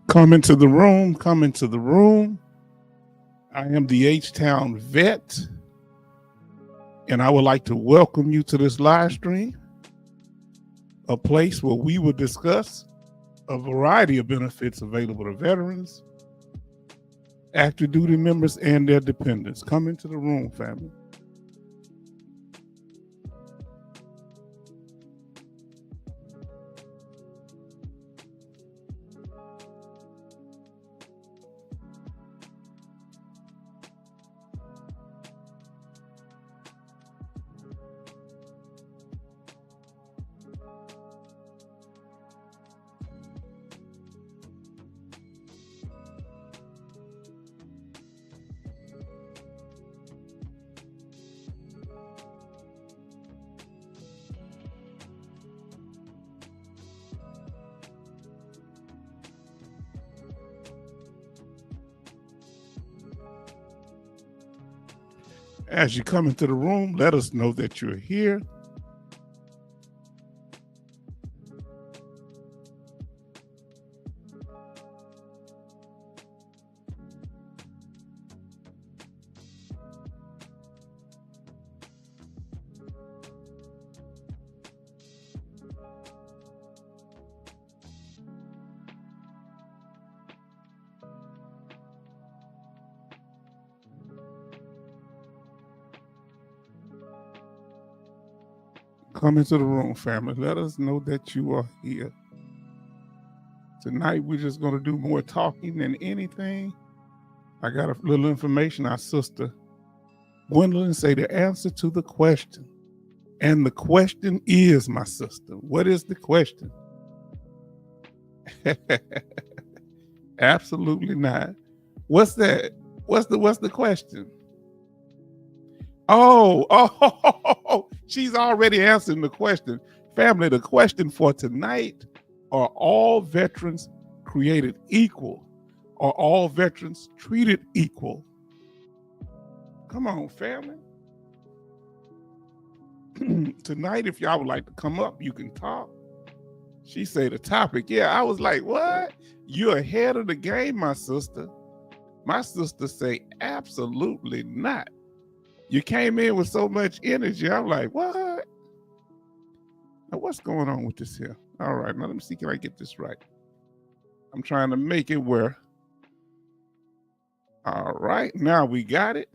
Come into the room, come into the room. I am the H-Town vet, and I would like to welcome you to this live stream, a place where we will discuss a variety of benefits available to veterans, active duty members, and their dependents. Come into the room, family. As you come into the room, let us know that you're here. Come into the room, family. Let us know that you are here. Tonight, we're just going to do more talking than anything. I got a little information. Our sister Gwendolyn say the answer to the question. And the question is, my sister, what is the question? Absolutely not. What's that? What's the question? Oh, she's already answering the question. Family, the question for tonight, are all veterans created equal? Are all veterans treated equal? Come on, family. Tonight, if y'all would like to come up, you can talk. She said the topic. Yeah, I was like, what? You're ahead of the game, my sister. My sister say, absolutely not. You came in with so much energy. I'm like, what? Now, what's going on with this here? All right, now let me see, can I get this right? I'm trying to make it where. All right, now we got it.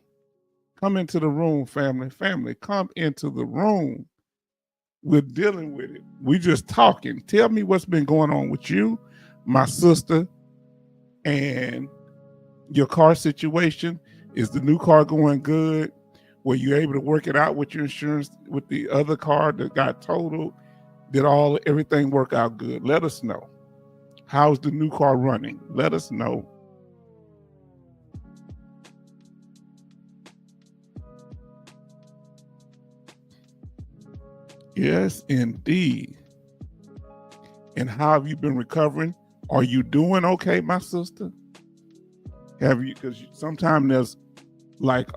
Come into the room, family. Family, come into the room. We're dealing with it. We just talking. Tell me what's been going on with you, my sister, and your car situation. Is the new car going good? Were you able to work it out with your insurance with the other car that got totaled? Did everything work out good? Let us know. How's the new car running? Let us know. Yes, indeed. And how have you been recovering? Are you doing okay, my sister? Have you, because sometimes there's like,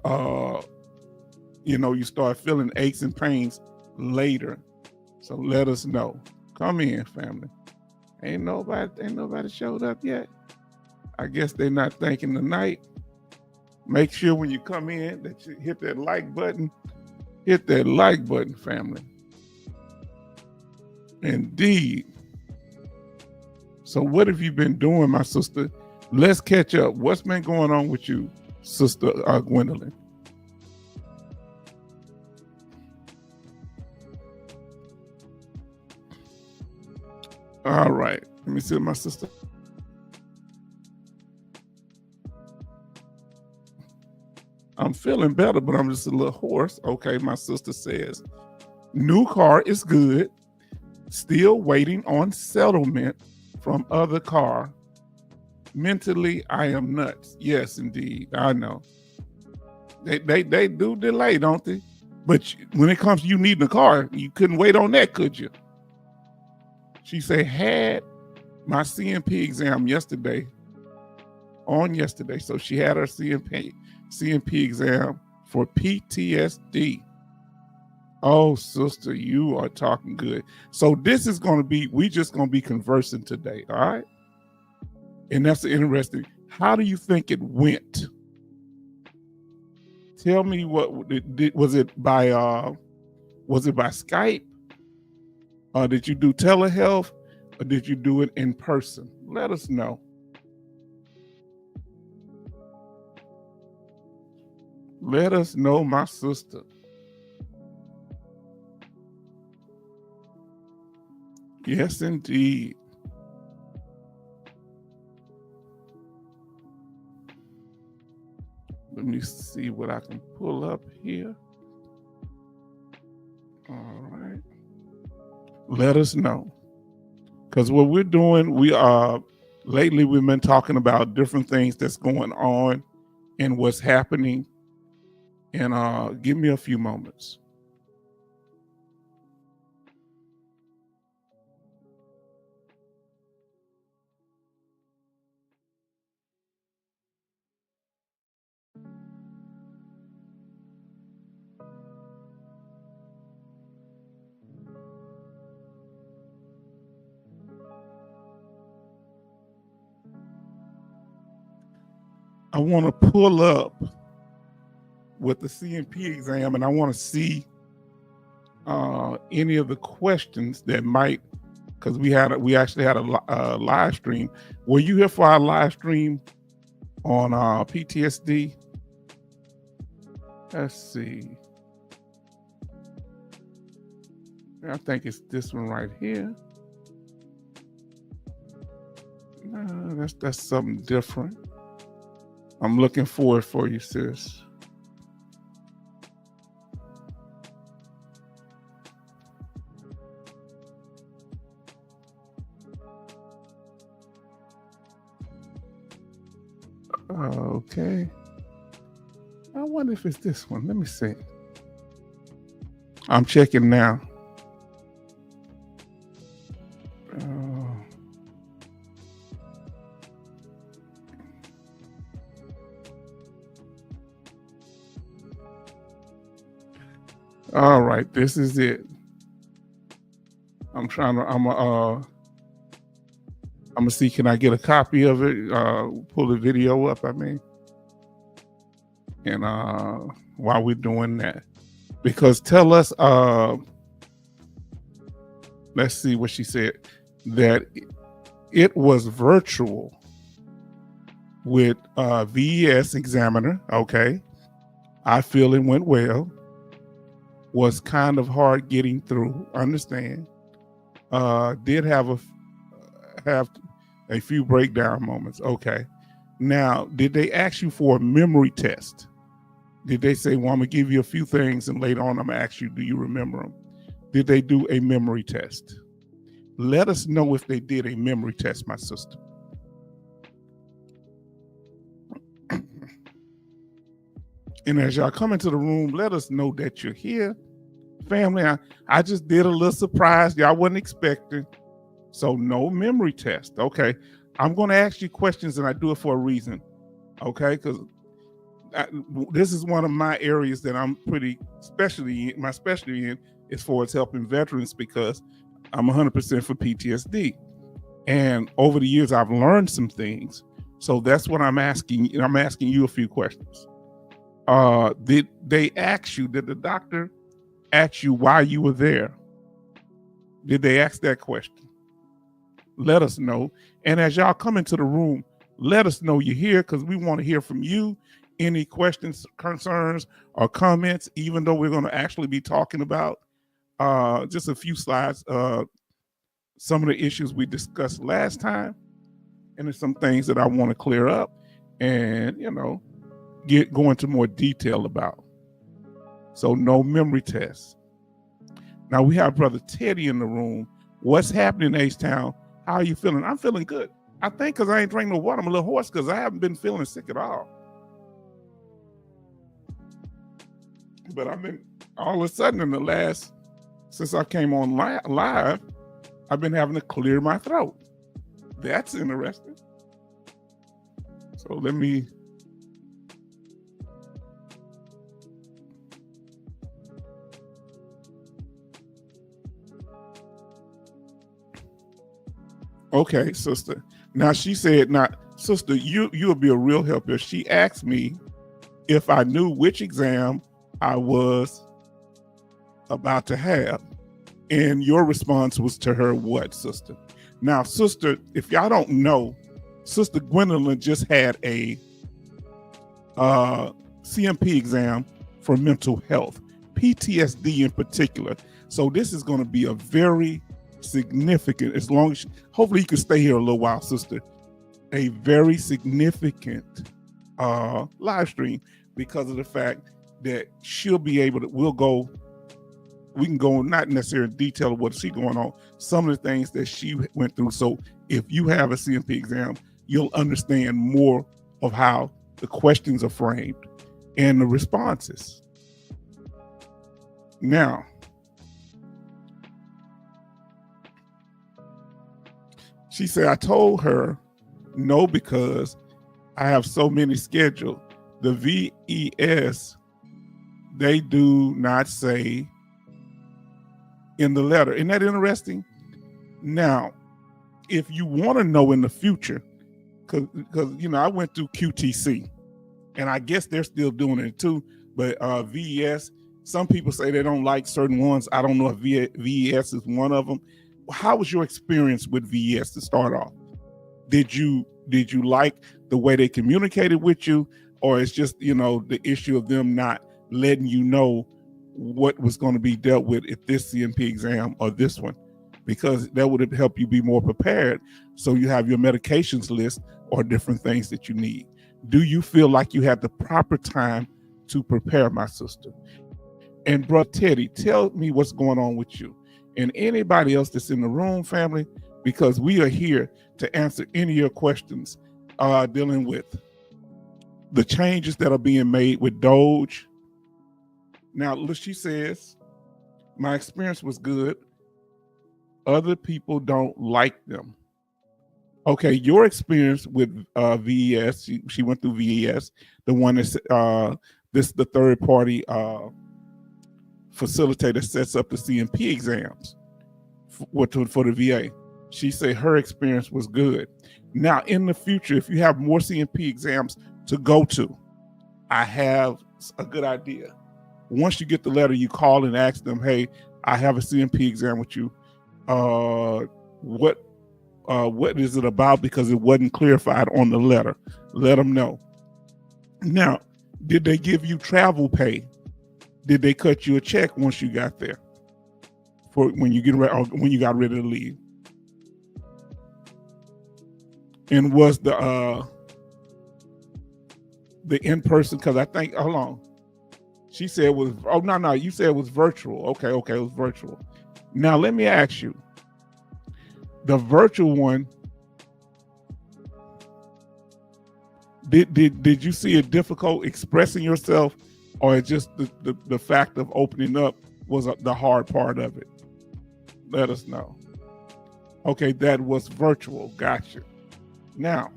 you start feeling aches and pains later. So let us know. Come in, family. Ain't nobody showed up yet. I guess they're not thinking tonight. Make sure when you come in that you hit that like button. Hit that like button, family. Indeed. So what have you been doing, my sister? Let's catch up. What's been going on with you, Sister Gwendolyn? All right. Let me see my sister. I'm feeling better, but I'm just a little hoarse. Okay, my sister says, new car is good. Still waiting on settlement from other car. Mentally, I am nuts. Yes, indeed. I know. They do delay, don't they? But when it comes to you needing a car, you couldn't wait on that, could you? She said, had my CMP exam yesterday. So she had her CMP exam for PTSD. Oh, sister, you are talking good. So this is going to be, we just going to be conversing today, all right? And that's interesting. How do you think it went? Tell me was it by Skype? Or did you do telehealth? Or did you do it in person? Let us know. Let us know, my sister. Yes, indeed. Let me see what I can pull up here. All right. Let us know. Because what we're doing, lately we've been talking about different things that's going on and what's happening. And give me a few moments. I want to pull up with the CNP exam, and I want to see any of the questions that might, because we actually had a live stream. Were you here for our live stream on PTSD? Let's see. I think it's this one right here. No, that's something different. I'm looking forward for you, sis. Okay. I wonder if it's this one. Let me see. I'm checking now. All right, this is it. I'm gonna see, can I get a copy of it? Pull the video up, and while we're doing that, because tell us, let's see what she said, that it was virtual with VES examiner. Okay, I feel it went well. Was kind of hard getting through. Understand? Did have a few breakdown moments. Okay. Now, did they ask you for a memory test? Did they say, well, I'm going to give you a few things and later on I'm going to ask you, do you remember them? Did they do a memory test? Let us know if they did a memory test, my sister. And as y'all come into the room, let us know that you're here. Family, I just did a little surprise. Y'all wasn't expecting. So no memory test. Okay. I'm going to ask you questions and I do it for a reason. Okay. Because this is one of my areas that I'm pretty specialty in is for it's helping veterans, because I'm 100% for PTSD. And over the years, I've learned some things. So that's what I'm asking. I'm asking you a few questions. Did the doctor ask you why you were there? Did they ask that question? Let us know. And as y'all come into the room, let us know you're here, because we want to hear from you. Any questions, concerns, or comments, even though we're going to actually be talking about just a few slides, some of the issues we discussed last time. And there's some things that I want to clear up and, go into more detail about. So no memory tests. Now we have Brother Teddy in the room. What's happening, H-Town? How are you feeling? I'm feeling good. I think because I ain't drinking no water, I'm a little hoarse because I haven't been feeling sick at all. But I've been, all of a sudden since I came on live, I've been having to clear my throat. That's interesting. So let me. Okay, sister. Now she said, "Now, sister, you'll be a real help if she asked me if I knew which exam I was about to have." And your response was to her what, sister? Now, sister, if y'all don't know, Sister Gwendolyn just had a CMP exam for mental health, PTSD in particular. So this is going to be a very significant, as long as, hopefully you can stay here a little while, sister, a very significant live stream because of the fact that she'll be able to, we can go not necessarily in detail of what she's going on, some of the things that she went through. So if you have a CMP exam, you'll understand more of how the questions are framed and the responses. Now, she said, I told her no because I have so many scheduled. The VES, they do not say in the letter. Isn't that interesting? Now, if you want to know in the future, because I went through QTC, and I guess they're still doing it too. But VES, some people say they don't like certain ones. I don't know if VES is one of them. How was your experience with VES to start off? Did you like the way they communicated with you, or it's just the issue of them not letting you know what was going to be dealt with if this CMP exam or this one, because that would help you be more prepared so you have your medications list or different things that you need. Do you feel like you had the proper time to prepare, my sister? And Brother Teddy, tell me what's going on with you and anybody else that's in the room, family, because we are here to answer any of your questions dealing with the changes that are being made with Doge. Now, she says, my experience was good. Other people don't like them. Okay, your experience with VES, she went through VES, the one that's the third party facilitator sets up the CMP exams for the VA. She said her experience was good. Now, in the future, if you have more CMP exams to go to, I have a good idea. Once you get the letter, you call and ask them, hey, I have a CMP exam with you. What is it about? Because it wasn't clarified on the letter. Let them know. Now, did they give you travel pay? Did they cut you a check once you got there for when you got ready to leave? And was the in-person? Because I think, hold on, she said it was. Oh no, you said it was virtual. Okay, it was virtual. Now let me ask you, the virtual one, did you see it difficult expressing yourself, or just the fact of opening up was the hard part of it? Let us know. Okay, that was virtual. Gotcha. Now,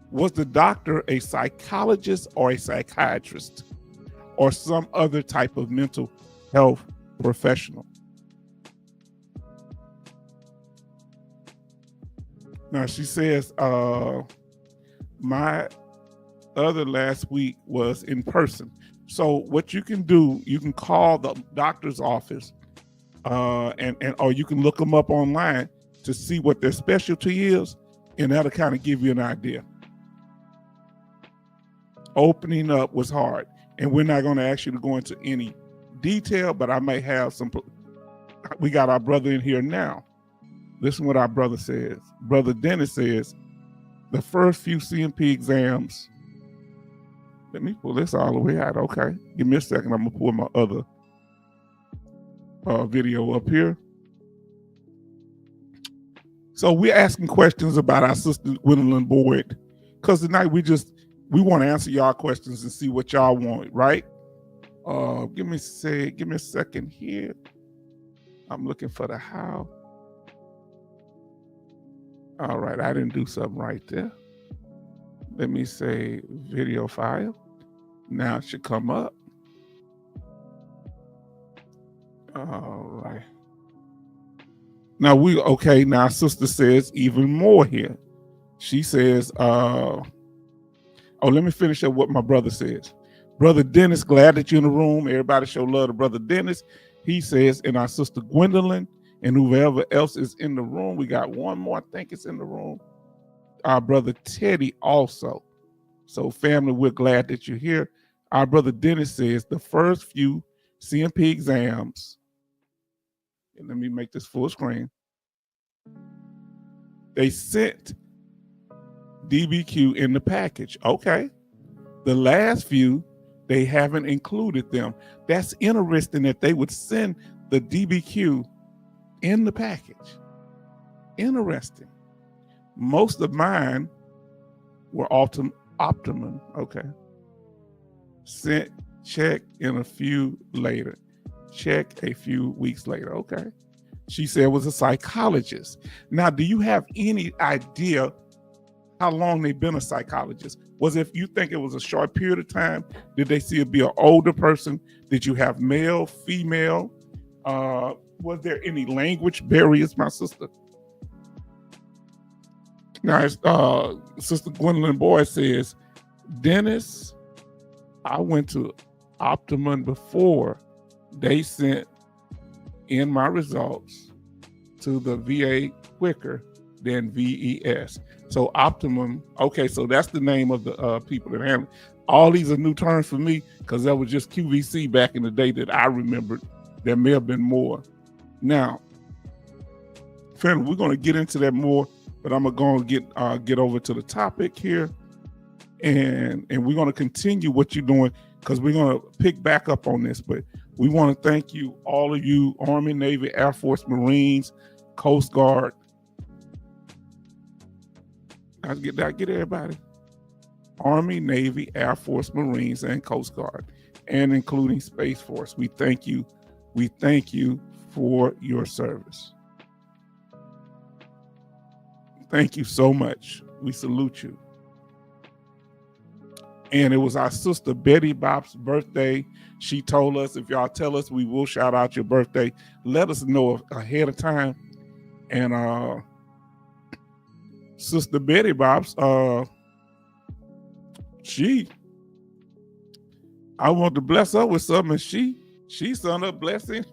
was the doctor a psychologist or a psychiatrist or some other type of mental health professional? Now she says, my other last week was in person. So what you can do, you can call the doctor's office and or you can look them up online to see what their specialty is, and that'll kind of give you an idea. Opening up was hard, and we're not going to ask you to go into any detail, but I may have some. We got our brother in here now. Listen what our brother says. Brother Dennis says, the first few CMP exams, let me pull this all the way out. Okay, give me a second. I'm going to pull my other video up here. So we're asking questions about our sister Gwendolyn Boyd, because tonight we want to answer y'all questions and see what y'all want, right? Give me a second here. I'm looking for the how. All right, I didn't do something right there. Let me say video file. Now it should come up. All right. Now now sister says even more here. She says, let me finish up what my brother says. Brother Dennis, glad that you're in the room. Everybody show love to Brother Dennis. He says, and our sister Gwendolyn, and whoever else is in the room. We got one more, I think it's in the room. Our brother Teddy also. So family, we're glad that you're here. Our brother Dennis says the first few CMP exams, and let me make this full screen, they sent DBQ in the package. Okay. The last few, they haven't included them. That's interesting that they would send the DBQ in the package. Interesting. Most of mine were Optimum. Okay. Sent, check in a few later. Check a few weeks later. Okay. She said it was a psychologist. Now, do you have any idea how long they've been a psychologist? Was if you think it was a short period of time? Did they see it be an older person? Did you have male, female? Was there any language barriers, my sister? Now, Sister Gwendolyn Boyd says, Dennis, I went to Optimum before they sent in my results to the VA quicker than VES. So Optimum, okay, so that's the name of the people that handle it. All these are new terms for me because that was just QVC back in the day that I remembered. There may have been more. Now, family, we're going to get into that more, but I'm going to get over to the topic here, and we're going to continue what you're doing because we're going to pick back up on this. But we want to thank you, all of you, Army, Navy, Air Force, Marines, Coast Guard. I get everybody. Army, Navy, Air Force, Marines, and Coast Guard, and including Space Force. We thank you. We thank you for your service. Thank you so much. We salute you. And it was our sister Betty Bob's birthday. She told us, if y'all tell us, we will shout out your birthday. Let us know ahead of time. And Sister Betty Bob's, I want to bless her with something. She sent a blessing.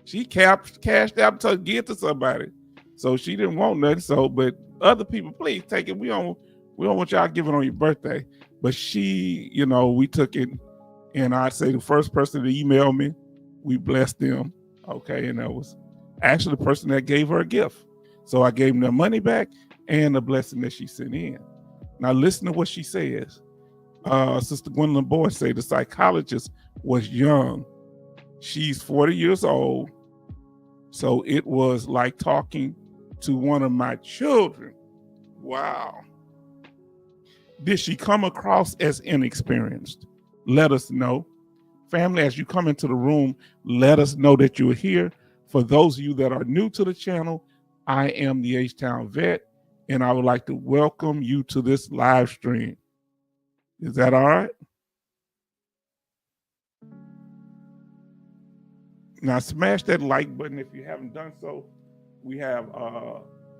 She cashed out to give to somebody. So she didn't want nothing. So, but other people, please take it. We don't want y'all giving on your birthday. But she, we took it, and I'd say the first person to email me, we blessed them. Okay, and that was actually the person that gave her a gift. So I gave them their money back and the blessing that she sent in. Now listen to what she says. Sister Gwendolyn Boyd said the psychologist was young. She's 40 years old. So it was like talking to one of my children. Wow. Did she come across as inexperienced? Let us know. Family, as you come into the room, let us know that you're here. For those of you that are new to the channel, I am the H-Town Vet, and I would like to welcome you to this live stream. Is that all right? Now smash that like button if you haven't done so. We have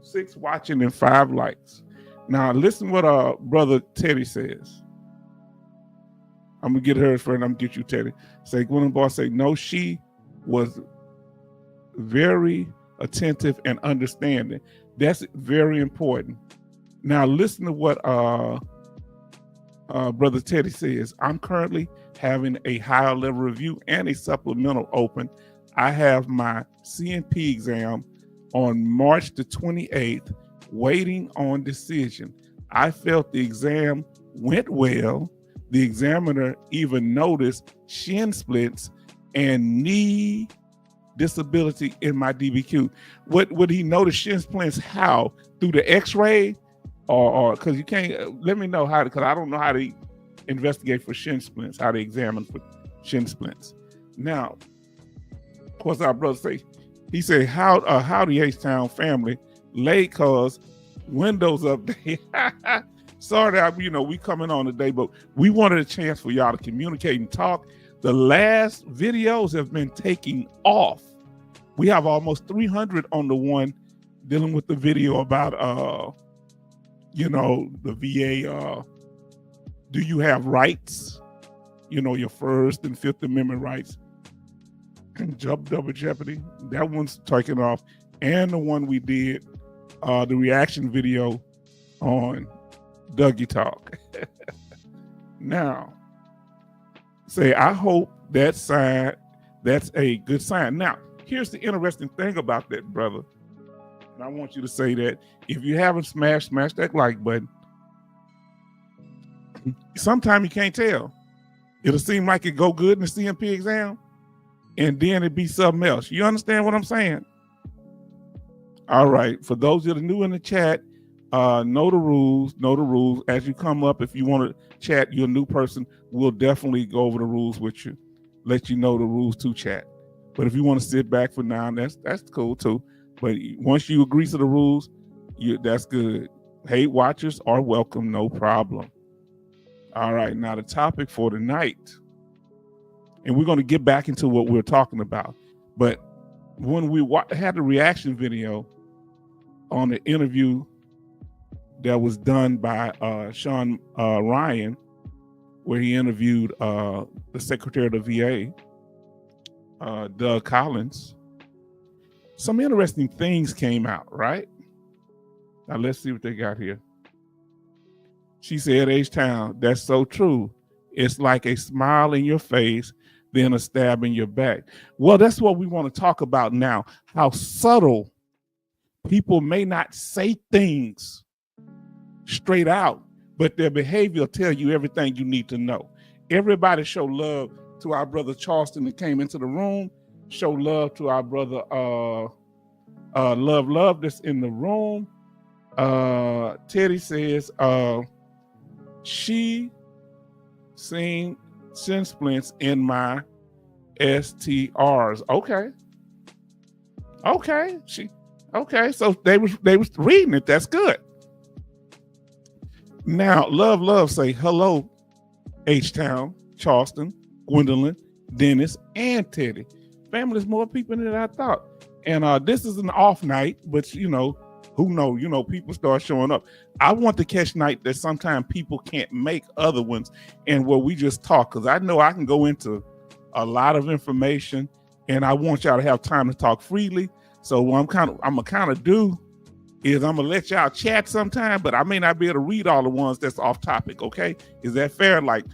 6 watching and 5 likes. Now listen what brother Teddy says. I'm gonna get her friend. I'm gonna get you Teddy. Say Gwendolyn Boss say no. She was very attentive and understanding. That's very important. Now listen to what brother Teddy says. I'm currently having a higher level review and a supplemental open. I have my CNP exam on March the 28th, waiting on decision. I felt the exam went well. The examiner even noticed shin splits and knee disability in my DBQ. What would he notice shin splints? How? Through the x-ray? Or because you can't, let me know how, because I don't know how to investigate for shin splints, how to examine for shin splints. Now, of course, our brother say, he said, how the H-Town family late cause windows update. Sorry that, we coming on today, but we wanted a chance for y'all to communicate and talk. The last videos have been taking off. We have almost 300 on the one dealing with the video about the VA. Do you have rights? Your First and Fifth Amendment rights. Double Jeopardy. That one's taken off, and the one we did, the reaction video on Dougie Talk. Now, I hope that's a good sign. Now, here's the interesting thing about that, brother. And I want you to say that if you haven't smash that like button. Sometimes you can't tell. It'll seem like it go good in the CMP exam, and then it be something else. You understand what I'm saying? All right. For those that are new in the chat, know the rules. As you come up, if you want to chat, you're a new person, we'll definitely go over the rules with you, let you know the rules to chat. But if you want to sit back for now, that's cool too. But once you agree to the rules, that's good. Hate watchers are welcome, no problem. All right, now the topic for tonight, and we're going to get back into what we're talking about. But when we had the reaction video on the interview that was done by Sean Ryan, where he interviewed the Secretary of the VA, Doug Collins, some interesting things came out, right? Now let's see what they got here. She said, H-Town, that's so true. It's like a smile in your face, then a stab in your back. Well, that's what we want to talk about now. How subtle people may not say things straight out, but their behavior will tell you everything you need to know. Everybody show love to our brother Charleston that came into the room. Show love to our brother Love that's in the room. Teddy says, she seen sin splints in my STRs. Okay. So they was reading it. That's good. Now, Love say hello, H-Town, Charleston, Gwendolyn, Dennis, and Teddy. Family, there's more people than I thought. And this is an off night, but who know, people start showing up. I want to catch night that sometimes people can't make other ones, and where we just talk, because I know I can go into a lot of information, and I want y'all to have time to talk freely. So what I'm gonna do is I'm gonna let y'all chat sometime, but I may not be able to read all the ones that's off topic. Okay, is that fair? Like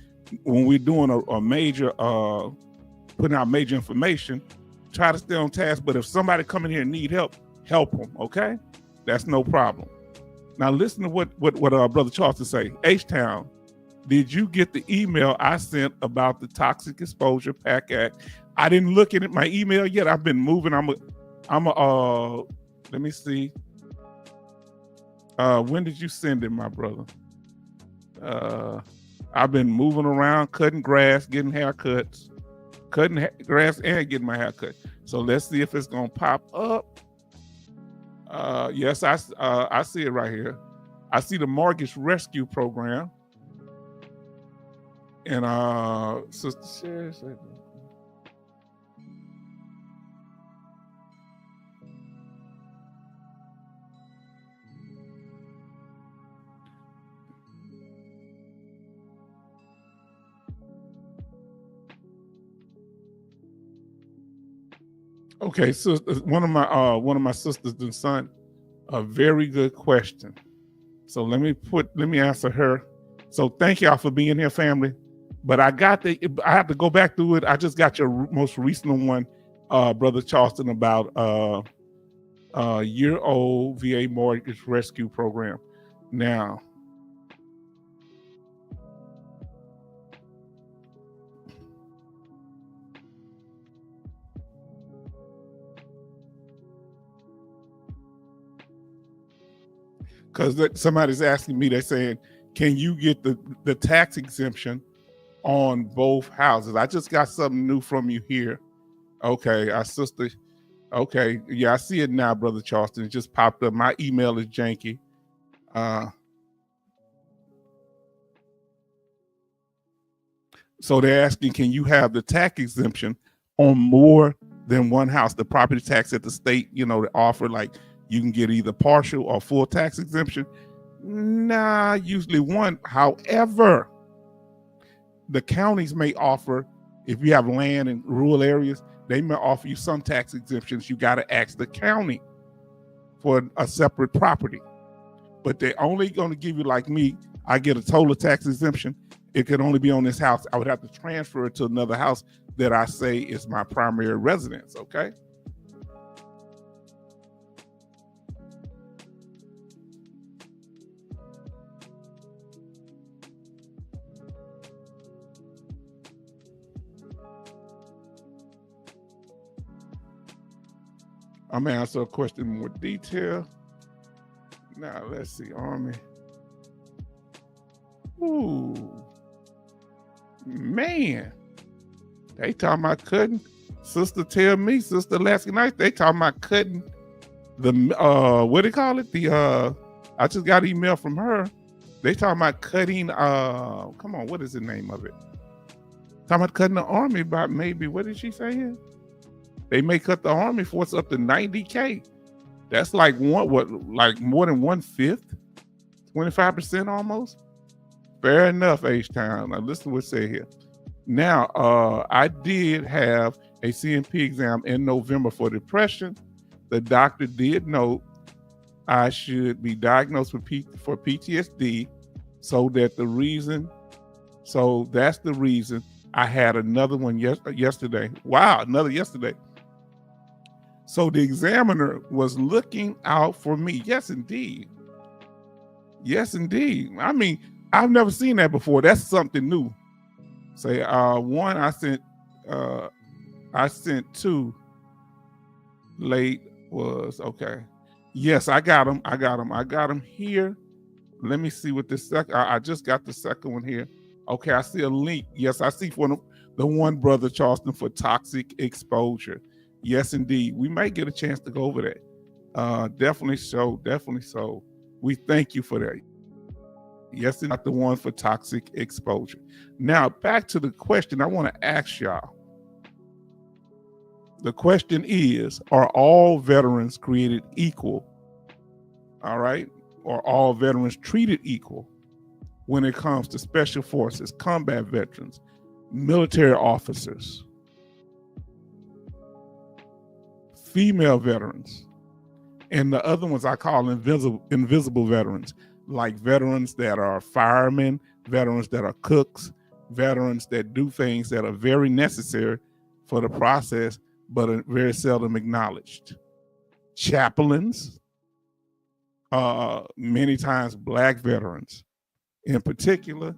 when we're doing a major, putting out major information, try to stay on task. But if somebody come in here and need help them. Okay. That's no problem. Now listen to what Brother Charleston say. H-Town, did you get the email I sent about the Toxic Exposure PAC Act? I didn't look at my email yet. I've been moving. Let me see. When did you send it, my brother? I've been moving around, cutting grass, getting haircuts, grass and getting my hair cut. So let's see if it's gonna pop up. Yes, I see it right here. I see the Mortgage Rescue Program. And Sister Sherry said, okay, so one of my sisters and son, a very good question. So let me answer her. So thank y'all for being here, family. But I have to go back through it. I just got your most recent one, Brother Charleston, about year-old VA Mortgage Rescue Program. Now, because somebody's asking me, they're saying, can you get the tax exemption on both houses? I just got something new from you here. Okay, our sister. Okay, yeah, I see it now, Brother Charleston. It just popped up. My email is janky. So they're asking, can you have the tax exemption on more than one house? The property tax at the state, they offer like You can get either partial or full tax exemption. Nah, usually one. However, the counties may offer, if you have land in rural areas, they may offer you some tax exemptions. You got to ask the county for a separate property. But they're only going to give you, like me, I get a total tax exemption. It could only be on this house. I would have to transfer it to another house that I say is my primary residence, okay? I'm going to answer a question in more detail. Now, let's see, Army. Ooh, man. They talking about cutting. Sister tell me, Sister Lasky Night, they talking about cutting the, what do you call it? I just got an email from her. They talking about cutting, come on, what is the name of it? Talking about cutting the Army by maybe, what did she say here? They may cut the Army force up to 90K. That's like like more than 1/5, 25% almost. Fair enough, H-Town. Now listen to what it say here. Now, I did have a CMP exam in November for depression. The doctor did note I should be diagnosed for PTSD, so that's the reason I had another one yesterday. Wow, another yesterday. So the examiner was looking out for me. Yes, indeed. Yes, indeed. I mean, I've never seen that before. That's something new. Say, one I sent two. Late was okay. Yes, I got them here. Let me see what this second. I just got the second one here. Okay, I see a link. Yes, I see for the one brother Charleston for toxic exposure. Yes, indeed. We might get a chance to go over that. Definitely so. We thank you for that. Yes, not the one for toxic exposure. Now, back to the question I want to ask y'all. The question is, are all veterans created equal? All right? Or all veterans treated equal when it comes to special forces, combat veterans, military officers, female veterans, and the other ones I call invisible veterans, like veterans that are firemen, veterans that are cooks, veterans that do things that are very necessary for the process, but are very seldom acknowledged. Chaplains, many times Black veterans in particular,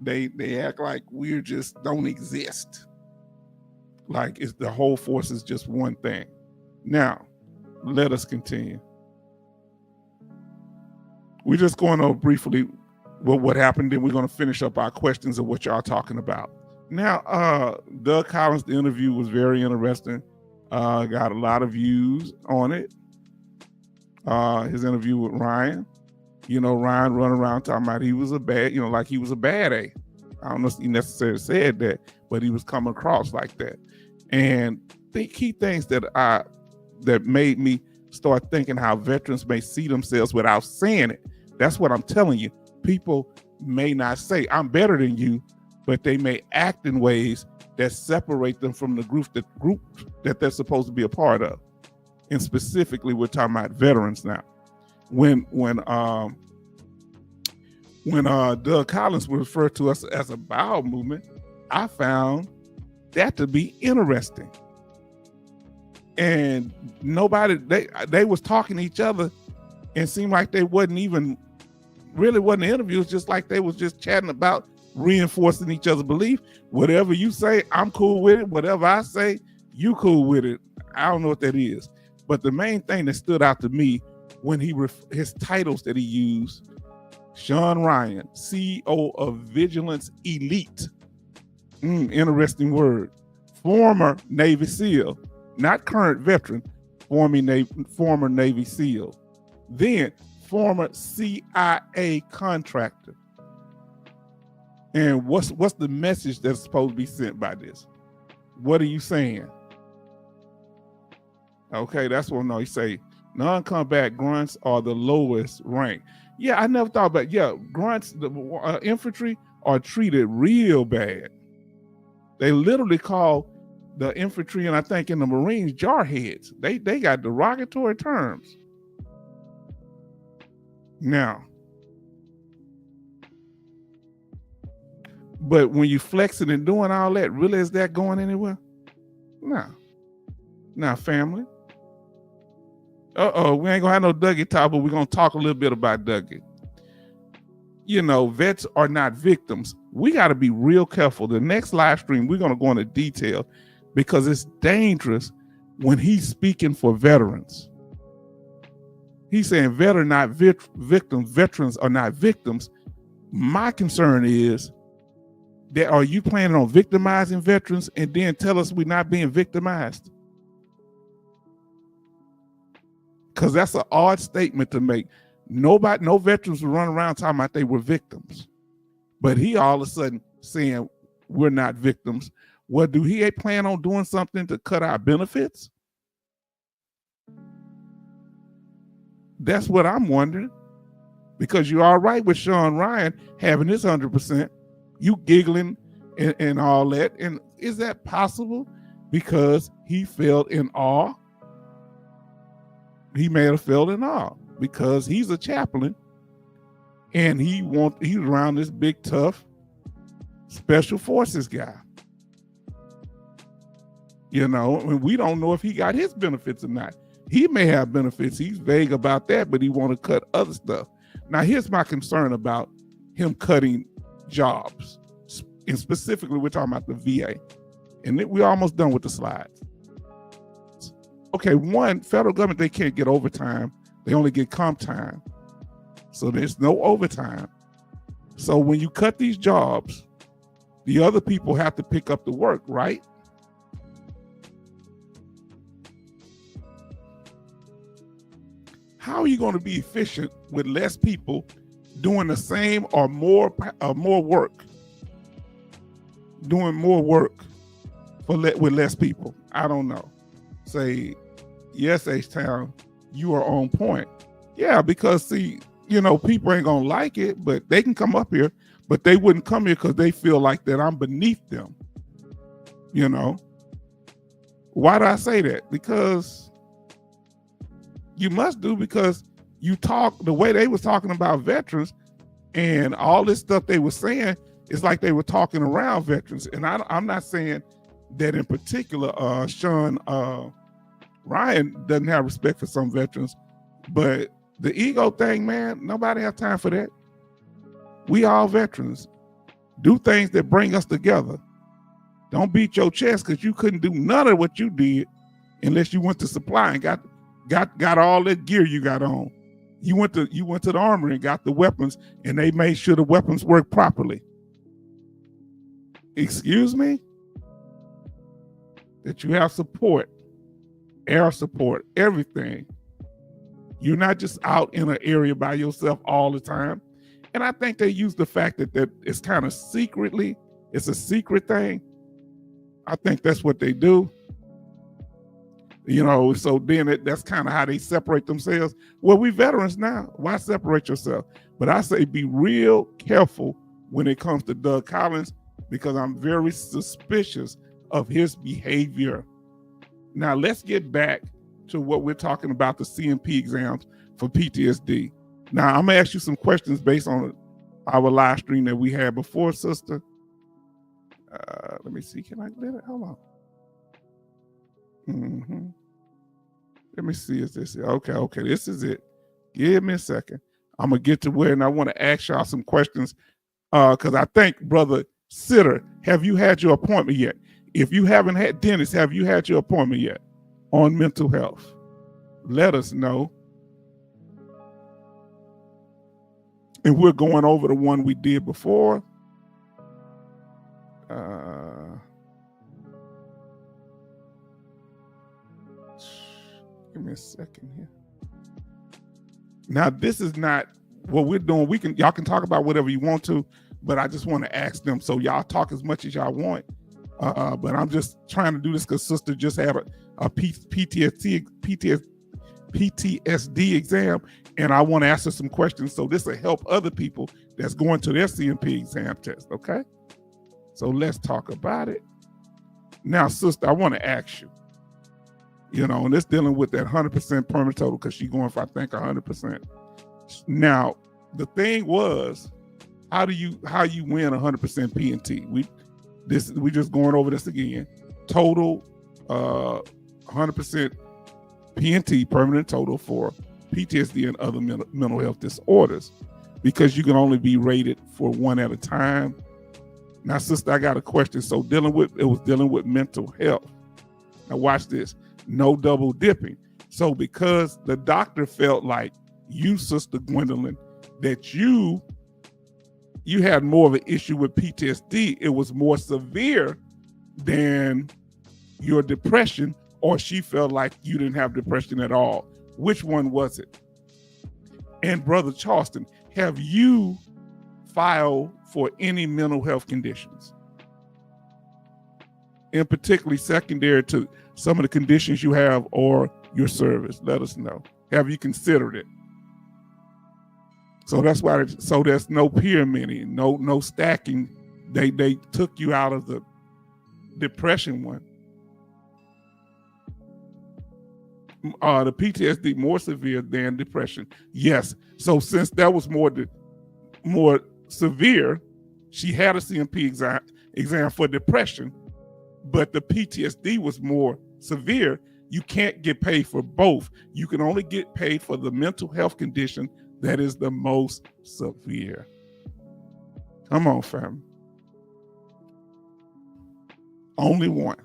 they act like we just don't exist. Like it's the whole force is just one thing. Now, let us continue. We're just going over briefly what happened, then we're going to finish up our questions of what y'all talking about. Now, Doug Collins, the interview was very interesting. Got a lot of views on it. His interview with Ryan. You know, Ryan running around talking about he was a bad, like he was a bad A. I don't know if he necessarily said that, but he was coming across like that. And the key things that made me start thinking how veterans may see themselves without saying it. That's what I'm telling you. People may not say, I'm better than you, but they may act in ways that separate them from the group that they're supposed to be a part of. And specifically, we're talking about veterans now. When Doug Collins was referred to us as a bowel movement, I found that to be interesting. And nobody, they was talking to each other and seemed like they wasn't an interview. It's just like they was just chatting about reinforcing each other's belief. Whatever you say, I'm cool with it. Whatever I say, you cool with it. I don't know what that is. But the main thing that stood out to me when his titles that he used, Sean Ryan, CEO of Vigilance Elite. Interesting word. Former Navy SEAL, not current veteran, former Navy SEAL. Then former CIA contractor. And what's the message that's supposed to be sent by this? What are you saying? Okay, that's what he say. Non-combat grunts are the lowest rank. Yeah, I never thought about. Yeah, grunts, the infantry are treated real bad. They literally call the infantry, and I think in the Marines, jarheads. They got derogatory terms. Now, but when you flexing and doing all that, really is that going anywhere? No. Now, family. We ain't gonna have no Dougie talk, but we're gonna talk a little bit about Dougie. You know, vets are not victims. We got to be real careful. The next live stream, we're gonna go into detail because it's dangerous when he's speaking for veterans. He's saying veterans not victims. Veterans are not victims. My concern is that are you planning on victimizing veterans and then tell us we're not being victimized? Because that's an odd statement to make. No veterans will run around talking about they were victims. But he all of a sudden saying we're not victims. Well, do he plan on doing something to cut our benefits? That's what I'm wondering. Because you're all right with Sean Ryan having his 100%. You giggling and all that. And is that possible? Because he felt in awe. He may have felt in awe because he's a chaplain and he's around this big, tough special forces guy. You know, and we don't know if he got his benefits or not. He may have benefits. He's vague about that, but he want to cut other stuff. Now, here's my concern about him cutting jobs. And specifically, we're talking about the VA. And we're almost done with the slides. Okay, one, federal government, they can't get overtime. They only get comp time. So there's no overtime. So when you cut these jobs, the other people have to pick up the work, right? How are you going to be efficient with less people doing the same or more work? Doing more work with less people? I don't know. Say, yes, H-Town, you are on point. Yeah, because see, you know, people ain't gonna like it, but they can come up here, but they wouldn't come here because they feel like that I'm beneath them. You know, why do I say that? Because you must do, because you talk the way they was talking about veterans and all this stuff they were saying, it's like they were talking around veterans. And I'm not saying that in particular, Sean Ryan doesn't have respect for some veterans, but the ego thing, man, nobody have time for that. We all veterans. Do things that bring us together. Don't beat your chest because you couldn't do none of what you did unless you went to supply and got all that gear you got on. You went to the armory and got the weapons, and they made sure the weapons work properly. Excuse me? That you have support, air support, everything. You're not just out in an area by yourself all the time. And I think they use the fact that it's kind of secretly, it's a secret thing. I think that's what they do. You know, so then that's kind of how they separate themselves. Well, we veterans now. Why separate yourself? But I say be real careful when it comes to Doug Collins, because I'm very suspicious of his behavior. Now, let's get back to what we're talking about, the CMP exams for PTSD. Now, I'm going to ask you some questions based on our live stream that we had before, sister. Let me see. Can I get it? Hold on. Let me see. Is this it? Okay. This is it. Give me a second. I'm going to get to where, and I want to ask y'all some questions because I think, Brother Sitter, have you had your appointment yet? If you haven't had, Dennis, have you had your appointment yet on mental health? Let us know. And we're going over the one we did before. Give me a second here. Now, this is not what we're doing. Y'all can talk about whatever you want to, but I just want to ask them. So y'all talk as much as y'all want. But I'm just trying to do this because sister just had a PTSD PTSD exam, and I want to answer some questions. So this will help other people that's going to their CMP exam test, okay? So let's talk about it. Now, sister, I want to ask you, and this dealing with that 100% permanent total because she's going for, I think, 100%. Now, the thing was, how you win 100% P&T? We just going over this again. Total 100% P&T, permanent total for PTSD and other mental health disorders, because you can only be rated for one at a time. Now, sister, I got a question. So it was dealing with mental health. Now watch this. No double dipping. So because the doctor felt like you, Sister Gwendolyn, that you had more of an issue with PTSD, it was more severe than your depression, or she felt like you didn't have depression at all. Which one was it? And Brother Charleston, have you filed for any mental health conditions? And particularly secondary to some of the conditions you have or your service? Let us know. Have you considered it? So that's why. So there's no pyramiding, no stacking. They took you out of the depression one. The PTSD more severe than depression. Yes. So since that was more severe, she had a CMP exam for depression, but the PTSD was more severe. You can't get paid for both. You can only get paid for the mental health condition that is the most severe. Come on, fam. Only one.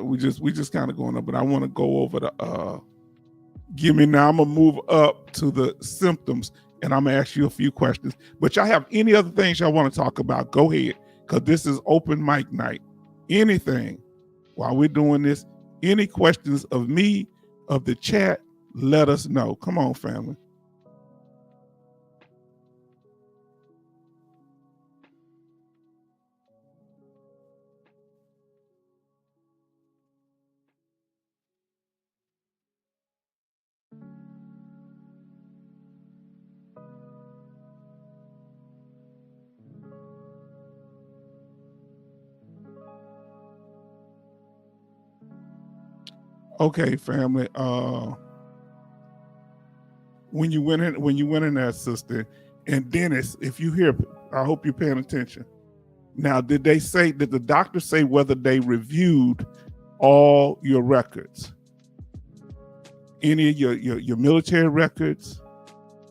We just kind of going up, but I want to go over the I'm gonna move up to the symptoms, and I'm gonna ask you a few questions. But y'all have any other things y'all want to talk about? Go ahead, because this is open mic night. Anything while we're doing this, any questions of me, of the chat, let us know. Come on, family. Okay, family. When you went in there, sister, and Dennis, if you hear, I hope you're paying attention. Now, did the doctor say whether they reviewed all your records? Any of your military records,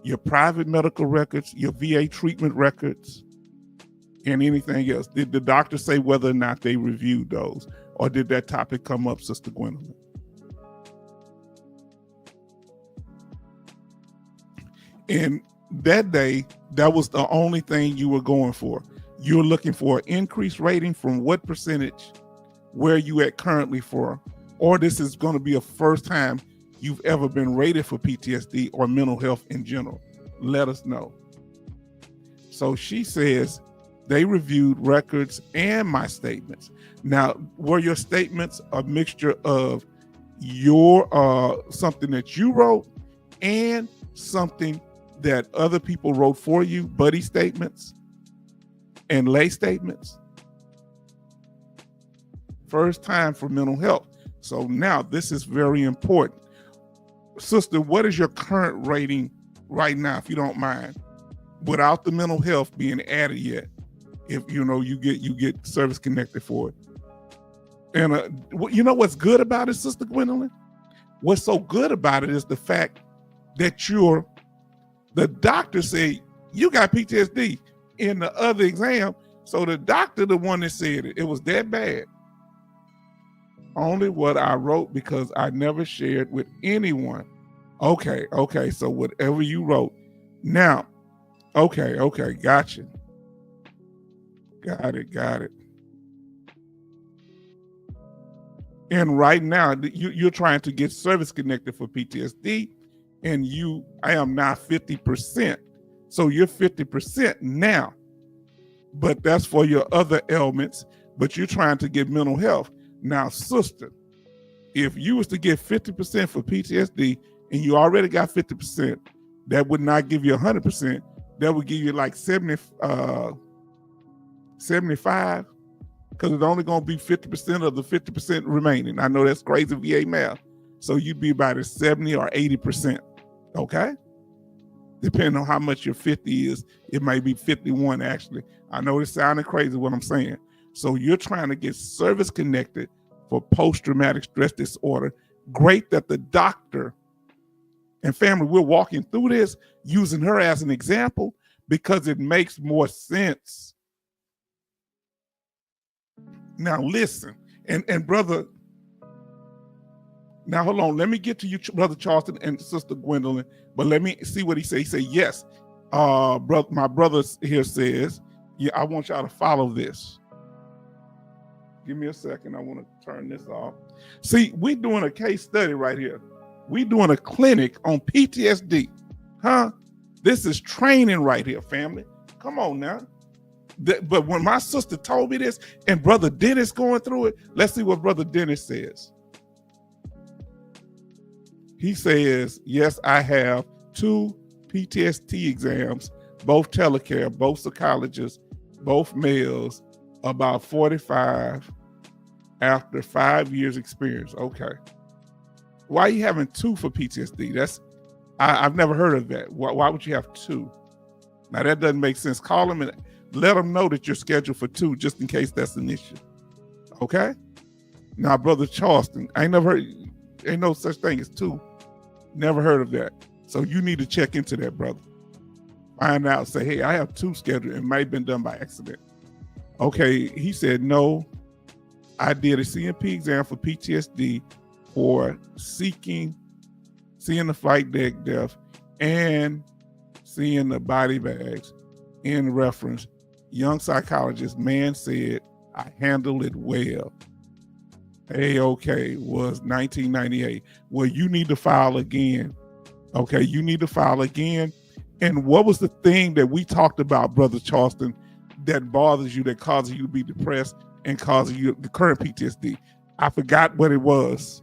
your private medical records, your VA treatment records, and anything else? Did the doctor say whether or not they reviewed those? Or did that topic come up, Sister Gwendolyn? And that day, that was the only thing you were going for. You were looking for an increased rating from what percentage, where you at currently for, or this is going to be a first time you've ever been rated for PTSD or mental health in general. Let us know. So she says they reviewed records and my statements. Now, were your statements a mixture of your something that you wrote and something that other people wrote for you, buddy statements and lay statements? First time for mental health. So now this is very important. Sister, what is your current rating right now, if you don't mind, without the mental health being added yet? If you get service connected for it. And you know what's good about it, Sister Gwendolyn? What's so good about it is the fact that the doctor said you got PTSD in the other exam. So the doctor, the one that said it was that bad. Only what I wrote, because I never shared with anyone. Okay. So whatever you wrote. Now, okay. Gotcha. Got it. And right now, you're trying to get service connected for PTSD. And I am now 50%. So you're 50% now, but that's for your other ailments, but you're trying to get mental health. Now, sister, If you was to get 50% for PTSD and you already got 50%, that would not give you 100%. That would give you like 75, because it's only going to be 50% of the 50% remaining. I know that's crazy VA math. So you'd be about at 70 or 80%. Okay? Depending on how much your 50 is, it might be 51 actually. I know it's sounding crazy what I'm saying. So you're trying to get service connected for post-traumatic stress disorder. Great that the doctor and family, we're walking through this using her as an example because it makes more sense. Now listen, and brother, now hold on, let me get to you, Brother Charleston and Sister Gwendolyn, but let me see what he said. He said, yes, brother, my brother here says, yeah, I want y'all to follow this. Give me a second, I want to turn this off. See, we're doing a case study right here. We're doing a clinic on PTSD, huh? This is training right here, family. Come on now. But when my sister told me this and Brother Dennis going through it, let's see what Brother Dennis says. He says, yes, I have 2 PTSD exams, both telecare, both psychologists, both males, about 45 after 5 years experience. Okay. Why are you having 2 for PTSD? I've never heard of that. Why would you have 2? Now that doesn't make sense. Call them and let them know that you're scheduled for 2 just in case that's an issue. Okay? Now, Brother Charleston, I ain't never heard, ain't no such thing as 2. Never heard of that. So you need to check into that, brother. Find out, say, hey, I have 2 scheduled. It might have been done by accident. Okay, he said, no, I did a CMP exam for PTSD for seeing the flight deck death and seeing the body bags. In reference, young psychologist man said, I handled it well. A-OK was 1998. Well, you need to file again. Okay, you need to file again. And what was the thing that we talked about, Brother Charleston, that bothers you, that causes you to be depressed and causes you the current PTSD? I forgot what it was.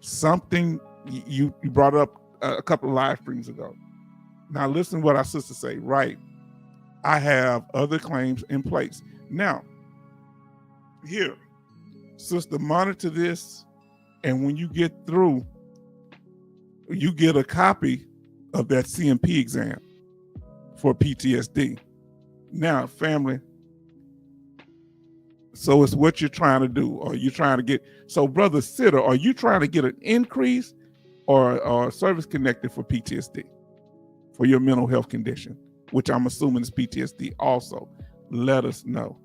Something you brought up a couple of live streams ago. Now listen to what our sisters say, right? I have other claims in place. Now, here, sister, monitor this, and when you get through, you get a copy of that CMP exam for PTSD. Now, family, so it's what you're trying to do. Are you trying to get, so Brother Sitter, are you trying to get an increase or service connected for PTSD, for your mental health condition, which I'm assuming is PTSD also? Let us know.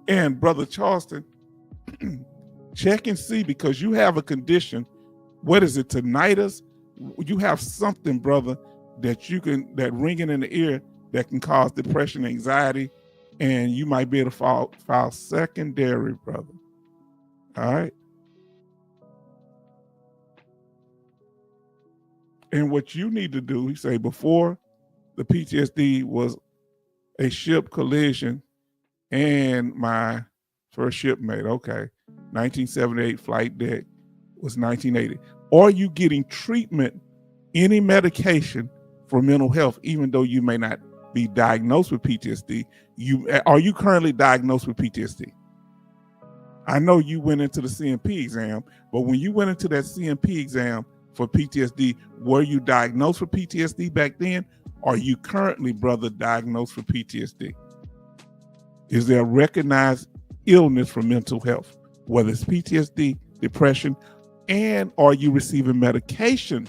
And Brother Charleston, check and see, because you have a condition. What is it, tinnitus? You have something, brother, that you can, that ringing in the ear that can cause depression, anxiety, and you might be able to file secondary, brother. All right. And what you need to do, he say, before the PTSD was a ship collision and my first shipmate, okay, 1978 flight deck was 1980. Are you getting treatment, any medication for mental health, even though you may not be diagnosed with PTSD? Are you currently diagnosed with PTSD? I know you went into the CMP exam, but when you went into that CMP exam for PTSD, were you diagnosed with PTSD back then? Are you currently, brother, diagnosed with PTSD? Is there a recognized illness for mental health, whether it's PTSD, depression, and are you receiving medication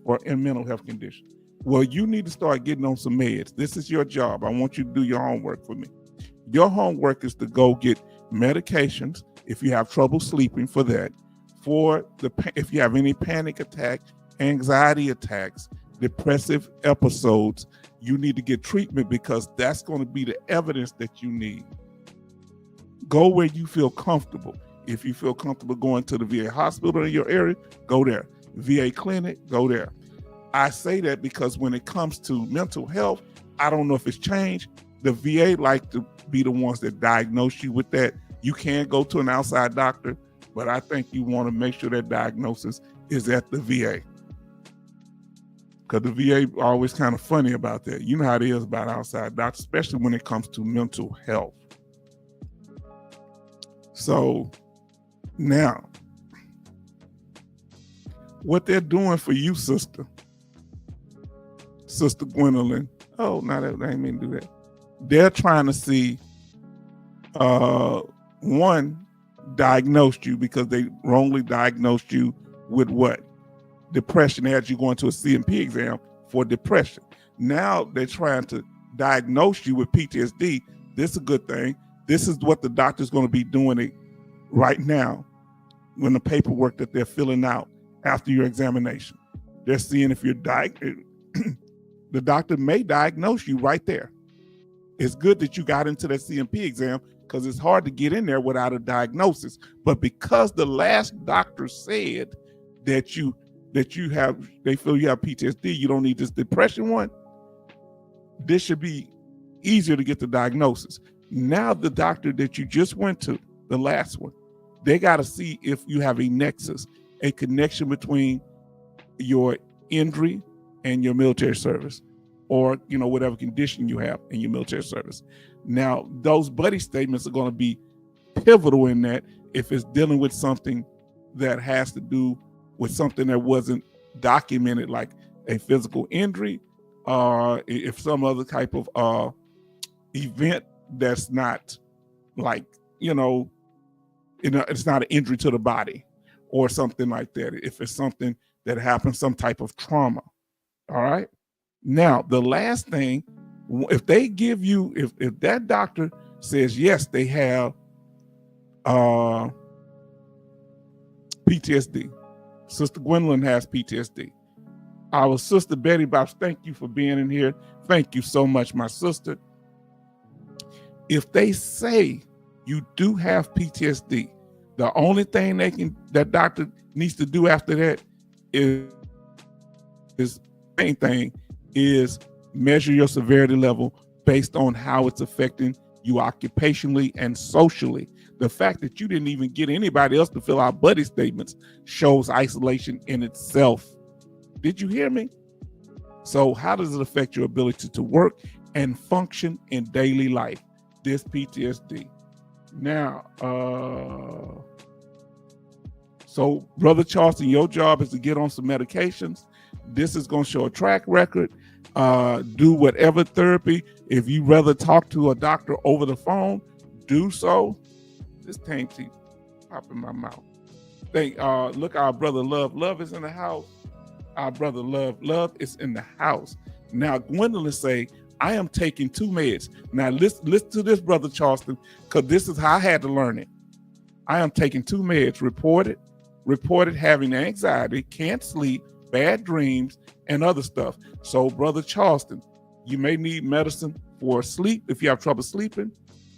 for a mental health condition? Well, you need to start getting on some meds. This is your job. I want you to do your homework for me. Your homework is to go get medications if you have trouble sleeping, for that, if you have any panic attack, anxiety attacks, depressive episodes, you need to get treatment, because that's going to be the evidence that you need. Go where you feel comfortable. If you feel comfortable going to the VA hospital in your area, go there. VA clinic, go there. I say that because when it comes to mental health, I don't know if it's changed, The VA like to be the ones that diagnose you with that. You can go to an outside doctor, but I think you want to make sure that diagnosis is at the VA. Because the VA always kind of funny about that. You know how it is about outside doctors, especially when it comes to mental health. So now, what they're doing for you, Sister Gwendolyn, oh, no, I didn't mean to do that. They're trying to see, one, diagnosed you because they wrongly diagnosed you with what? Depression. They had you going to a CMP exam for depression. Now they're trying to diagnose you with PTSD. This is a good thing. This is what the doctor's going to be doing right now when the paperwork that they're filling out after your examination. They're seeing if you're the doctor may diagnose you right there. It's good that you got into that CMP exam because it's hard to get in there without a diagnosis. But because the last doctor said that they feel you have PTSD, you don't need this depression one, this should be easier to get the diagnosis. Now the doctor that you just went to, the last one, they got to see if you have a nexus, a connection between your injury and your military service, or whatever condition you have in your military service. Now those buddy statements are going to be pivotal in that if it's dealing with something that has to do with something that wasn't documented, like a physical injury, or if some other type of event that's not like, it's not an injury to the body or something like that. If it's something that happens, some type of trauma. All right. Now, the last thing, if they give you, if that doctor says, yes, they have PTSD, Sister Gwendolyn has PTSD. Our sister Betty Bobs, thank you for being in here. Thank you so much, my sister. If they say you do have PTSD, the only thing that doctor needs to do after that is main thing is measure your severity level based on how it's affecting you occupationally and socially. The fact that you didn't even get anybody else to fill out buddy statements shows isolation in itself. Did you hear me? So how does it affect your ability to work and function in daily life? This PTSD. Now, so Brother Charleston, your job is to get on some medications. This is going to show a track record. Do whatever therapy. If you rather talk to a doctor over the phone, do so. This tank teeth pop in my mouth. Look, our brother Love is in the house. Our brother Love is in the house. Now Gwendolyn say, I am taking 2 meds. Now listen to this, Brother Charleston, because this is how I had to learn it. I am taking 2 meds, reported having anxiety, can't sleep, bad dreams, and other stuff. So Brother Charleston, you may need medicine for sleep if you have trouble sleeping,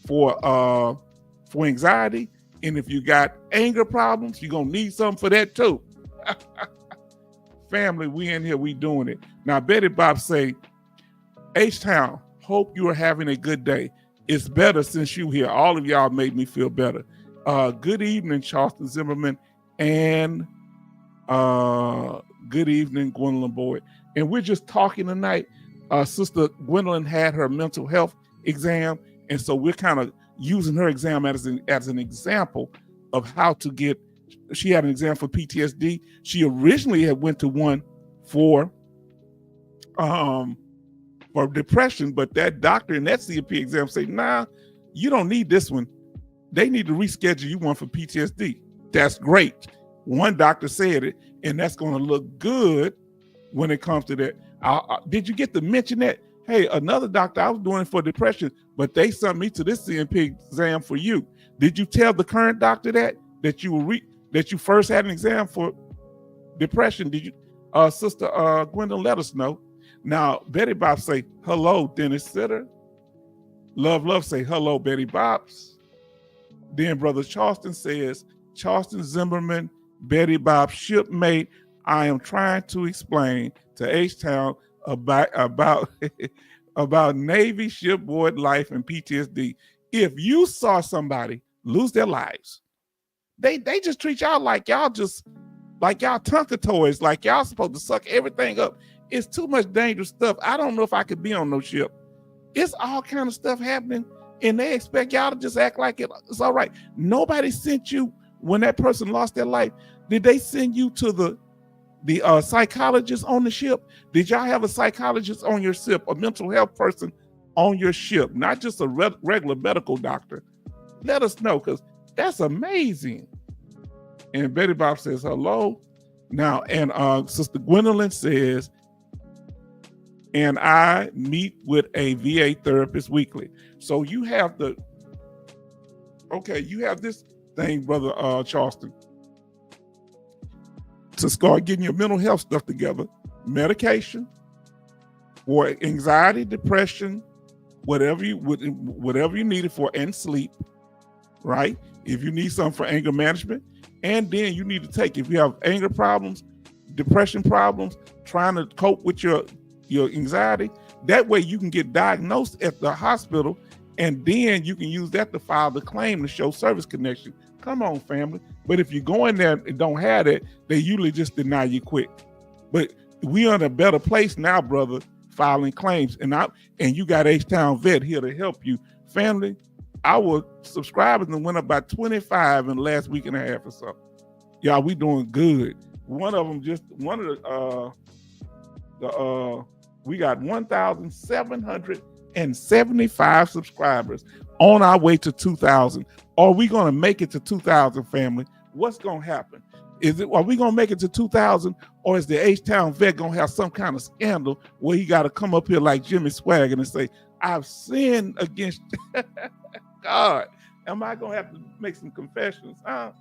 for anxiety, and if you got anger problems, you're gonna need something for that too. Family, we in here, we doing it. Now Betty Bob say, H-Town, hope you are having a good day. It's better since you here. All of y'all made me feel better. Good evening, Charleston Zimmerman, and good evening, Gwendolyn Boyd. And we're just talking tonight. Sister Gwendolyn had her mental health exam, and so we're kind of using her exam as an example of how to get. She had an exam for PTSD. She originally had went to one for depression, but that doctor in that CMP exam said, nah, you don't need this one. They need to reschedule you one for PTSD. That's great. One doctor said it, and that's going to look good when it comes to that. Did you get to mention that? Hey, another doctor, I was doing it for depression, but they sent me to this CMP exam for you. Did you tell the current doctor that you first had an exam for depression? Did you, Sister Gwendolyn, let us know. Now, Betty Bob say, hello, Dennis Sitter. Love say, hello, Betty Bobs. Then Brother Charleston says, Charleston Zimmerman, Betty Bob shipmate, I am trying to explain to H-Town about about Navy shipboard life and PTSD. If you saw somebody lose their lives, they just treat y'all like y'all Tonka toys, like y'all supposed to suck everything up. It's too much dangerous stuff. I don't know if I could be on no ship. It's all kind of stuff happening, and they expect y'all to just act like it's all right. Nobody sent you when that person lost their life. Did they send you to the psychologist on the ship? Did y'all have a psychologist on your ship, a mental health person on your ship, not just a regular medical doctor? Let us know, because that's amazing. And Betty Bob says hello. Now, and Sister Gwendolyn says, and I meet with a VA therapist weekly. So you have you have this thing, Brother Charleston, to start getting your mental health stuff together. Medication for anxiety, depression, whatever you need it for, and sleep, right? If you need something for anger management, and then you need to take, if you have anger problems, depression problems, trying to cope with your anxiety, that way you can get diagnosed at the hospital, and then you can use that to file the claim to show service connection. Come on, family. But if you go in there and don't have it, they usually just deny you quick. But we are in a better place now, brother, filing claims. And you got H-Town Vet here to help you. Family, our subscribers went up by 25 in the last week and a half or so. Y'all, we doing good. We got 1,775 subscribers on our way to 2,000. Are we going to make it to 2,000, family? What's going to happen? Are we going to make it to 2,000, or is the H-Town Vet going to have some kind of scandal where he got to come up here like Jimmy Swaggart and say, I've sinned against God? Am I going to have to make some confessions? Come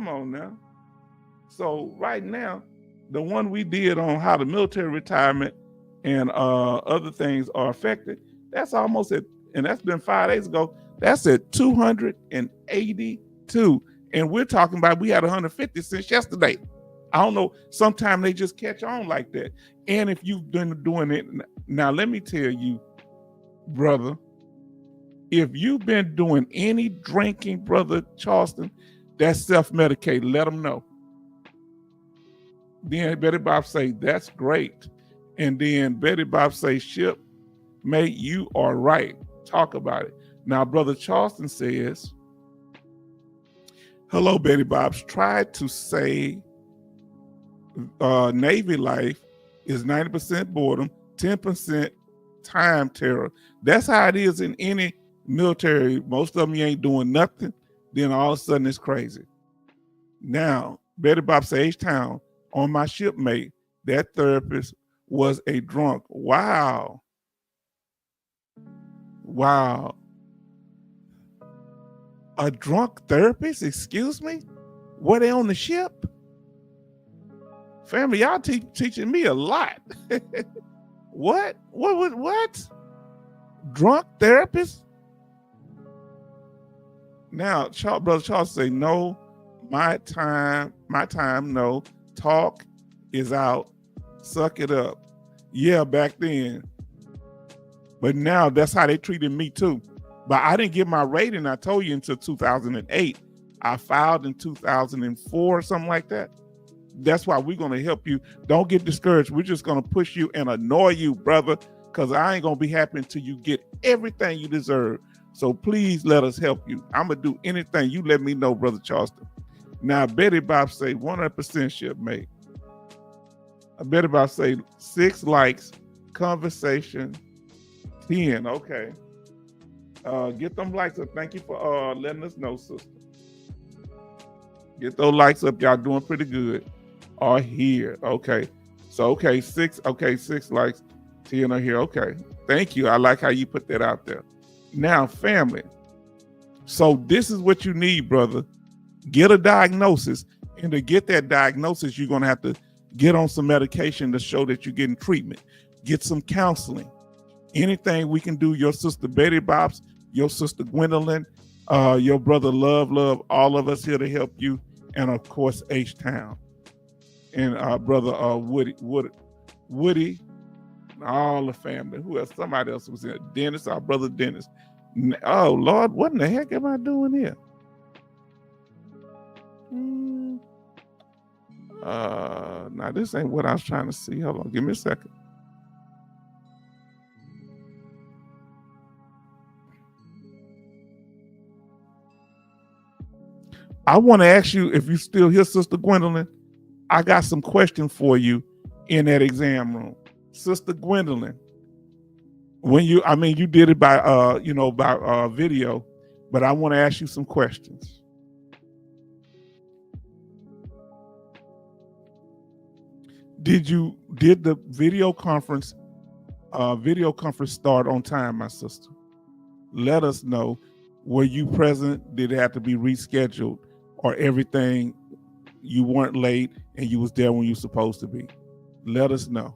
on now. So right now, the one we did on how the military retirement and other things are affected, that's almost at, and that's been 5 days ago, that's at 282. And we're talking about, we had 150 since yesterday. I don't know, sometimes they just catch on like that. And if you've been doing it, now let me tell you, brother, if you've been doing any drinking, Brother Charleston, that's self-medicated, let them know. Then Betty Bob say, that's great. And then Betty Bob say, ship, mate, you are right. Talk about it. Now, Brother Charleston says, hello, Betty Bob's. Try to say Navy life is 90% boredom, 10% time terror. That's how it is in any military. Most of them, you ain't doing nothing. Then all of a sudden it's crazy. Now, Betty Bob say, H-Town, on my shipmate, that therapist was a drunk. Wow. Wow. A drunk therapist? Excuse me? Were they on the ship? Family, y'all teaching me a lot. What? What? Drunk therapist? Now, Brother Charles say, no, my time, no. Talk is out. Suck it up. Yeah, back then. But now that's how they treated me too. But I didn't get my rating, I told you, until 2008. I filed in 2004 or something like that. That's why we're going to help you. Don't get discouraged. We're just going to push you and annoy you, brother, because I ain't going to be happy until you get everything you deserve. So please let us help you. I'm going to do anything. You let me know, Brother Charleston. Now, Betty Bob say 100% shipmate. Betty Bob say 6 likes, conversation 10. Okay. Get them likes up. Thank you for letting us know, sister. Get those likes up. Y'all doing pretty good. Are here. Okay. So, okay, 6 likes, 10 are here. Okay. Thank you. I like how you put that out there. Now, family. So this is what you need, brother. Get a diagnosis. And to get that diagnosis, you're going to have to get on some medication to show that you're getting treatment. Get some counseling. Anything we can do, your sister Betty Bob's, your sister Gwendolyn, your brother Love, all of us here to help you. And of course, H-Town. And brother Woody. all the family. Who else? Somebody else was in. Dennis, our brother Dennis. Oh Lord, what in the heck am I doing here? Now this ain't what I was trying to see. Hold on, give me a second. I want to ask you, if you still here, Sister Gwendolyn, I got some questions for you in that exam room. Sister Gwendolyn, when you did it by by video, but I want to ask you some questions. Did the video conference start on time, my sister? Let us know. Were you present? Did it have to be rescheduled, or everything, you weren't late and you was there when you were supposed to be? Let us know.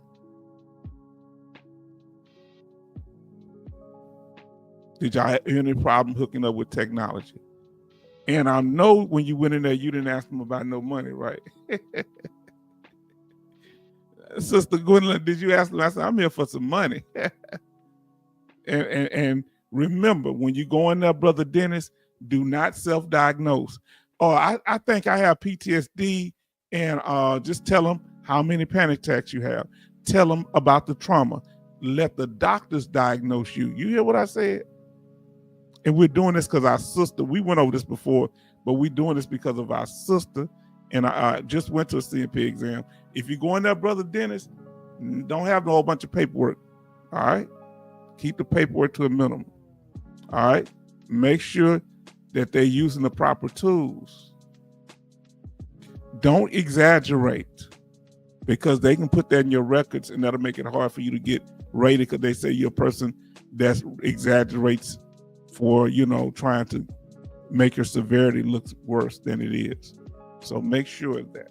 Did y'all have any problem hooking up with technology? And I know when you went in there, you didn't ask them about no money, right? Sister Gwendolyn, did you ask them? I said, I'm here for some money. and remember, when you go in there, Brother Dennis, do not self-diagnose. Oh, I think I have PTSD, and just tell them how many panic attacks you have. Tell them about the trauma. Let the doctors diagnose you. You hear what I said? And we're doing this because our sister, we went over this before, but we're doing this because of our sister. And I just went to a CMP exam. If you go in there, Brother Dennis, don't have no whole bunch of paperwork. All right? Keep the paperwork to a minimum. All right? Make sure that they're using the proper tools. Don't exaggerate, because they can put that in your records and that'll make it hard for you to get rated, because they say you're a person that exaggerates for, trying to make your severity look worse than it is. So make sure of that.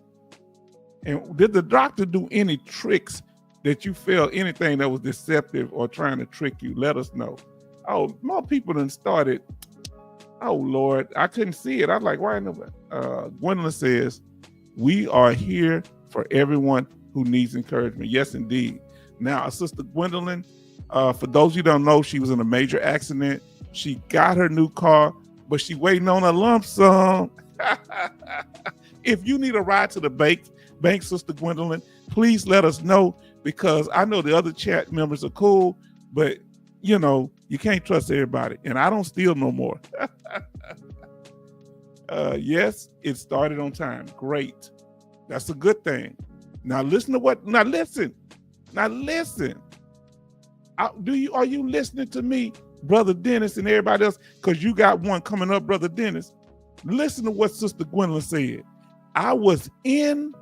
And did the doctor do any tricks that you felt, anything that was deceptive or trying to trick you? Let us know. Oh, more people done started. Oh, Lord, I couldn't see it. I was like, why nobody? Gwendolyn says, we are here for everyone who needs encouragement. Yes, indeed. Now, Sister Gwendolyn, for those of you who don't know, she was in a major accident. She got her new car, but she waiting on a lump sum. If you need a ride to the bank, Sister Gwendolyn, please let us know, because I know the other chat members are cool, but you can't trust everybody, and I don't steal no more. Yes, it started on time. Great. That's a good thing. Now listen to what, now listen. Are you listening to me, Brother Dennis, and everybody else? Because you got one coming up, Brother Dennis. Listen to what Sister Gwendolyn said. I was in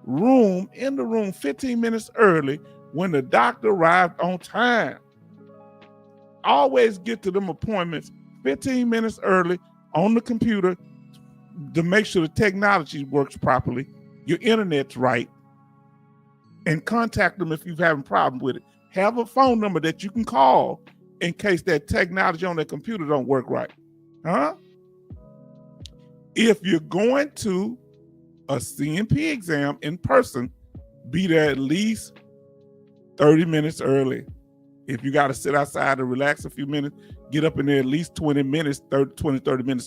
the room 15 minutes early when the doctor arrived on time. Always get to them appointments 15 minutes early on the computer to make sure the technology works properly, your internet's right, and contact them if you're having problems with it. Have a phone number that you can call in case that technology on the computer don't work right. Huh? If you're going to a CMP exam in person, be there at least 30 minutes early. If you got to sit outside and relax a few minutes, get up in there at least 30 minutes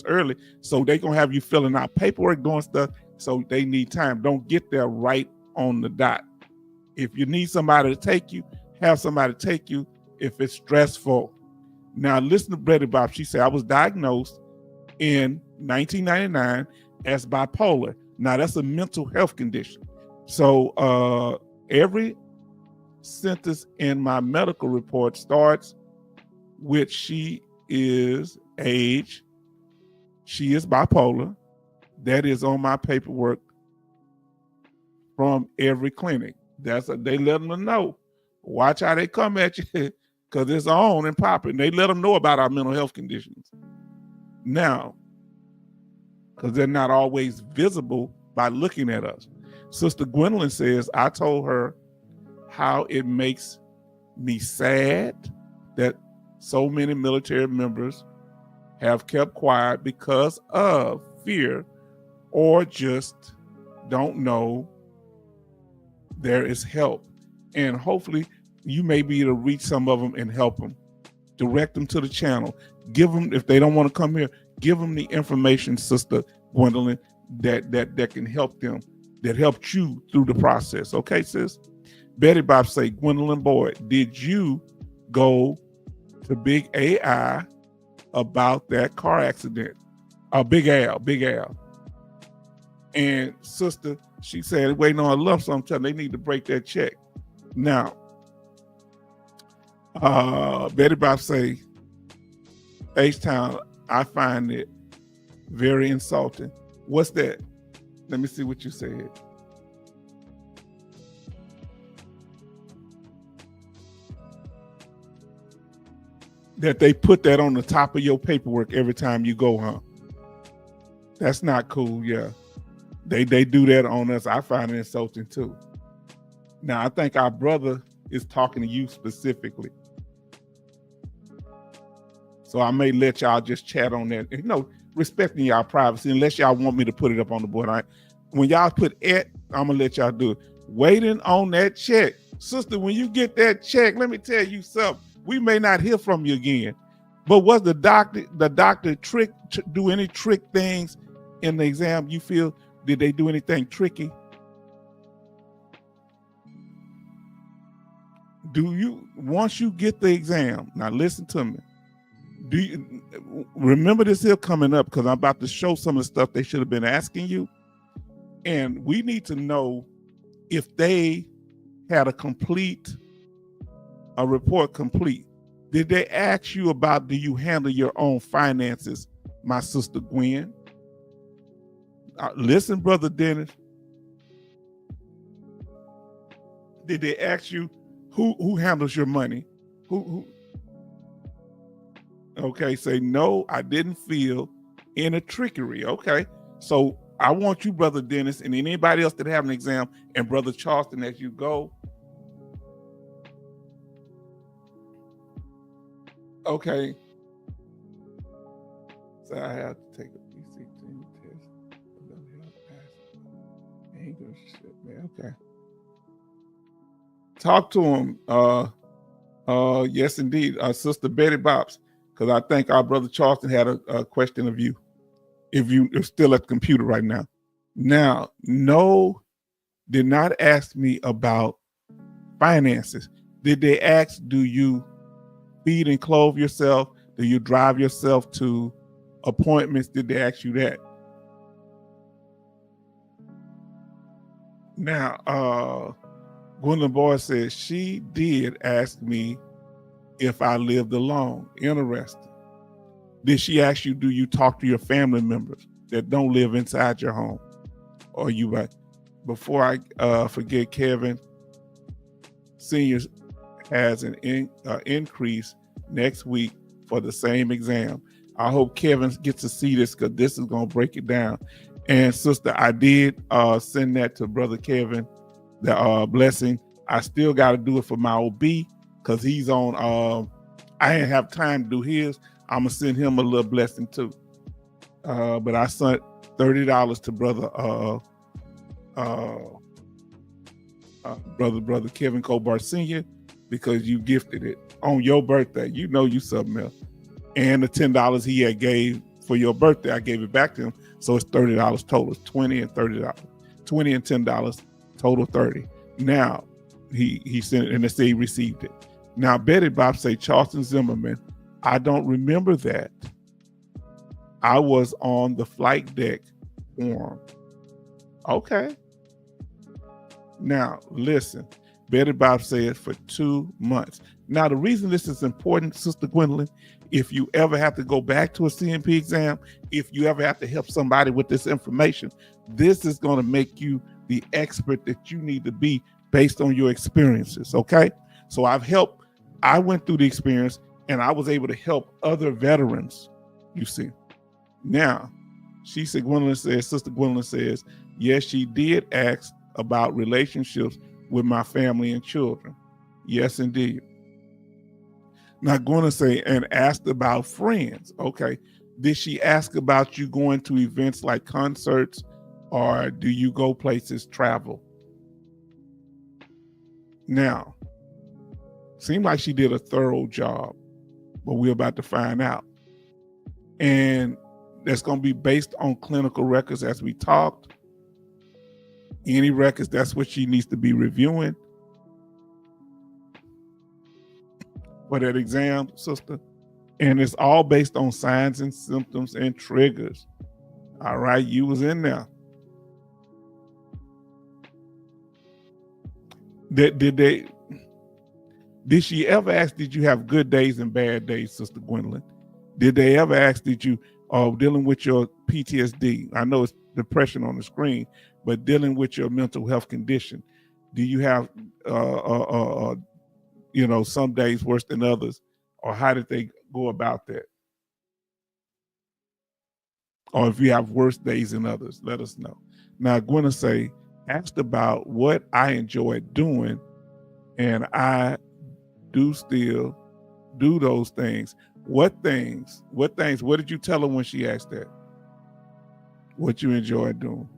early, so they going to have you filling out paperwork, doing stuff, so they need time. Don't get there right on the dot. If you need somebody to take you, have somebody take you if it's stressful. Now, listen to Betty Bob. She said, I was diagnosed in 1999 as bipolar. Now, that's a mental health condition. So every sentence in my medical report starts with she is age, she is bipolar. That is on my paperwork from every clinic. They let them know. Watch how they come at you, because it's on and popping. They let them know about our mental health conditions. Now, because they're not always visible by looking at us. Sister Gwendolyn says, I told her how it makes me sad that so many military members have kept quiet because of fear, or just don't know there is help. And hopefully you may be able to reach some of them and help them. Direct them to the channel. Give them, if they don't want to come here, give them the information, Sister Gwendolyn, that can help them, that helped you through the process. Okay, sis? Betty Bob say, Gwendolyn Boyd, did you go to Big AI about that car accident? Big Al. And sister, she said, waiting on a lump sum, they need to break that check. Now, Betty Bob say, H-Town, I find it very insulting. What's that? Let me see what you said. That they put that on the top of your paperwork every time you go, huh? That's not cool, yeah. They do that on us. I find it insulting too. Now, I think our brother is talking to you specifically. So I may let y'all just chat on that. You know, respecting y'all privacy, unless y'all want me to put it up on the board. When y'all put it, I'm going to let y'all do it. Waiting on that check. Sister, when you get that check, let me tell you something. We may not hear from you again. But was the doctor do any trick things in the exam? You feel, did they do anything tricky? Do you, once you get the exam, now listen to me. Do you remember this here coming up? Because I'm about to show some of the stuff they should have been asking you. And we need to know if they had a report complete. Did they ask you about, do you handle your own finances, my sister Gwen? Listen, Brother Dennis. Did they ask you who handles your money? Who? Okay, say, no, I didn't feel any trickery. Okay, so I want you, Brother Dennis, and anybody else that have an exam, and Brother Charleston, as you go. Okay. So I have to take a PCT test. English shit, man. Okay. Talk to him. Yes, indeed. Sister Betty Bops, because I think our Brother Charleston had a question of you. If you are still at the computer right now. Now, no, did not ask me about finances. Did they ask, do you feed and clothe yourself? Do you drive yourself to appointments? Did they ask you that? Now, Gwendolyn Boyd says she did ask me if I lived alone. Interesting. Did she ask you, do you talk to your family members that don't live inside your home? Or you right? Before I forget, Kevin Senior has an increase next week for the same exam. I hope Kevin gets to see this, because this is going to break it down. And sister, I did send that to Brother Kevin, the blessing. I still got to do it for my OB, because he's on, I didn't have time to do his. I'm going to send him a little blessing too. But I sent $30 to brother Kevin Cobar Sr., because you gifted it on your birthday. You know you something else. And the $10 he had gave for your birthday, I gave it back to him. So it's $30 total. It's $20 and $30. $20 and $10, total $30. Now he sent it, and they say he received it. Now Betty Bob say, Charleston Zimmerman, I don't remember that. I was on the flight deck forum. Okay. Now listen, Betty Bob said for 2 months. Now the reason this is important, Sister Gwendolyn, if you ever have to go back to a CMP exam, if you ever have to help somebody with this information, this is going to make you the expert that you need to be based on your experiences, okay? So I went through the experience, and I was able to help other veterans, you see. Now, Sister Gwendolyn says, yes, she did ask about relationships with my family and children. Yes, indeed. Now, going to say, and asked about friends. Okay. Did she ask about you going to events like concerts, or do you go places, travel? Now, Seemed like she did a thorough job, but we're about to find out. And that's going to be based on clinical records as we talked. Any records, that's what she needs to be reviewing for that exam, sister. And it's all based on signs and symptoms and triggers. All right, you was in there. Did she ever ask, did you have good days and bad days, Sister Gwendolyn? Did they ever ask, did you, dealing with your PTSD? I know it's depression on the screen, but dealing with your mental health condition, do you have, some days worse than others? Or how did they go about that? Or if you have worse days than others, let us know. Now, Gwyneth say, asked about what I enjoy doing, and I do still do those things. What things? What did you tell her when she asked that? What you enjoy doing?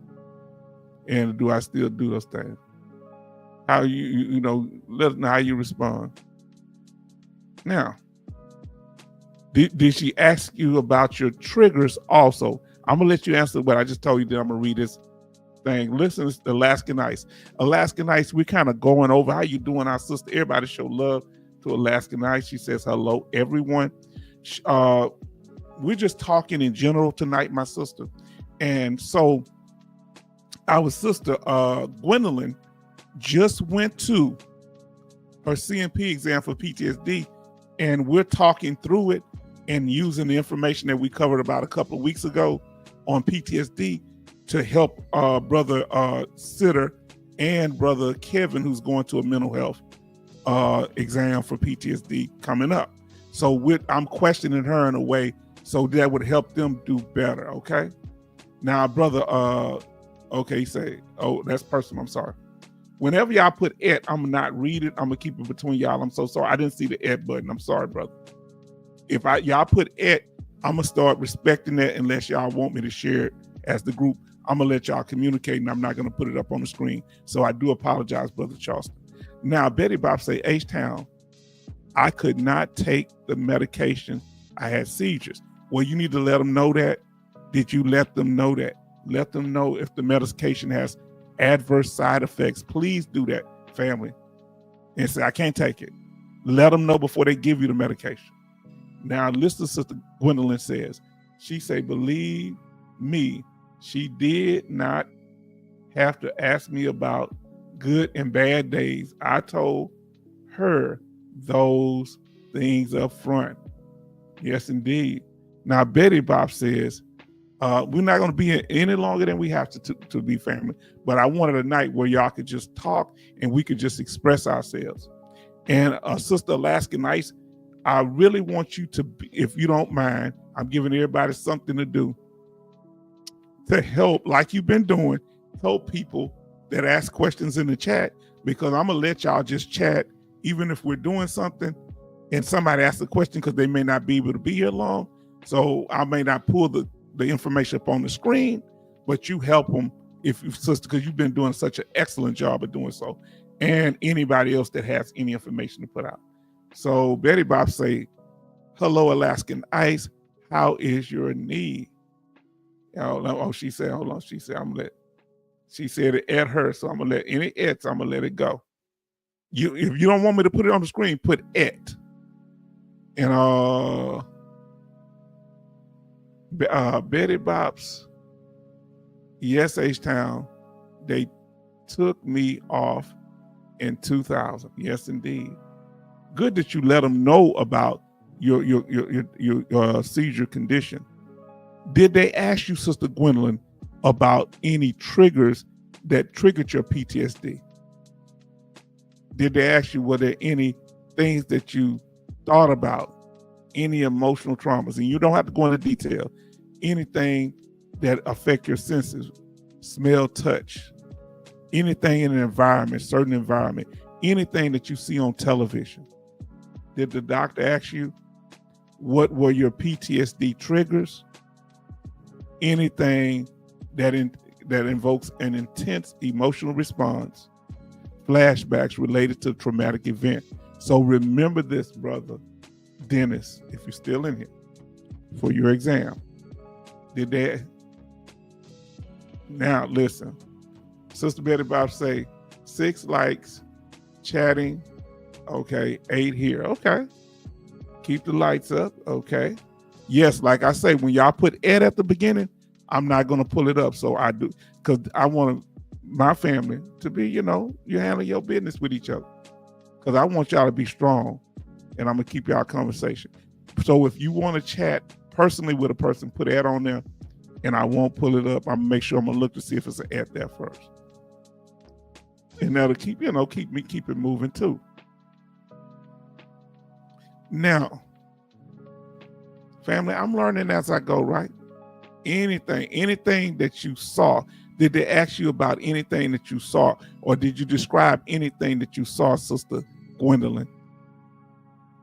And do I still do those things? How let us know how you respond. Now, did she ask you about your triggers also? I'm gonna let you answer, but I just told you that I'm gonna read this thing. Listen, it's Alaskan Ice. Alaskan Ice, we're kind of going over how you doing, our sister. Everybody show love to Alaskan Ice. She says, hello, everyone. We're just talking in general tonight, my sister. And so our sister, Gwendolyn, just went to her CMP exam for PTSD, and we're talking through it and using the information that we covered about a couple of weeks ago on PTSD to help brother Sitter and brother Kevin, who's going to a mental health exam for PTSD coming up. So I'm questioning her in a way so that would help them do better, okay? Now, brother, okay, say, oh, that's personal, I'm sorry. Whenever y'all put it, I'm gonna not read it. I'm gonna keep it between y'all. I'm so sorry. I didn't see the ed button. I'm sorry, brother. If y'all put it, I'm gonna start respecting that unless y'all want me to share it as the group. I'm gonna let y'all communicate, and I'm not gonna put it up on the screen. So I do apologize, brother Charleston. Now, Betty Bob say, H-Town, I could not take the medication. I had seizures. Well, you need to let them know that. Did you let them know that? Let them know if the medication has adverse side effects. Please do that, family. And say, I can't take it. Let them know before they give you the medication. Now, listen to Sister Gwendolyn says, she say, believe me, she did not have to ask me about good and bad days. I told her those things up front. Yes, indeed. Now, Betty Bob says, we're not going to be here any longer than we have to be family. But I wanted a night where y'all could just talk and we could just express ourselves. And Sister Alaskan Ice, I really want you to, if you don't mind, I'm giving everybody something to do to help, like you've been doing, help people that ask questions in the chat, because I'm going to let y'all just chat, even if we're doing something and somebody asks a question, because they may not be able to be here long. So I may not pull the information up on the screen, but you help them if you, sister, because you've been doing such an excellent job of doing so. And anybody else that has any information to put out. So Betty Bob say, hello, Alaskan Ice. How is your knee? Oh, she said, hold on. She said, she said it at her. So I'm gonna let any ets, I'm gonna let it go. If you don't want me to put it on the screen, put et. And Betty Bob's, yes, H-Town, they took me off in 2000. Yes, indeed. Good that you let them know about your seizure condition. Did they ask you, Sister Gwendolyn, about any triggers that triggered your PTSD? Did they ask you, were there any things that you thought about, any emotional traumas? And you don't have to go into detail. Anything that affect your senses, smell, touch, anything in an environment, certain environment, anything that you see on television. Did the doctor ask you what were your PTSD triggers? Anything that invokes an intense emotional response, flashbacks related to a traumatic event. So remember this, brother Dennis, if you're still in here for your exam. Did that? Now listen, Sister Betty Bob say 6 likes, chatting, okay, 8 here, okay. Keep the lights up, okay. Yes, like I say, when y'all put Ed at the beginning, I'm not gonna pull it up. So I do, because I want my family to be, you handle your business with each other. Because I want y'all to be strong, and I'm gonna keep y'all conversation. So if you want to chat personally with a person, put Ed on there, and I won't pull it up. I'm gonna make sure I'm gonna look to see if it's an Ed there first, and that'll keep it moving too. Now, family, I'm learning as I go, right? Anything that you saw, did they ask you about anything that you saw, or did you describe anything that you saw, Sister Gwendolyn?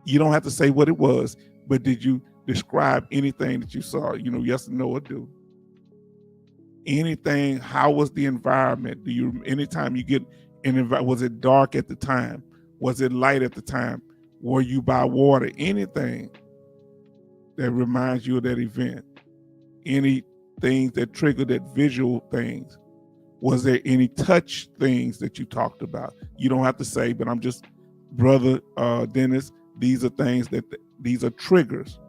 You don't have to say what it was, but did you describe anything that you saw? Yes or no or do. Anything, how was the environment? Anytime you get was it dark at the time? Was it light at the time? Were you by water? Anything that reminds you of that event? Anything that triggered that visual things? Was there any touch things that you talked about? You don't have to say, but I'm just, Brother Dennis, these are things these are triggers.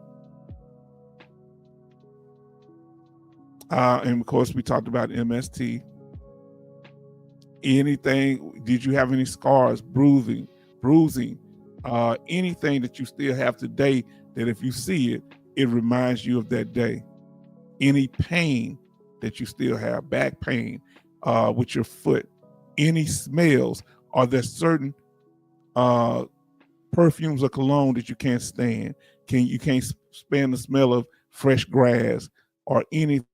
And of course, we talked about MST. Anything, did you have any scars, bruising, anything that you still have today that if you see it, it reminds you of that day? Any pain that you still have, back pain with your foot? Any smells? Are there certain perfumes or cologne that you can't stand? You can't stand the smell of fresh grass or anything?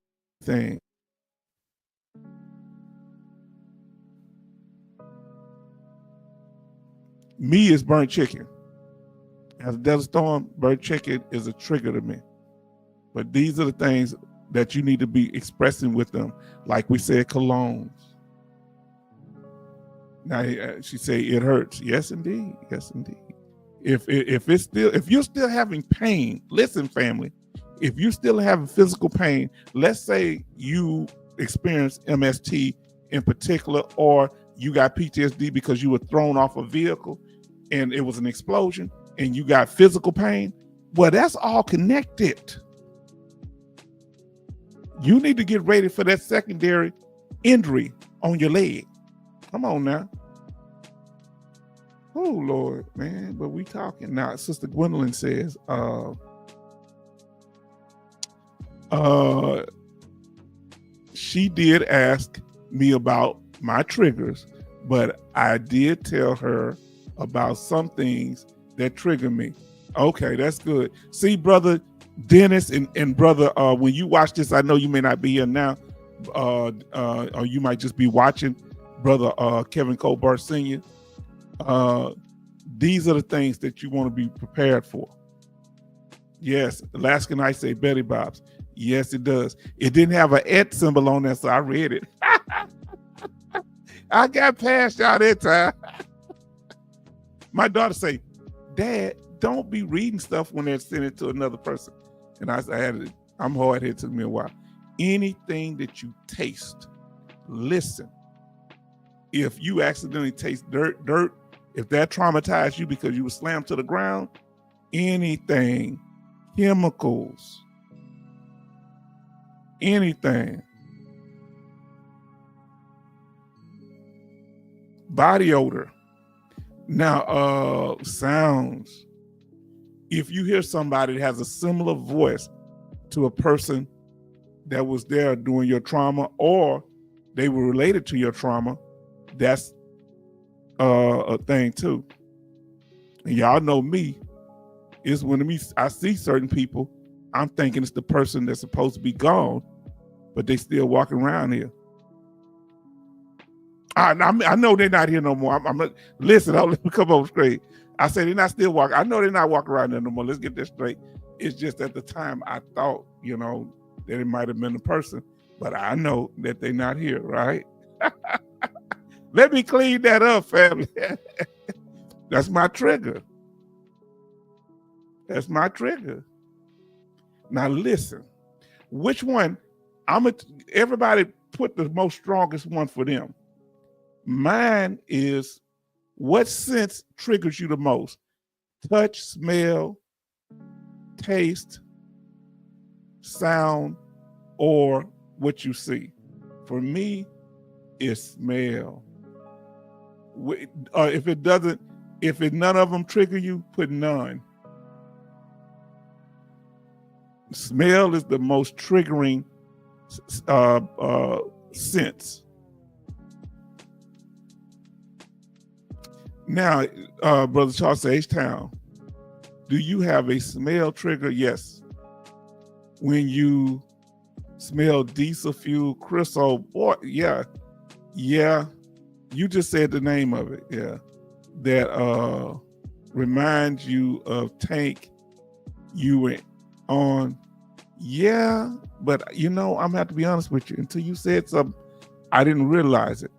Me is burnt chicken. As a desert storm, burnt chicken is a trigger to me. But these are the things that you need to be expressing with them. Like we said, colognes. Now she say it hurts. Yes, indeed. Yes, indeed. If you're still having pain, listen, family. If you're still having physical pain, let's say you experience MST in particular, or you got PTSD because you were thrown off a vehicle and it was an explosion and you got physical pain. Well, that's all connected. You need to get ready for that secondary injury on your leg. Come on now. Oh, Lord, man, but we talking. Now, Sister Gwendolyn says, she did ask me about my triggers, but I did tell her about some things that trigger me. Okay, that's good. See, Brother Dennis and Brother, when you watch this, I know you may not be here now, or you might just be watching Brother Kevin Colbert Sr. These are the things that you want to be prepared for. Yes, Alaskan Ice say Betty Bob's. Yes, it does. It didn't have an @ symbol on there, so I read it. I got past y'all that time. My daughter say, Dad, don't be reading stuff when they're sending it to another person. And I'm hard headed, it took me a while. Anything that you taste, listen. If you accidentally taste dirt, if that traumatized you because you were slammed to the ground, anything, chemicals, anything. Body odor. Now, sounds. If you hear somebody that has a similar voice to a person that was there during your trauma, or they were related to your trauma, that's a thing too. And y'all know me, is when I see certain people, I'm thinking it's the person that's supposed to be gone, but they still walking around here. I know they're not here no more. Listen, let me come over straight. I said they're not still walking. I know they're not walking around there no more. Let's get this straight. It's just at the time I thought, that it might have been a person, but I know that they're not here, right? Let me clean that up, family. That's my trigger. That's my trigger. Now listen, which one? Everybody put the most strongest one for them. Mine is, what sense triggers you the most? Touch, smell, taste, sound, or what you see. For me, it's smell. If none of them trigger you, put none. Smell is the most triggering sense. Now, Brother Charles H-Town, do you have a smell trigger? Yes. When you smell diesel fuel, Crisol, boy, yeah. You just said the name of it, yeah. That reminds you of tank you were on. Yeah, but I'm gonna have to be honest with you. Until you said something, I didn't realize it.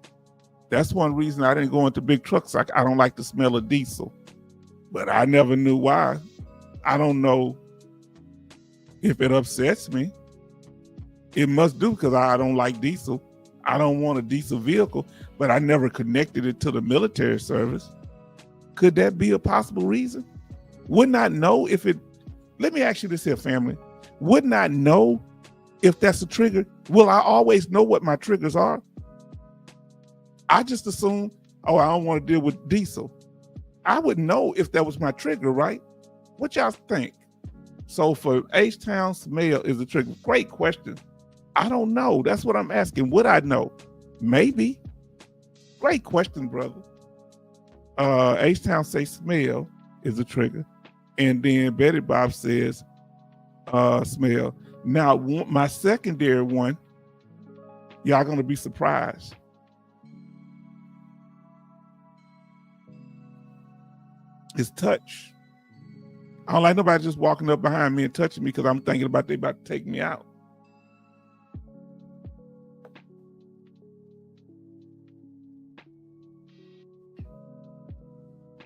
That's one reason I didn't go into big trucks. I don't like the smell of diesel, but I never knew why. I don't know if it upsets me. It must do, because I don't like diesel. I don't want a diesel vehicle, but I never connected it to the military service. Could that be a possible reason? Wouldn't I know if it, let me ask you this here, family. Wouldn't I know if that's a trigger? Will I always know what my triggers are? I just assume, I don't want to deal with diesel. I would know if that was my trigger, right? What y'all think? So for H-Town, smell is a trigger. Great question. I don't know. That's what I'm asking. Would I know? Maybe. Great question, brother. H-Town say smell is a trigger. And then Betty Bob says smell. Now, my secondary one, y'all gonna be surprised. It's touch. I don't like nobody just walking up behind me and touching me because I'm thinking about they about to take me out.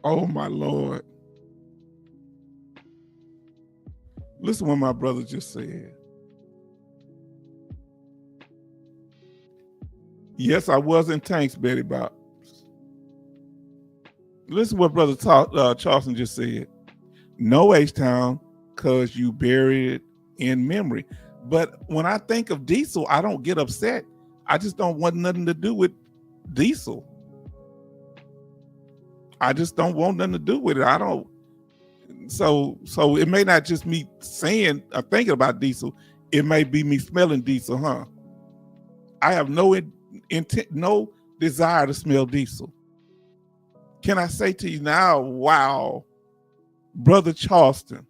Oh my Lord. Listen what my brother just said. Yes, I was in tanks, Betty Bob. Listen what Brother Charleston just said. No, H-Town, because you buried it in memory. But when I think of diesel, I don't get upset. I just don't want nothing to do with diesel. I just don't want nothing to do with it. I don't. So it may not just me saying or thinking about diesel. It may be me smelling diesel, huh? I have no intent, no desire to smell diesel. Can I say to you now, wow, Brother Charleston,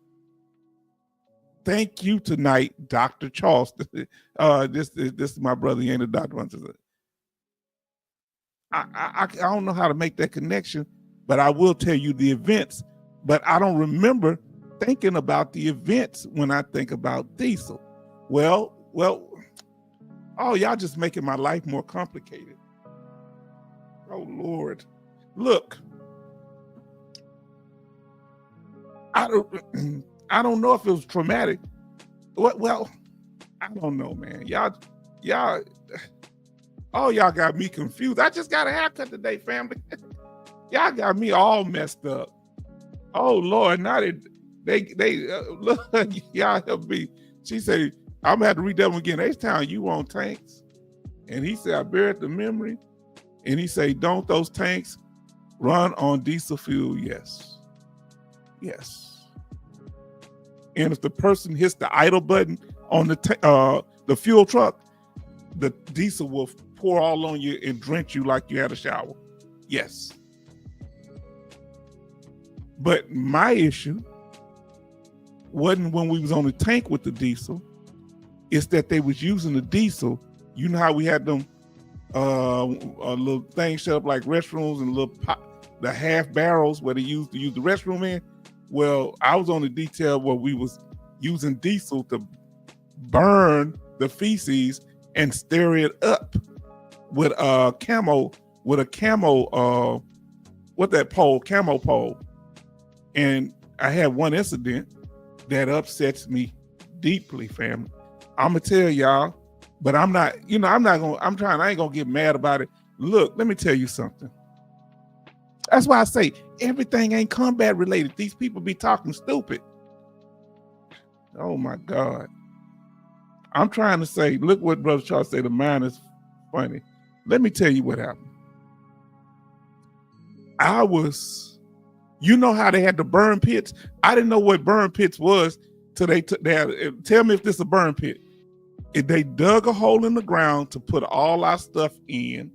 thank you tonight, Dr. Charleston. This is my brother. He ain't a doctor. I don't know how to make that connection, but I will tell you the events. But I don't remember thinking about the events when I think about diesel. Well, oh, y'all just making my life more complicated. Oh, Lord. Look, I don't know if it was traumatic. Well, I don't know, man. Y'all, oh, y'all got me confused. I just got a haircut today, family. Y'all got me all messed up. Oh Lord, now they look, y'all help me. She said, I'm gonna have to read that one again. H-Town, you on tanks? And he said, I buried the memory. And he said, don't those tanks run on diesel fuel? Yes. And if the person hits the idle button on the fuel truck, the diesel will pour all on you and drench you like you had a shower. Yes. But my issue wasn't when we was on the tank with the diesel. It's that they was using the diesel. You know how we had them a little things set up like restrooms and the half barrels where they used to use the restroom in. Well, I was on the detail where we was using diesel to burn the feces and stir it up with a camo what that pole, camo pole. And I had one incident that upsets me deeply, family. I'm gonna tell y'all, but I ain't gonna get mad about it. Look, let me tell you something. That's why I say everything ain't combat related. These people be talking stupid. Oh my God. I'm trying to say, look what Brother Charles said, the mind is funny. Let me tell you what happened. You know how they had the burn pits? I didn't know what burn pits was till they tell me if this is a burn pit. If they dug a hole in the ground to put all our stuff in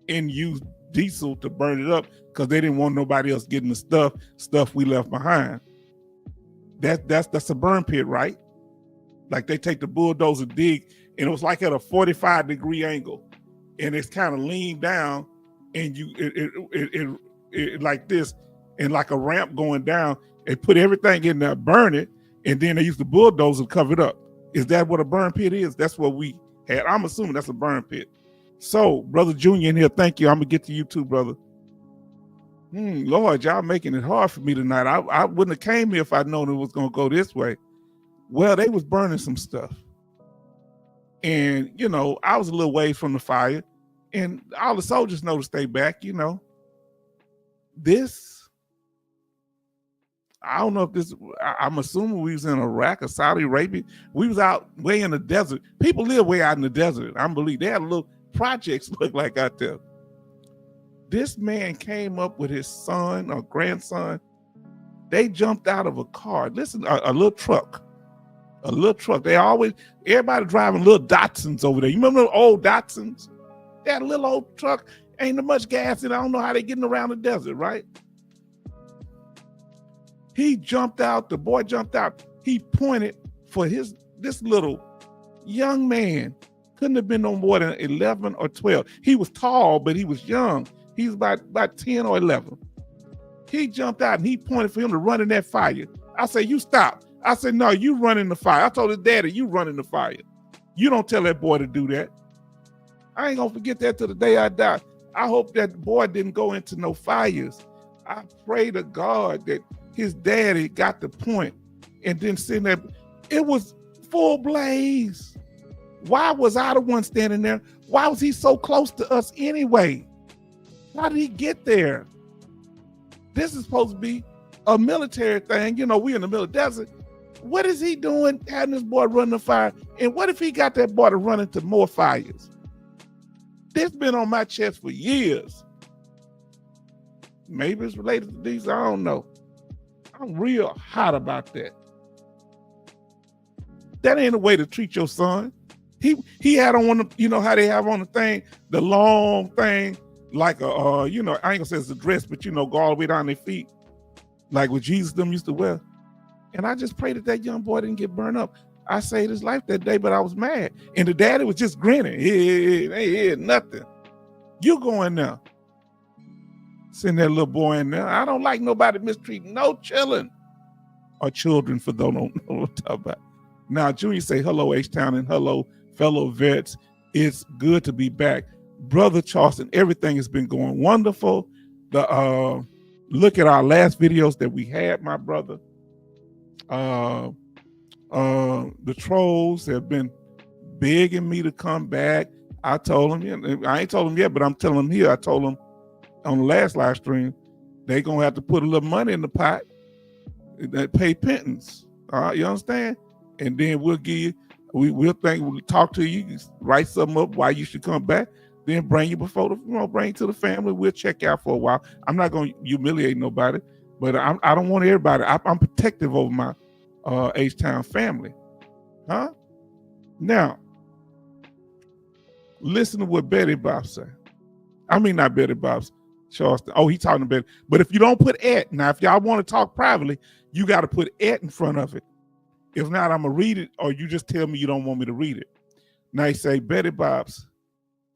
and used diesel to burn it up because they didn't want nobody else getting the stuff we left behind. That's a burn pit, right? Like they take the bulldozer, dig, and it was like at a 45-degree angle, and it's kind of leaned down, and it like this, and like a ramp going down. They put everything in there, burn it, and then they use the bulldozer to cover it up. Is that what a burn pit is? That's what we had. I'm assuming that's a burn pit. So, Brother Junior in here, thank you. I'm gonna get to you too, brother. Lord, y'all making it hard for me tonight. I wouldn't have came here if I'd known it was gonna go this way. Well, they was burning some stuff. And, I was a little ways from the fire. And all the soldiers know to stay back, I don't know if this, I'm assuming we was in Iraq or Saudi Arabia. We was out way in the desert. People live way out in the desert. I believe they had little projects look like out there. This man came up with his son or grandson. They jumped out of a car. Listen, a little truck. A little truck. Everybody driving little Datsuns over there. You remember those old Datsuns? They had a little old truck. Ain't much gas in it. I don't know how they getting around the desert, right? He jumped out. The boy jumped out. He pointed for this little young man. Couldn't have been no more than 11 or 12. He was tall, but he was young. He was about 10 or 11. He jumped out and he pointed for him to run in that fire. I said, you stop. I said, no, you run in the fire. I told his daddy, you run in the fire. You don't tell that boy to do that. I ain't gonna forget that till the day I die. I hope that boy didn't go into no fires. I pray to God that his daddy got the point and then sitting there. It was full blaze. Why was I the one standing there? Why was he so close to us anyway? How did he get there? This is supposed to be a military thing. We in the middle of the desert. What is he doing having this boy run the fire? And what if he got that boy to run into more fires? This been on my chest for years. Maybe it's related to these. I don't know. I'm real hot about that. That ain't a way to treat your son. He had on one of, how they have on the thing, the long thing, like I ain't gonna say it's a dress, but go all the way down their feet, like what Jesus them used to wear. And I just pray that young boy didn't get burned up. I saved his life that day, but I was mad. And the daddy was just grinning. Hey, nothing. You go in there. Send that little boy in there. I don't like nobody mistreating no children. Or children, for those who don't know what I'm talking about. Now, Junior say, hello, H-Town, and hello, fellow vets. It's good to be back. Brother Charleston, everything has been going wonderful. Look at our last videos that we had, my brother. The trolls have been begging me to come back. I told them, I ain't told them yet, but I'm telling them here. I told them on the last live stream, they gonna have to put a little money in the pot that pay pittance. All right, you understand? And then we'll give you, we'll talk to you, write something up why you should come back, then bring you bring you to the family. We'll check out for a while. I'm not gonna humiliate nobody, but I don't want everybody. I'm protective over my H-Town family. Huh? Now, listen to what Betty Bob said. I mean, not Betty Bob's, Charleston. Oh, he's talking about it. But if you don't put "et," now, if y'all want to talk privately, you got to put "et" in front of it. If not, I'm going to read it, or you just tell me you don't want me to read it. Now, he say, Betty Bob's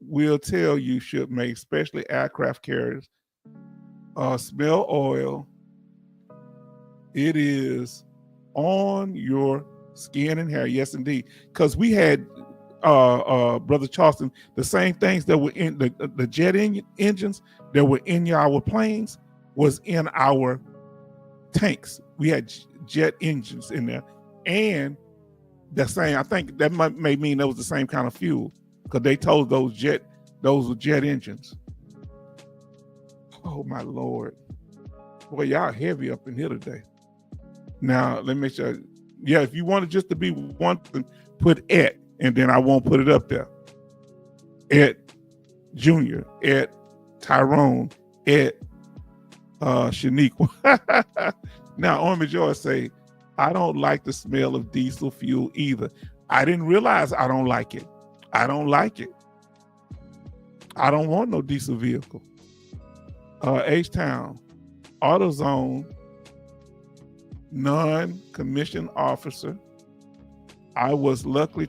will tell you should make, especially aircraft carriers, smell oil. It is on your skin and hair. Yes, indeed. Because we had Brother Charleston, the same things that were in the jet engines that were in our planes was in our tanks. We had jet engines in there, and the same. I think that may mean that was the same kind of fuel, because they told those were jet engines. Oh my Lord, boy, y'all heavy up in here today. Now let me make sure. Yeah, if you want it just to be one, put at, and then I won't put it up there. At Junior, at Tyrone, at Shaniqua. Now, Army Joy say, I don't like the smell of diesel fuel either. I didn't realize I don't like it. I don't like it. I don't want no diesel vehicle. H-Town, AutoZone, non-commissioned officer. I was lucky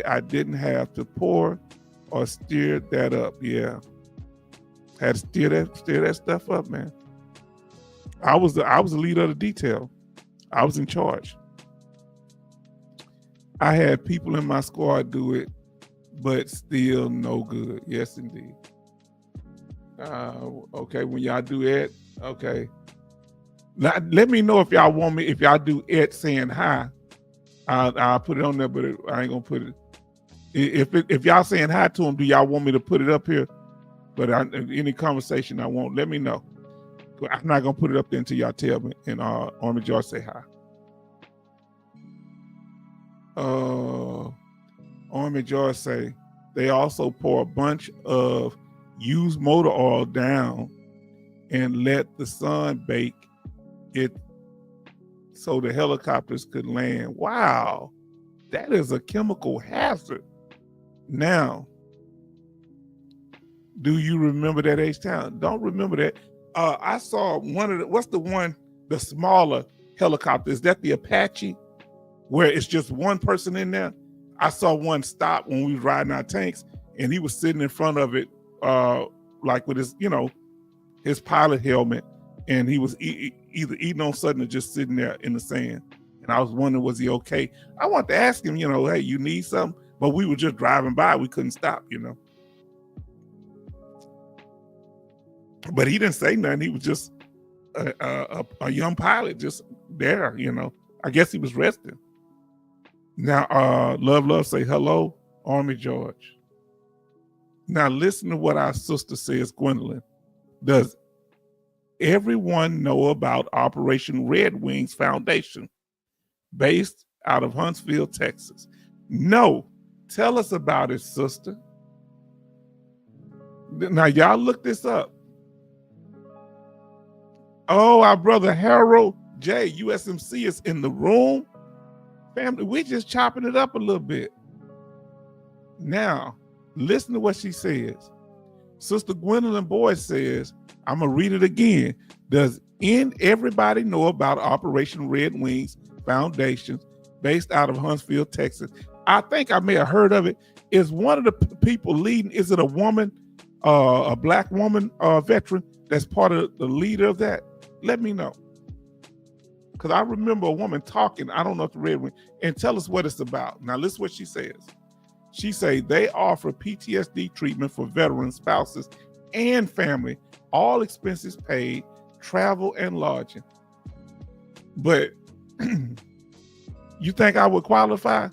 I didn't have to pour or steer that up. Yeah. Had to steer that stuff up, man. I was the leader of the detail. I was in charge. I had people in my squad do it, but still no good. Yes, indeed. Okay, when y'all do it, okay. Let me know if y'all want me, if y'all do it saying hi. I'll put it on there, but I ain't gonna put it. If y'all saying hi to them, do y'all want me to put it up here? But any conversation I won't, let me know. I'm not gonna put it up there until y'all tell me. And Army George say hi. Army George say they also pour a bunch of used motor oil down and let the sun bake it so the helicopters could land. Wow, that is a chemical hazard. Now, do you remember that H-Town? Don't remember that. I saw one of the smaller helicopters. Is that the Apache, where it's just one person in there? I saw one stop when we was riding our tanks, and he was sitting in front of it, like with his, his pilot helmet, and he was either eating on something or just sitting there in the sand. And I was wondering, was he okay? I wanted to ask him, hey, you need something? But we were just driving by. We couldn't stop, But he didn't say nothing. He was just a young pilot just there, I guess he was resting. Now, Love say, hello, Army George. Now, listen to what our sister says, Gwendolyn. Does everyone know about Operation Red Wings Foundation, based out of Huntsville, Texas? No. Tell us about it, sister. Now, y'all look this up. Oh, our brother Harold J, USMC, is in the room. Family, we just chopping it up a little bit. Now, listen to what she says. Sister Gwendolyn Boyd says, I'm going to read it again. Does everybody know about Operation Red Wings Foundation, based out of Huntsville, Texas? I think I may have heard of it. Is one of the people leading, is it a woman, a black woman veteran that's part of the leader of that? Let me know. Because I remember a woman talking, I don't know if the Red Wing, and tell us what it's about. Now listen what she says. She say they offer PTSD treatment for veteran spouses and family, all expenses paid, travel and lodging. But you think I would qualify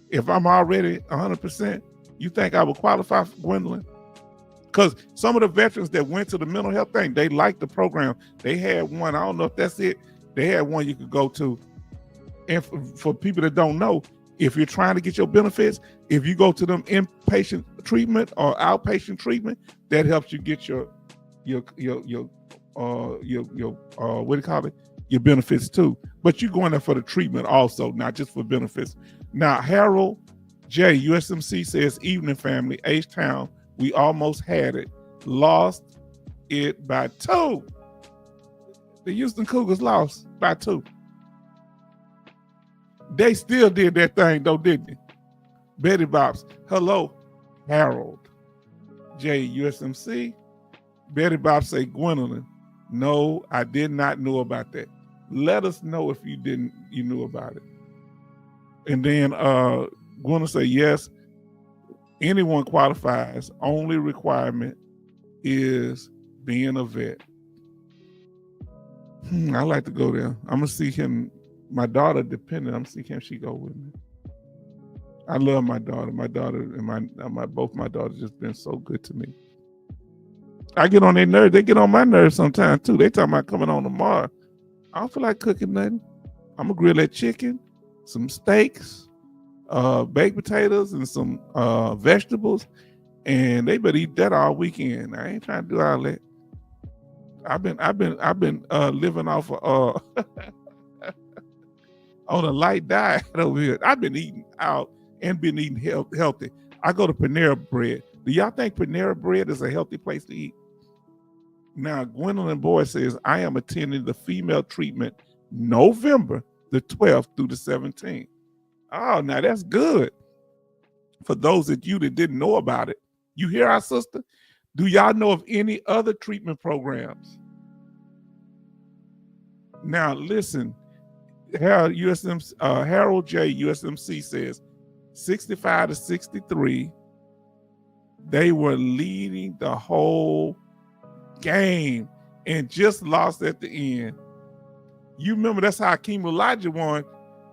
if I'm already 100%? You think I would qualify for Gwendolyn? Because some of the veterans that went to the mental health thing, they liked the program. They had one, I don't know if that's it. They had one you could go to. And for people that don't know, if you're trying to get your benefits, if you go to them inpatient treatment or outpatient treatment, that helps you get your what do you call it? Your benefits too. But you're going there for the treatment also, not just for benefits. Now, Harold J, USMC says, evening family, H-Town, we almost had it. Lost it by 2. The Houston Cougars lost by 2. They still did that thing though, didn't they? Betty Bops, hello, Harold J, USMC. Betty Bops say, Gwendolyn, no, I did not know about that. Let us know if you knew about it. And then going to say yes, anyone qualifies. Only requirement is being a vet. I like to go there. I'm gonna see him. My daughter dependent. I'm gonna see can she go with me. I love my daughter. My daughter and my both my daughters just been so good to me. I get on their nerves. They get on my nerves sometimes too. They talking about coming on tomorrow. I don't feel like cooking nothing. I'm gonna grill that chicken, some steaks, baked potatoes, and some vegetables, and they better eat that all weekend. I ain't trying to do all that. I've been living off of on a light diet over here. I've been eating out and been eating healthy. I go to Panera Bread. Do y'all think Panera Bread is a healthy place to eat? Now, Gwendolyn Boyd says, I am attending the female treatment November the 12th through the 17th. Oh, now that's good. For those of you that didn't know about it, you hear our sister? Do y'all know of any other treatment programs? Now, listen, Harold J. USMC says 65 to 63, they were leading the whole game and just lost at the end. You remember that's how Hakeem Elijah won.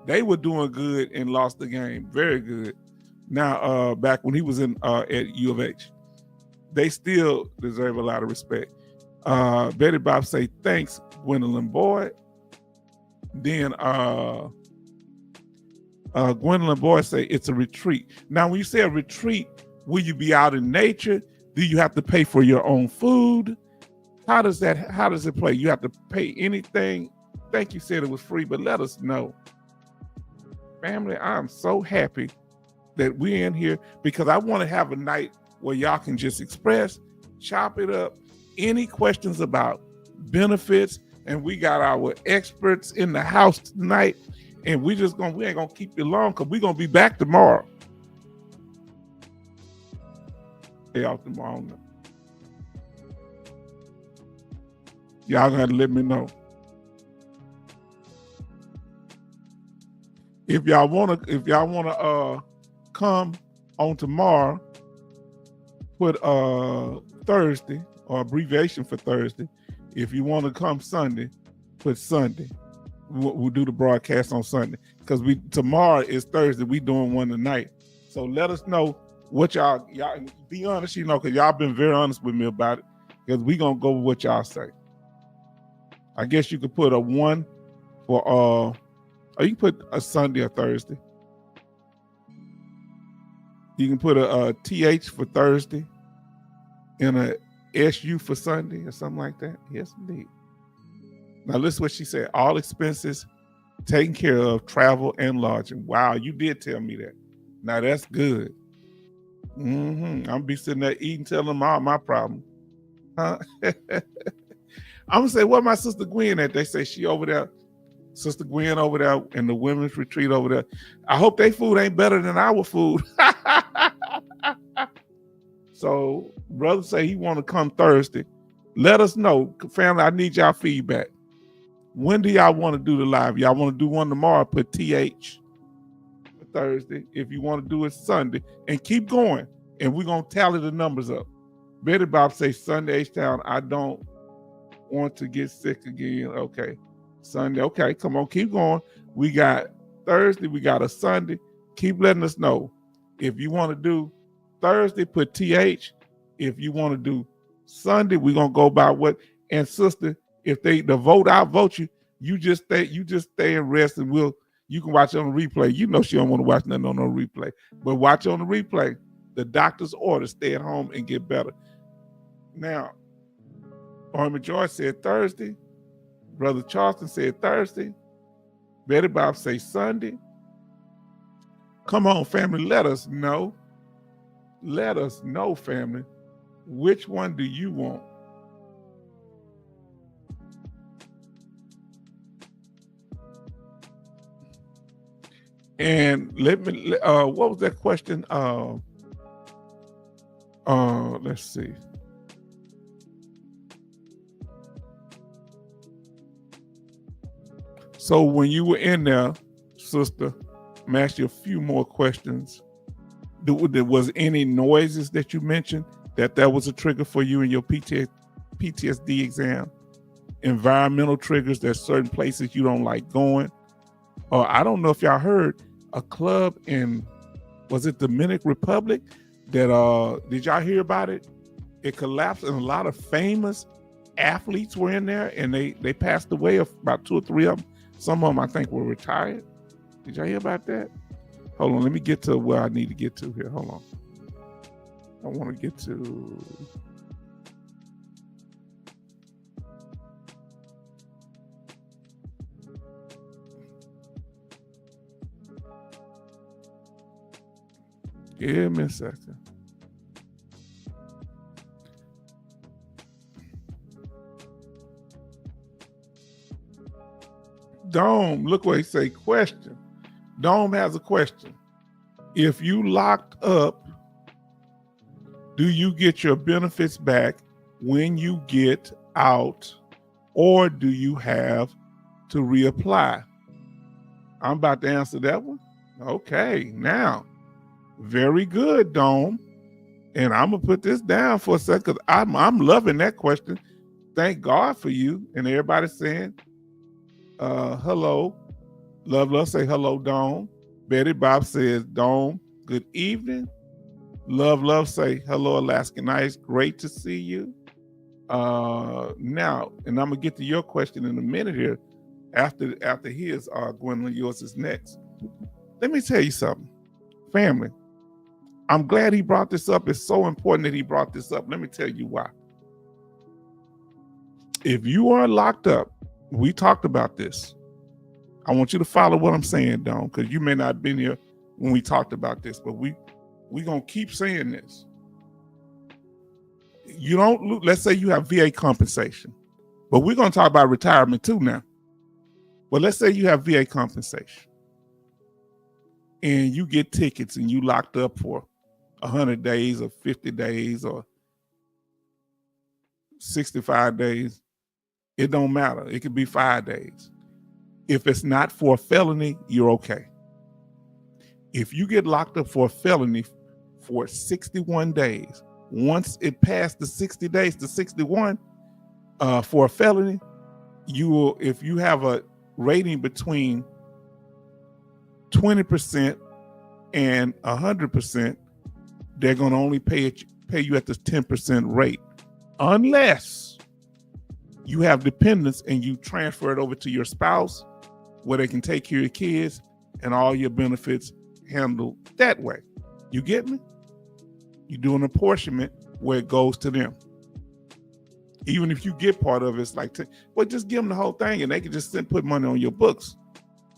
They were doing good and lost the game. Very good. Now, back when he was in at U of H, they still deserve a lot of respect. Betty Bob say, thanks, Gwendolyn Boyd. Then Gwendolyn Boyd say, it's a retreat. Now, when you say a retreat, will you be out in nature? Do you have to pay for your own food? How does it play? You have to pay anything? Thank you said it was free, but let us know. Family, I'm so happy that we're in here because I want to have a night where y'all can just express, chop it up, any questions about benefits, and we got our experts in the house tonight, and we ain't gonna keep you long because we're gonna be back tomorrow. Day off tomorrow. Y'all gotta let me know. If y'all wanna come on tomorrow, put Thursday or abbreviation for Thursday. If you want to come Sunday, put Sunday. We'll do the broadcast on Sunday because tomorrow is Thursday. We doing one tonight. So let us know what y'all be honest, because y'all been very honest with me about it. Because we gonna go with what y'all say. I guess you could put a 1 for or you can put a Sunday or Thursday. You can put a TH for Thursday and a SU for Sunday or something like that. Yes, indeed. Now listen what she said. All expenses taken care of, travel and lodging. Wow, you did tell me that. Now that's good. I'm be sitting there eating, telling them all my problem. Huh? I'm gonna say, what my sister Gwen at? They say she over there. Sister Gwen over there in the women's retreat over there. I hope they food ain't better than our food. So brother say he want to come Thursday. Let us know. Family, I need y'all feedback. When do y'all want to do the live? Y'all want to do one tomorrow, put TH for Thursday. If you want to do it Sunday, and keep going. And we're going to tally the numbers up. Betty Bob say Sunday, H-Town, I don't want to get sick again. Okay. Sunday. Okay, come on, keep going. We got Thursday, we got a Sunday. Keep letting us know. If you want to do Thursday, put TH. If you want to do Sunday, we're gonna go by what. And sister, if the vote, I'll vote you. You just stay and rest, and you can watch it on the replay. You know she don't want to watch nothing on no replay, but watch on the replay. The doctor's order: stay at home and get better. Now, Army George said Thursday. Brother Charleston said Thursday. Betty Bob say Sunday. Come on, family, let us know. Let us know, family. Which one do you want? And let me, what was that question? Let's see. So when you were in there, sister, I'm gonna ask you a few more questions. Was any noises that you mentioned that was a trigger for you in your PTSD exam? Environmental triggers, there's certain places you don't like going. Or I don't know if y'all heard a club in, was it Dominican Republic that did y'all hear about it? It collapsed and a lot of famous athletes were in there and they passed away, about 2 or 3 of them. Some of them I think were retired. Did y'all hear about that? Hold on, let me get to where I need to get to here. Hold on. I want to get to... Give me a second. Dome, look what he say, question. Dome has a question. If you locked up, do you get your benefits back when you get out, or do you have to reapply? I'm about to answer that one. Okay, now, very good, Dome. And I'm gonna put this down for a second because I'm loving that question. Thank God for you. And everybody's saying, hello. Love, say hello, Dome. Betty Bob says, Dome, good evening. Love, say hello, Alaskan Ice. Great to see you. Now, and I'm gonna get to your question in a minute here. After his, Gwendolyn, yours is next. Let me tell you something, family. I'm glad he brought this up. It's so important that he brought this up. Let me tell you why. If you are locked up, we talked about this. I want you to follow what I'm saying, Don, because you may not have been here when we talked about this, but we're going to keep saying this. You don't, let's say you have VA compensation, but we're going to talk about retirement too now. But let's say you have VA compensation and you get tickets and you locked up for 100 days or 50 days or 65 days. It don't matter. It could be 5 days. If it's not for a felony, you're okay. If you get locked up for a felony for 61 days, once it passed the 60 days to 61 for a felony, you will, if you have a rating between 20% and 100%, they're going to only pay you at the 10% rate, unless you have dependents and you transfer it over to your spouse where they can take care of your kids and all your benefits handled that way. You get me? You do an apportionment where it goes to them. Even if you get part of it, it's like, well, just give them the whole thing and they can just put money on your books.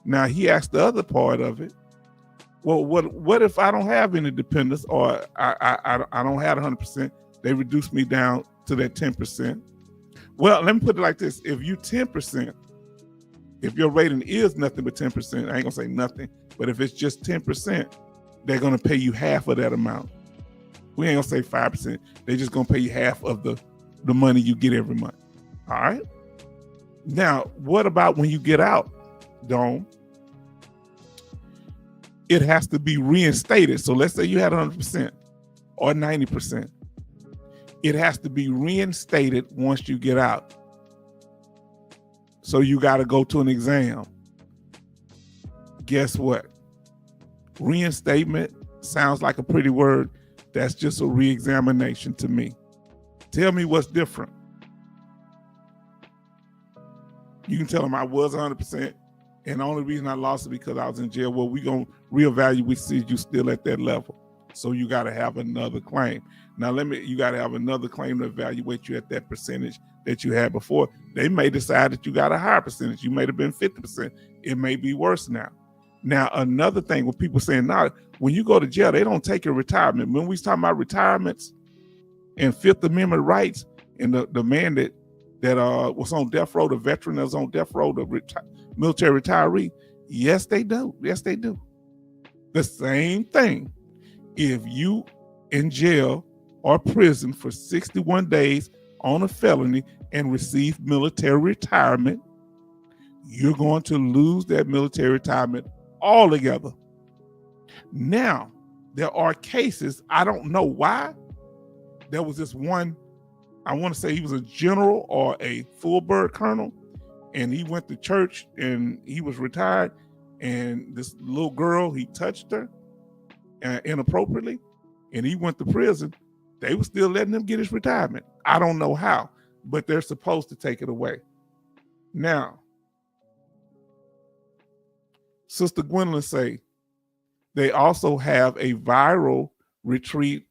Now he asked the other part of it. Well, what if I don't have any dependents or I don't have 100%? They reduce me down to that 10%. Well, let me put it like this. If you 10%, if your rating is nothing but 10%, I ain't gonna say nothing, but if it's just 10%, they're gonna pay you half of that amount. We ain't gonna say 5%. They're just gonna pay you half of the money you get every month. All right? Now, what about when you get out, Dome? It has to be reinstated. So let's say you had 100% or 90%. It has to be reinstated once you get out. So you got to go to an exam. Guess what? Reinstatement sounds like a pretty word. That's just a re-examination to me. Tell me what's different. You can tell them I was 100%, and the only reason I lost it because I was in jail. Well, we're going to reevaluate, we see you still at that level. So you got to have another claim. Now, you got to have another claim to evaluate you at that percentage that you had before. They may decide that you got a higher percentage. You may have been 50%. It may be worse now. Now, another thing with people saying, now, when you go to jail, they don't take your retirement. When we was talking about retirements and Fifth Amendment rights, and the man that was on death row, the veteran that was on death row, the military retiree, yes, they do. Yes, they do. The same thing. If you in jail or prison for 61 days on a felony and receive military retirement, you're going to lose that military retirement altogether. Now, there are cases, I don't know why. There was this one, I want to say he was a general or a full bird colonel, and he went to church and he was retired, and this little girl, he touched her inappropriately, and he went to prison. They were still letting him get his retirement. I don't know how, but they're supposed to take it away. Now, Sister Gwendolyn say they also have a viral retreat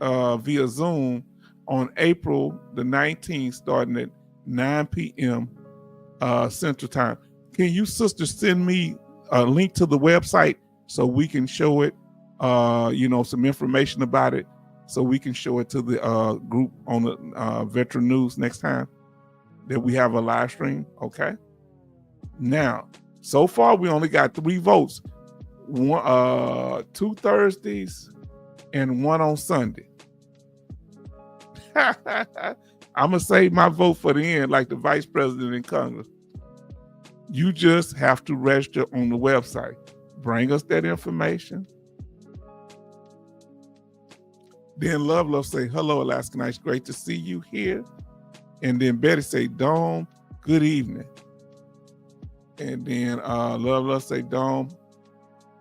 via Zoom on April the 19th, starting at 9 p.m. Central Time. Can you, sisters, send me a link to the website so we can show it, some information about it, so we can show it to the group on the Veteran News next time that we have a live stream, okay? Now, so far we only got 3 votes, 2 Thursdays and 1 on Sunday. I'm gonna save my vote for the end, like the vice president in Congress. You just have to register on the website. Bring us that information. Then Love say, hello, Alaskanites, great to see you here. And then Betty say, Dome, good evening. And then Love say, Dome,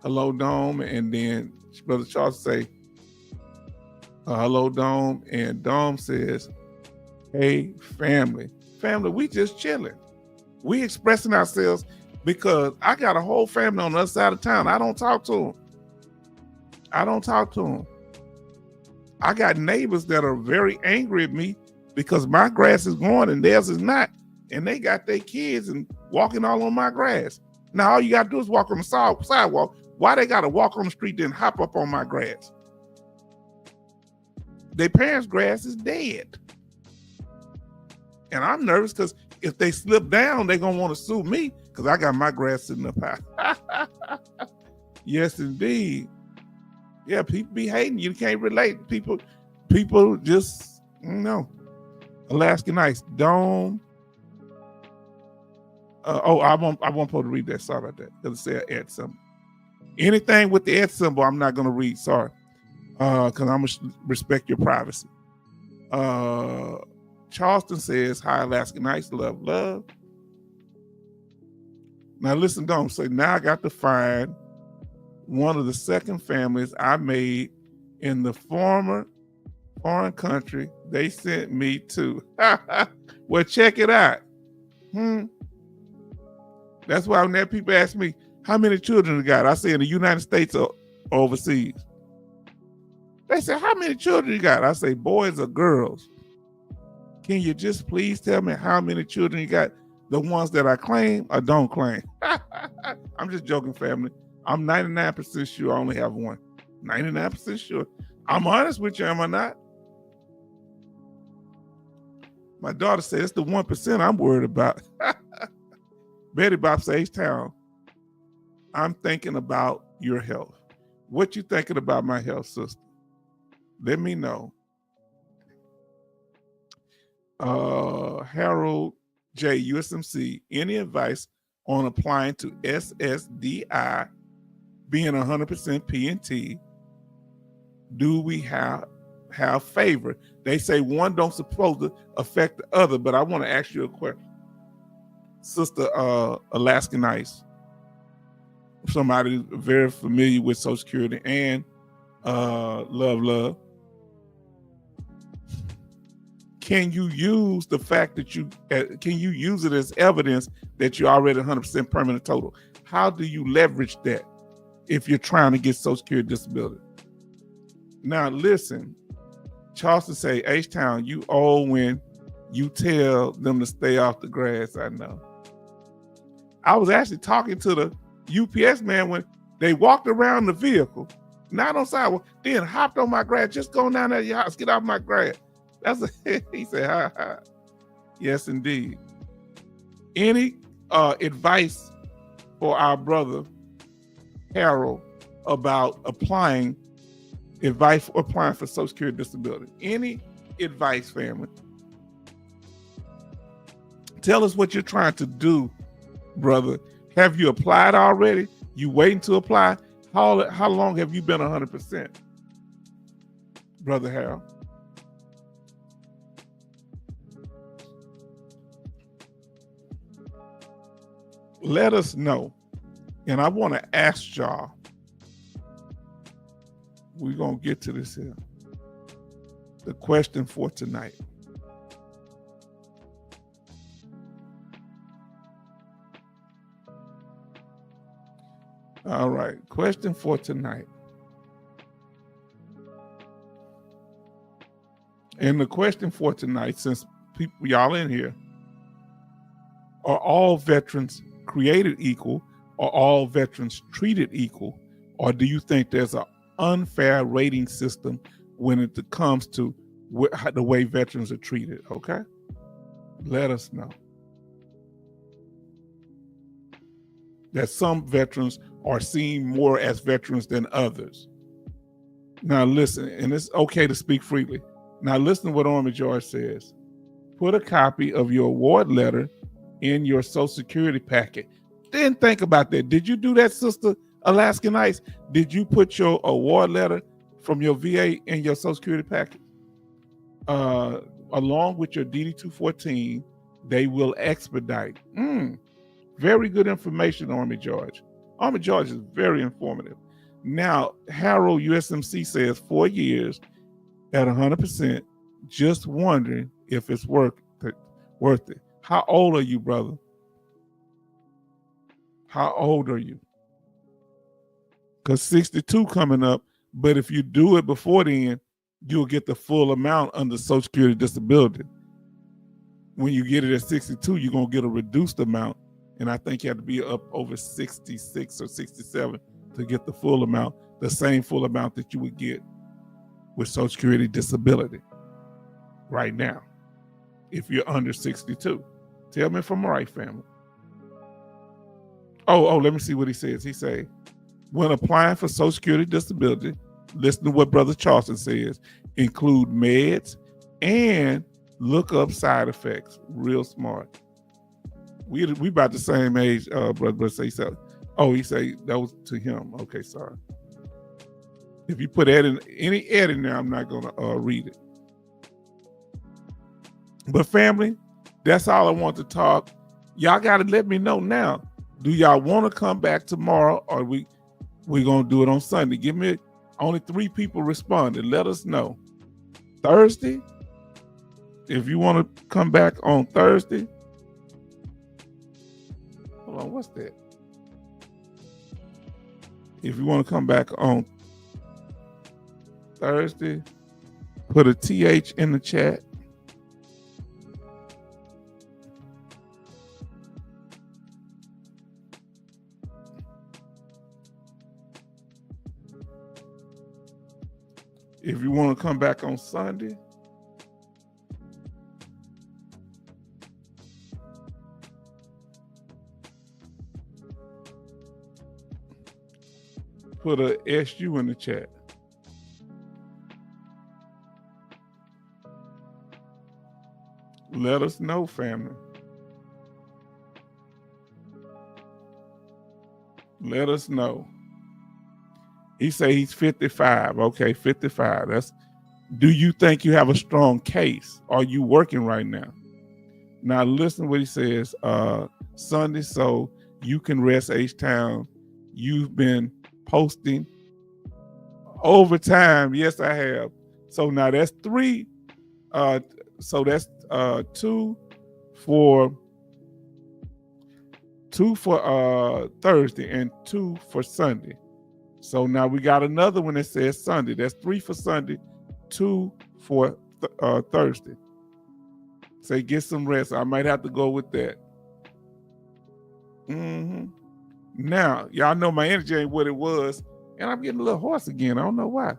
hello, Dome. And then Brother Charles say, hello, Dome. And Dome says, hey, family. Family, we just chilling. We expressing ourselves because I got a whole family on the other side of town. I don't talk to them. I got neighbors that are very angry at me because my grass is growing and theirs is not. And they got their kids and walking all on my grass. Now, all you got to do is walk on the sidewalk. Why they got to walk on the street then hop up on my grass? Their parents' grass is dead. And I'm nervous because if they slip down, they're going to want to sue me because I got my grass sitting up high. Yes, indeed. Yeah, people be hating. You can't relate. People just, Alaska Nights, Dome. I won't supposed to read that. Sorry about that. It'll say an @ symbol. Anything with the @ symbol, I'm not going to read. Sorry. Because I'm going to respect your privacy. Charleston says, hi, Alaska Nights, love. Now listen, Dome. So now I got to find one of the second families I made in the former foreign country they sent me to. Well, check it out. That's why when that people ask me, how many children you got? I say in the United States or overseas. They say, how many children you got? I say, boys or girls? Can you just please tell me how many children you got? The ones that I claim or don't claim? I'm just joking, family. I'm 99% sure I only have one. 99% sure. I'm honest with you, am I not? My daughter said it's the 1% I'm worried about. Betty Bob says, H-Town, I'm thinking about your health. What you thinking about my health, sister? Let me know. Harold J. USMC, any advice on applying to SSDI being 100% P&T? Do we have favor? They say one don't supposed to affect the other, but I want to ask you a question. Sister Alaska Nice, somebody very familiar with Social Security and love. Can you use the fact that can you use it as evidence that you're already 100% permanent total? How do you leverage that if you're trying to get Social Security disability? Now listen, Charleston say, H-Town, you old when you tell them to stay off the grass. I know. I was actually talking to the UPS man when they walked around the vehicle, not on sidewalk, then hopped on my grass. Just go down there to your house, get off my grass. He said, ha. Yes, indeed. Any advice for our brother Harold about applying for Social Security disability? Any advice, family? Tell us what you're trying to do, brother. Have you applied already? You waiting to apply? How long have you been 100%, Brother Hal? Let us know. And I want to ask y'all, we're going to get to this here. The question for tonight. All right, question for tonight. And the question for tonight, since people, y'all in here, are all veterans created equal? Are all veterans treated equal? Or do you think there's an unfair rating system when it comes to the way veterans are treated? Okay, let us know. That some veterans are seen more as veterans than others. Now listen, and it's okay to speak freely. Now listen to what Army George says. Put a copy of your award letter in your Social Security packet. Then think about that. Did you do that, Sister Alaskan Ice? Did you put your award letter from your VA in your Social Security packet? Along with your DD-214, they will expedite. Very good information, Army George. Army George is very informative. Now, Harold USMC says 4 years at 100%, just wondering if it's worth it. How old are you, brother? How old are you? Because 62 coming up, but if you do it before then, you'll get the full amount under Social Security disability. When you get it at 62, you're going to get a reduced amount. And I think you have to be up over 66 or 67 to get the full amount, the same full amount that you would get with Social Security disability right now, if you're under 62. Tell me if I'm right, family. Oh, let me see what he says. He say, when applying for Social Security disability, listen to what Brother Charleston says, include meds and look up side effects. Real smart. We about the same age, brother. Say so. Oh, he say that was to him. Okay, sorry. If you put any ed in there, I'm not gonna read it. But family, that's all I want to talk. Y'all gotta let me know now. Do y'all want to come back tomorrow, or we gonna do it on Sunday? Give me only 3 people responded. Let us know. Thursday. If you want to come back on Thursday. Hold on, what's that? If you want to come back on Thursday, put a TH in the chat. If you want to come back on Sunday, put a SU in the chat. Let us know, family. Let us know. He say he's 55. Okay, 55. Do you think you have a strong case? Are you working right now? Now listen to what he says. Sunday, so you can rest H-Town. You've been posting overtime. Yes, I have. So now that's 3. So that's 2 for Thursday and 2 for Sunday. So now we got another one that says Sunday. That's 3 for Sunday, 2 for Thursday. Say get some rest. I might have to go with that. Now, y'all know my energy ain't what it was, and I'm getting a little hoarse again. I don't know why.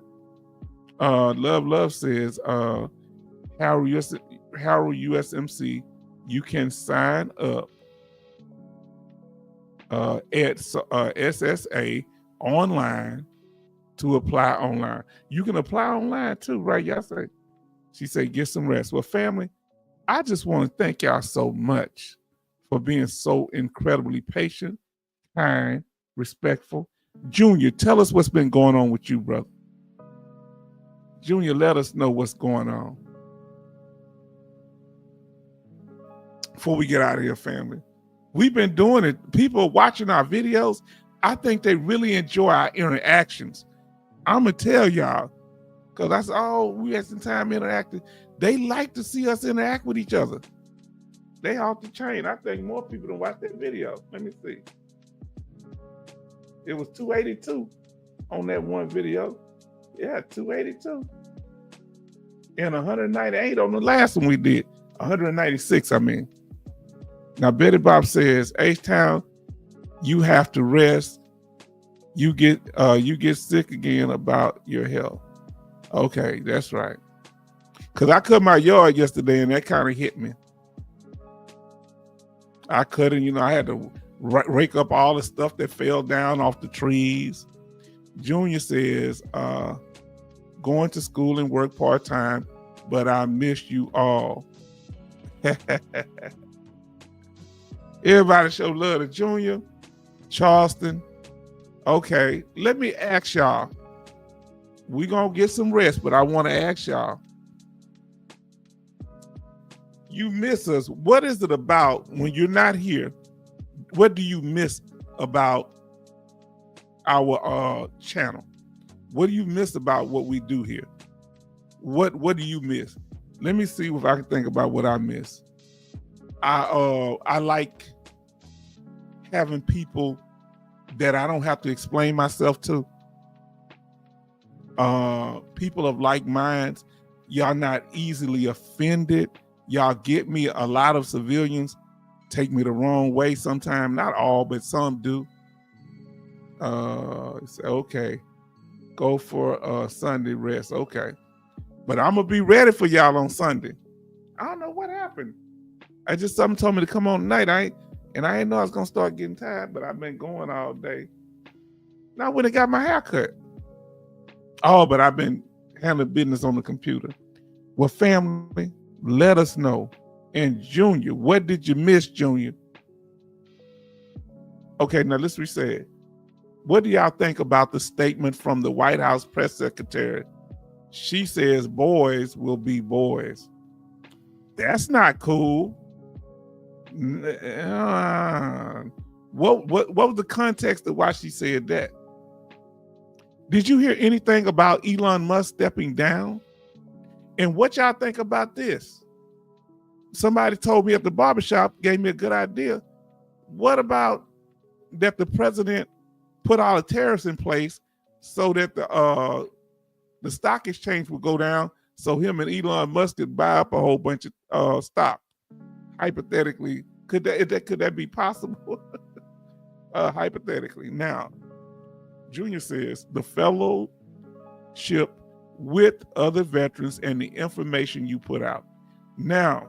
Love says, Harold USMC, you can sign up at SSA online to apply online. You can apply online too, right? Y'all say. She said, get some rest. Well, family, I just want to thank y'all so much for being so incredibly patient, kind, respectful. Junior, tell us what's been going on with you, brother. Junior, let us know what's going on before we get out of here, family. We've been doing it. People watching our videos, I think they really enjoy our interactions. I'm going to tell y'all, because that's all we had some time interacting. They like to see us interact with each other. They off the chain. I think more people than watch that video. Let me see. It was 282 on that one video. Yeah, 282. And 198 on the last one we did. 196, I mean. Now, Betty Bob says, H-Town, you have to rest. You get sick again about your health. Okay, that's right. Because I cut my yard yesterday and that kind of hit me. I cut it, I had to rake up all the stuff that fell down off the trees. Junior says, going to school and work part-time, but I miss you all. Everybody show love to Junior, Charleston. Okay, let me ask y'all. We're going to get some rest, but I want to ask y'all. You miss us. What is it about when you're not here? What do you miss about our channel? What do you miss about what we do here? What do you miss? Let me see if I can think about what I miss. I like having people that I don't have to explain myself to. People of like minds. Y'all not easily offended. Y'all get me. A lot of civilians take me the wrong way sometimes. Not all, but some do. Say, okay, go for Sunday rest. Okay. But I'm going to be ready for y'all on Sunday. I don't know what happened. Something told me to come on tonight. I didn't know I was going to start getting tired, but I've been going all day. Now I went and got my hair cut. Oh, but I've been handling business on the computer. Well, family, let us know. And Junior, what did you miss, Junior? Okay, now let's reset. What do y'all think about the statement from the White House press secretary? She says boys will be boys. That's not cool. What was the context of why she said that? Did you hear anything about Elon Musk stepping down? And what y'all think about this? Somebody told me at the barbershop, gave me a good idea. What about that the president put all the tariffs in place so that the stock exchange would go down, so him and Elon Musk could buy up a whole bunch of stock? Hypothetically, could that be possible? Hypothetically. Now, Junior says the fellowship with other veterans and the information you put out. Now,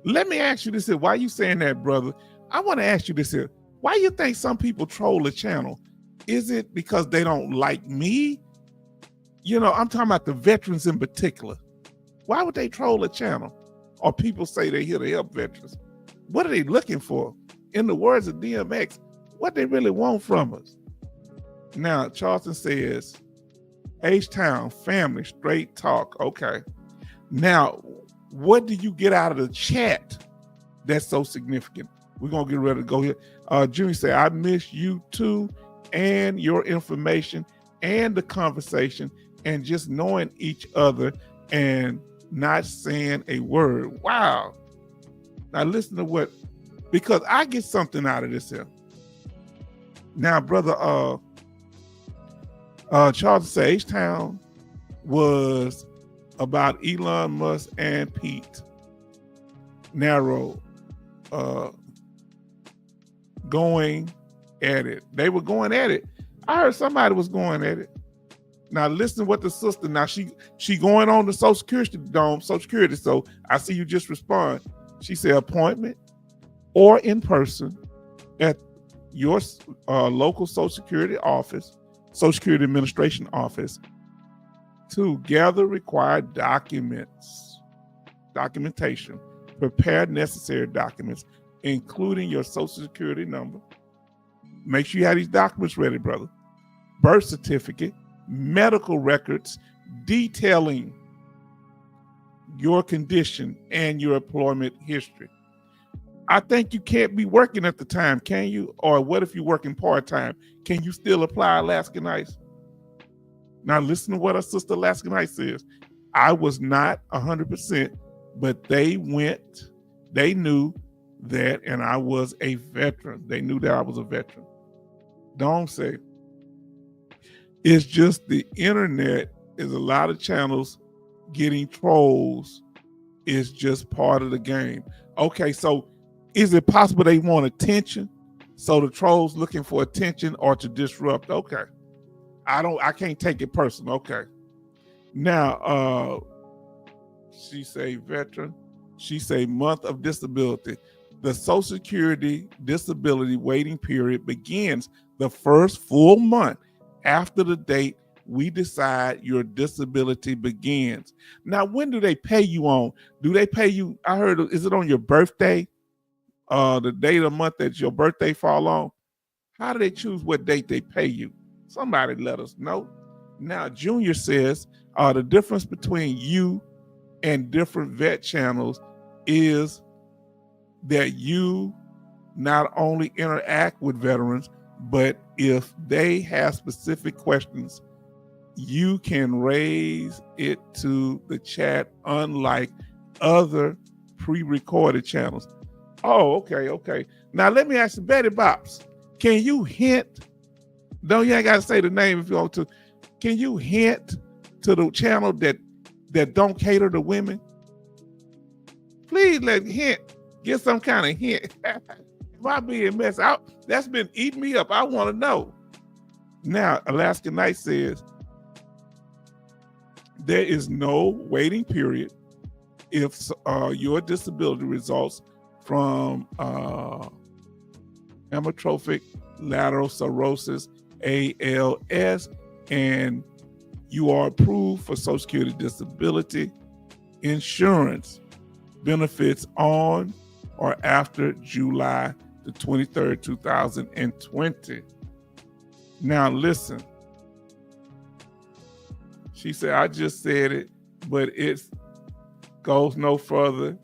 let me ask you this here. Why are you saying that, brother? I want to ask you this here. Why you think some people troll the channel? Is it because they don't like me? I'm talking about the veterans in particular. Why would they troll the channel? Or people say they're here to help veterans. What are they looking for? In the words of DMX, what they really want from us? Now, Charleston says, H-Town, family, straight talk. Okay. Now, what do you get out of the chat that's so significant? We're going to get ready to go here. Junior said, I miss you too, and your information and the conversation and just knowing each other and not saying a word. Wow. Now listen to because I get something out of this here. Now, brother, Charles said H-Town was about Elon Musk and Pete Narrow going at it. They were going at it. I heard somebody was going at it. Now listen what the sister, now she going on the Social Security. So I see you just respond. She said appointment or in person at your local Social Security office, Social Security Administration office, to gather required documentation, prepare necessary documents, including your social security number. Make sure you have these documents ready, brother. Birth certificate, medical records detailing your condition and your employment history. I think you can't be working at the time, can you? Or what if you're working part-time? Can you still apply Alaska Nights? Now listen to what our sister Alaska Nights says. I was not 100%, but they knew that, and I was a veteran. They knew that I was a veteran. Don't say. It's just the internet is a lot of channels getting trolls. Is just part of the game. Okay, so is it possible they want attention? So the trolls looking for attention or to disrupt? Okay. I can't take it personal. Okay. Now, she say veteran. She say month of disability. The Social Security disability waiting period begins the first full month after the date we decide your disability begins. Now, when do they pay you on? Do they pay you? I heard, is it on your birthday? The date of the month that your birthday fall on? How do they choose what date they pay you? Somebody let us know. Now, Junior says the difference between you and different vet channels is that you not only interact with veterans, but if they have specific questions, you can raise it to the chat, unlike other pre-recorded channels. Oh, okay. Now let me ask you, Betty Bops, can you hint? No, you ain't got to say the name if you want to. Can you hint to the channel that don't cater to women? Please let hint. Get some kind of hint. If I being messed out, that's been eating me up. I want to know. Now, Alaska Night says there is no waiting period if your disability results from amyotrophic lateral sclerosis, ALS, and you are approved for Social Security disability insurance benefits on or after July the 23rd, 2020. Now listen. She said, I just said it, but it goes no further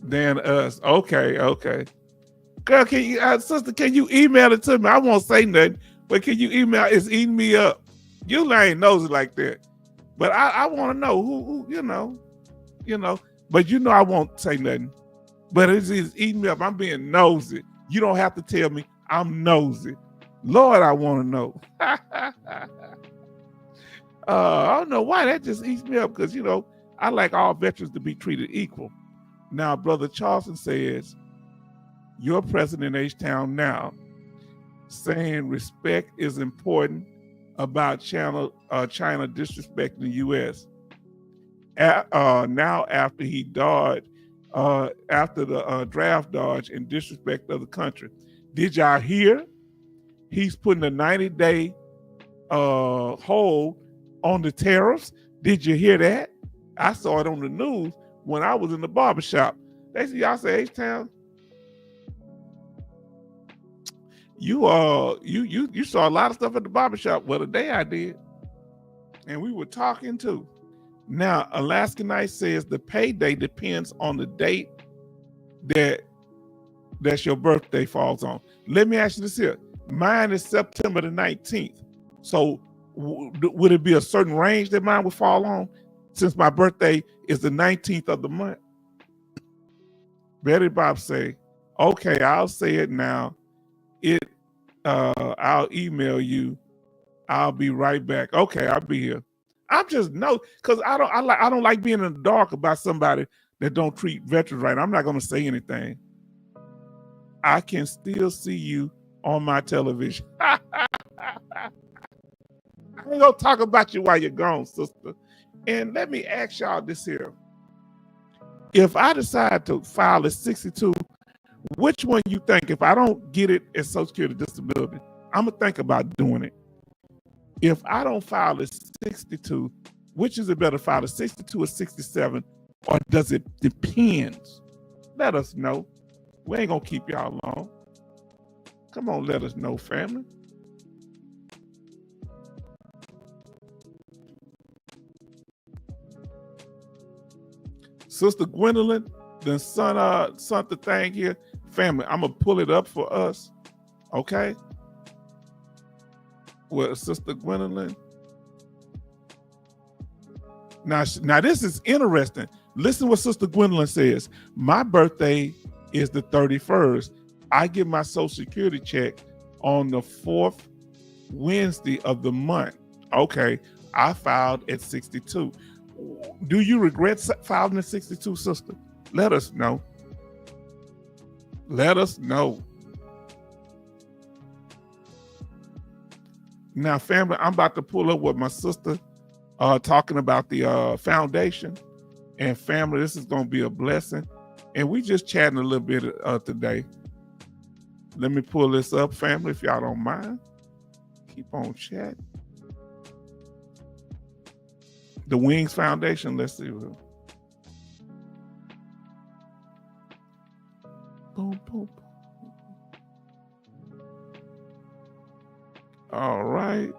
than us. Okay. Girl, sister, can you email it to me? I won't say nothing, but can you email? It's eating me up. You ain't nosy like that. But I want to know who, you know, but I won't say nothing. But it's eating me up. I'm being nosy. You don't have to tell me. I'm nosy. Lord, I want to know. I don't know why that just eats me up because, I like all veterans to be treated equal. Now, Brother Charleston says, you're president in H-Town now, saying respect is important about China disrespecting the U.S. Now, after he dodged, after the draft dodge and disrespect of the country. Did y'all hear? He's putting a 90-day hold on the tariffs. Did you hear that? I saw it on the news when I was in the barbershop. They said, y'all say H-Town. You saw a lot of stuff at the barbershop. Well, today I did. And we were talking too. Now, Alaska Night says the payday depends on the date that's your birthday falls on. Let me ask you this here. Mine is September the 19th. So would it be a certain range that mine would fall on since my birthday is the 19th of the month? Betty Bob say, okay, I'll say it now. I'll email you. I'll be right back. Okay, I'll be here. I'm just because I don't like being in the dark about somebody that don't treat veterans right. I'm not going to say anything. I can still see you on my television. I ain't gonna talk about you while you're gone, sister. And let me ask y'all this here. If I decide to file a 62, which one you think, if I don't get it as Social Security disability, I'm gonna think about doing it. If I don't file a 62, which is it better, file a 62 or 67, or does it depend? Let us know. We ain't gonna keep y'all long. Come on, let us know, family. Sister Gwendolyn, then son the thing here. Family, I'm gonna pull it up for us. Okay? Well, Sister Gwendolyn. Now this is interesting. Listen what Sister Gwendolyn says. My birthday is the 31st. I get my Social Security check on the 4th Wednesday of the month. Okay, I filed at 62. Do you regret filing at 62, sister? Let us know. Let us know. Now, family, I'm about to pull up what my sister talking about the foundation. And family, this is going to be a blessing. And we just chatting a little bit today. Let me pull this up, family, if y'all don't mind. Keep on chatting. The Wings Foundation, let's see. Boom, boom, boom. All right.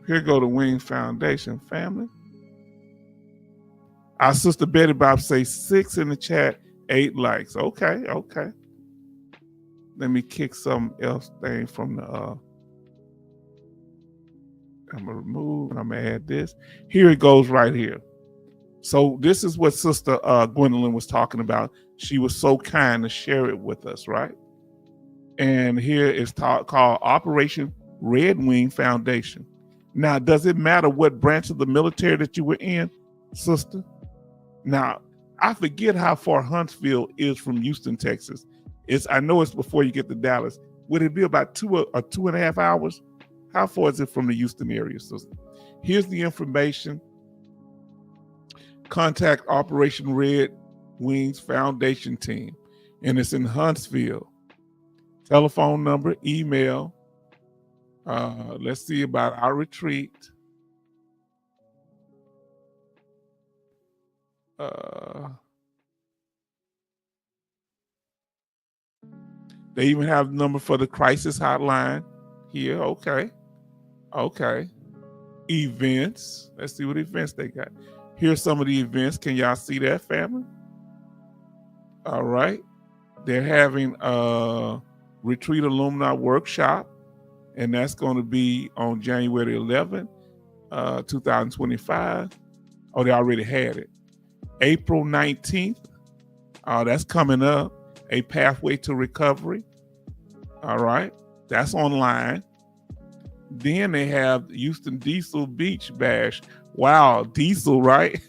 Here go the Wings Foundation, family. Our sister Betty Bob say 6 in the chat, 8 likes. Okay. Let me kick something else thing from the I'm gonna remove and I'm gonna add this. Here it goes right here. So this is what Sister Gwendolyn was talking about. She was so kind to share it with us, right? And here it's called Operation Red Wing Foundation. Now, does it matter what branch of the military that you were in, sister? Now, I forget how far Huntsville is from Houston, Texas. I know it's before you get to Dallas. Would it be about 2 or 2.5 hours? How far is it from the Houston area, sister? Here's the information. Contact Operation Red Wings Foundation team, and it's in Huntsville. Telephone number, email. Let's see about our retreat. They even have the number for the crisis hotline here. Okay. Events. Let's see what events they got. Here's some of the events. Can y'all see that, family? All right. They're having a retreat alumni workshop, and that's going to be on January 11th, 2025. Oh, they already had it. April 19th. That's coming up. A Pathway to Recovery. All right. That's online. Then they have Houston Diesel Beach Bash. Wow, diesel, right?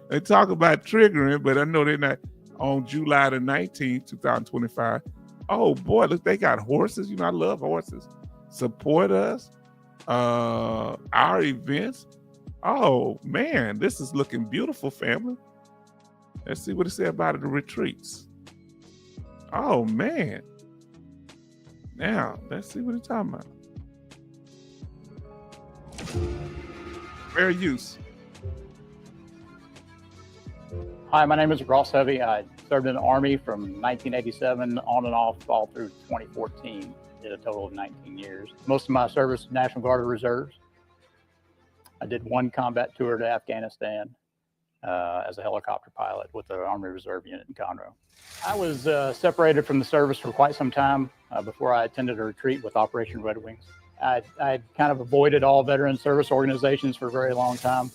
They talk about triggering, but I know they're not on July the 19th, 2025. Oh boy, look, they got horses. You know, I love horses. Support us. Our events. Oh man, this is looking beautiful, family. Let's see what it says about the retreats. Oh man. Now, let's see what it's talking about. Fair use. Hi, my name is Ross Hovey. I served in the Army from 1987 on and off all through 2014. Did a total of 19 years. Most of my service, National Guard or Reserves. I did one combat tour to Afghanistan as a helicopter pilot with the Army Reserve Unit in Conroe. I was separated from the service for quite some time before I attended a retreat with Operation Red Wings. I'd kind of avoided all veteran service organizations for a very long time,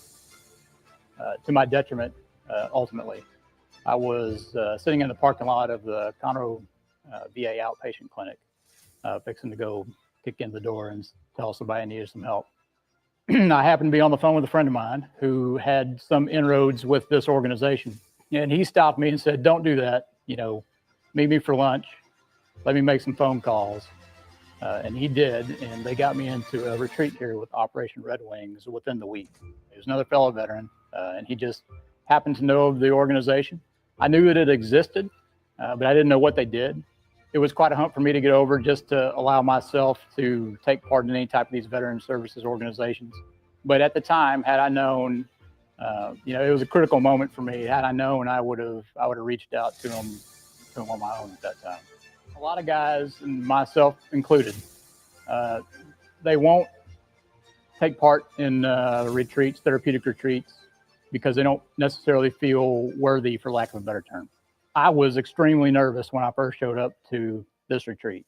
to my detriment, ultimately. I was sitting in the parking lot of the Conroe VA outpatient clinic, fixing to go kick in the door and tell somebody I needed some help. I happened to be on the phone with a friend of mine who had some inroads with this organization. And he stopped me and said, "Don't do that. You know, meet me for lunch. Let me make some phone calls." And he did, and they got me into a retreat here with Operation Red Wings within the week. He was another fellow veteran, and he just happened to know of the organization. I knew that it existed, but I didn't know what they did. It was quite a hump for me to get over just to allow myself to take part in any type of these veteran services organizations. But at the time, had I known, it was a critical moment for me. Had I known, I would have reached out to them on my own at that time. A lot of guys, and myself included, they won't take part in retreats, therapeutic retreats, because they don't necessarily feel worthy, for lack of a better term. I was extremely nervous when I first showed up to this retreat.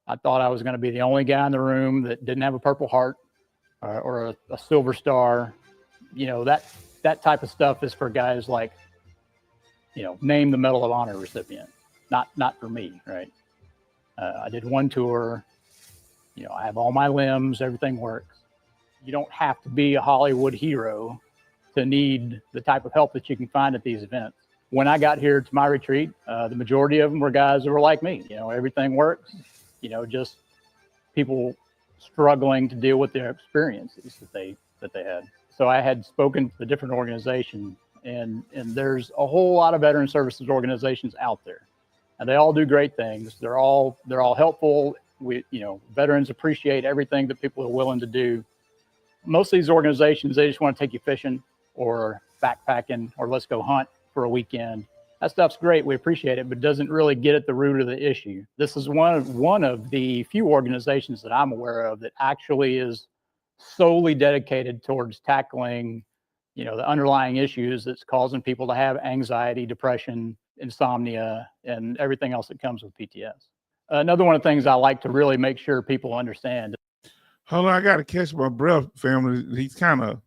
I thought I was going to be the only guy in the room that didn't have a Purple Heart or a Silver Star. That type of stuff is for guys like, name the Medal of Honor recipient, not for me, right? I did one tour. I have all my limbs, everything works. You don't have to be a Hollywood hero to need the type of help that you can find at these events. When I got here to my retreat, the majority of them were guys that were like me. Everything works. Just people struggling to deal with their experiences that they had. So I had spoken to the different organizations, and there's a whole lot of veteran services organizations out there, and they all do great things. They're all helpful. Veterans appreciate everything that people are willing to do. Most of these organizations, they just want to take you fishing or backpacking or let's go hunt for a weekend. That stuff's great. We appreciate it, but doesn't really get at the root of the issue. This is one of the few organizations that I'm aware of that actually is solely dedicated towards tackling, the underlying issues that's causing people to have anxiety, depression, insomnia, and everything else that comes with PTS. Another one of the things I like to really make sure people understand. Hold on, I got to catch my breath, family. He's kind of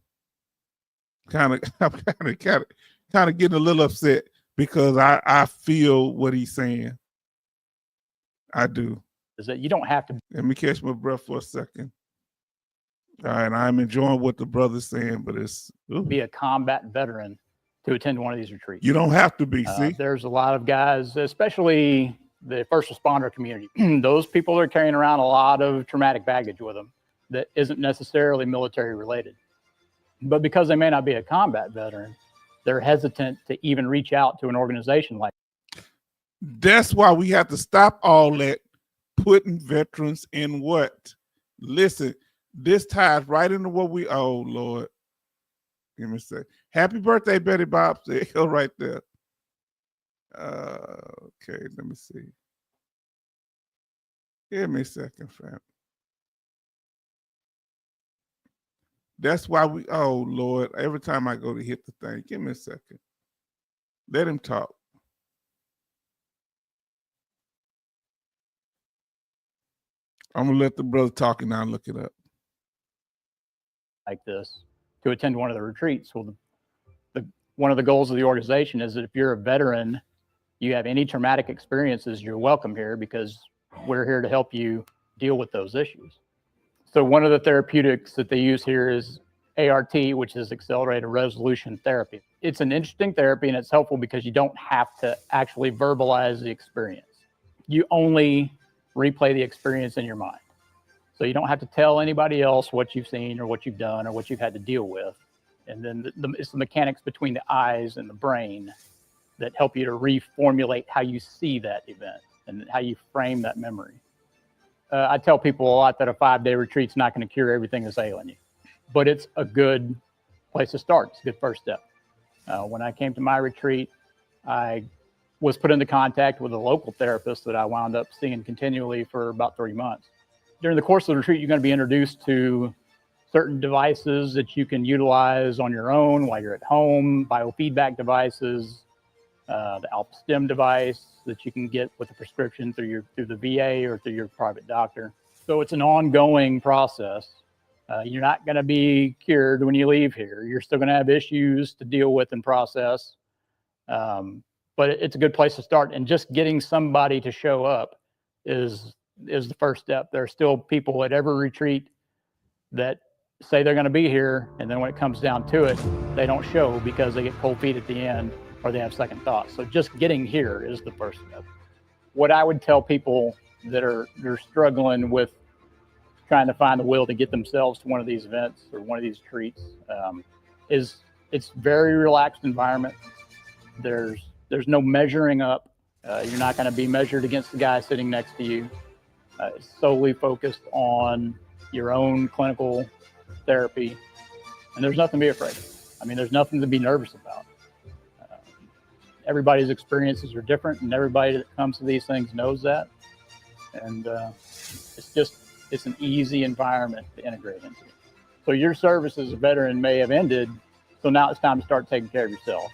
getting a little upset because I feel what he's saying. I do. Is that you don't have to. Let me catch my breath for a second. All right, I'm enjoying what the brother's saying, but it's be a combat veteran to attend one of these retreats. You don't have to be. See, there's a lot of guys, especially the first responder community. Those people are carrying around a lot of traumatic baggage with them that isn't necessarily military related. But because they may not be a combat veteran, they're hesitant to even reach out to an organization like that. That's why we have to stop all that putting veterans in what? Listen, this ties right into what oh Lord. Give me a sec. Happy birthday, Betty Bob. There you go right there. Okay, let me see. Give me a second, fam. That's why oh Lord, every time I go to hit the thing, give me a second. Let him talk. I'm gonna let the brother talk and I'll look it up. Like this to attend one of the retreats. Well, one of the goals of the organization is that if you're a veteran, you have any traumatic experiences, you're welcome here because we're here to help you deal with those issues. So one of the therapeutics that they use here is ART, which is accelerated resolution therapy. It's an interesting therapy and it's helpful because you don't have to actually verbalize the experience. You only replay the experience in your mind. So you don't have to tell anybody else what you've seen or what you've done or what you've had to deal with. And then it's the mechanics between the eyes and the brain that help you to reformulate how you see that event and how you frame that memory. I tell people a lot that a 5-day retreat's not going to cure everything that's ailing you, but it's a good place to start. It's a good first step. When I came to my retreat, I was put into contact with a local therapist that I wound up seeing continually for about 3 months. During the course of the retreat, you're going to be introduced to certain devices that you can utilize on your own while you're at home, biofeedback devices, the Alpha Stim device that you can get with a prescription through the VA or through your private doctor. So it's an ongoing process. You're not going to be cured when you leave here. You're still going to have issues to deal with and process. But it's a good place to start. And just getting somebody to show up is the first step. There are still people at every retreat that say they're going to be here, and then when it comes down to it, they don't show because they get cold feet at the end or they have second thoughts. So just getting here is the first step. What I would tell people that are struggling with trying to find the will to get themselves to one of these events or one of these retreats is it's very relaxed environment. There's no measuring up. You're not going to be measured against the guy sitting next to you. It's solely focused on your own clinical therapy. And there's nothing to be afraid of. I mean, there's nothing to be nervous about. Uh, Everybody's experiences are different, and everybody that comes to these things knows that. And it's an easy environment to integrate into. So your service as a veteran may have ended, so now it's time to start taking care of yourself.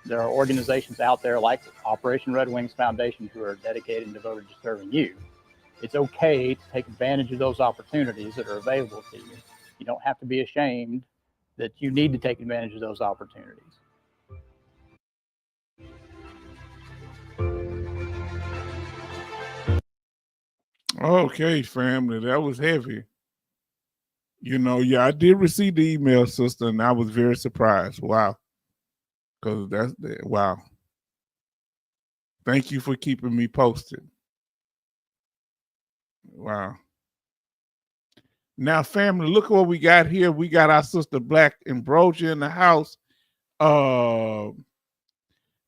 There are organizations out there like Operation Red Wings Foundation who are dedicated and devoted to serving you. It's okay to take advantage of those opportunities that are available to you. You don't have to be ashamed that you need to take advantage of those opportunities. Okay, family, that was heavy. You know, yeah, I did receive the email, sister, and I was very surprised. Wow. Because wow. Thank you for keeping me posted. Wow. Now, family, look what we got here. We got our sister Black Ambrosia in the house. I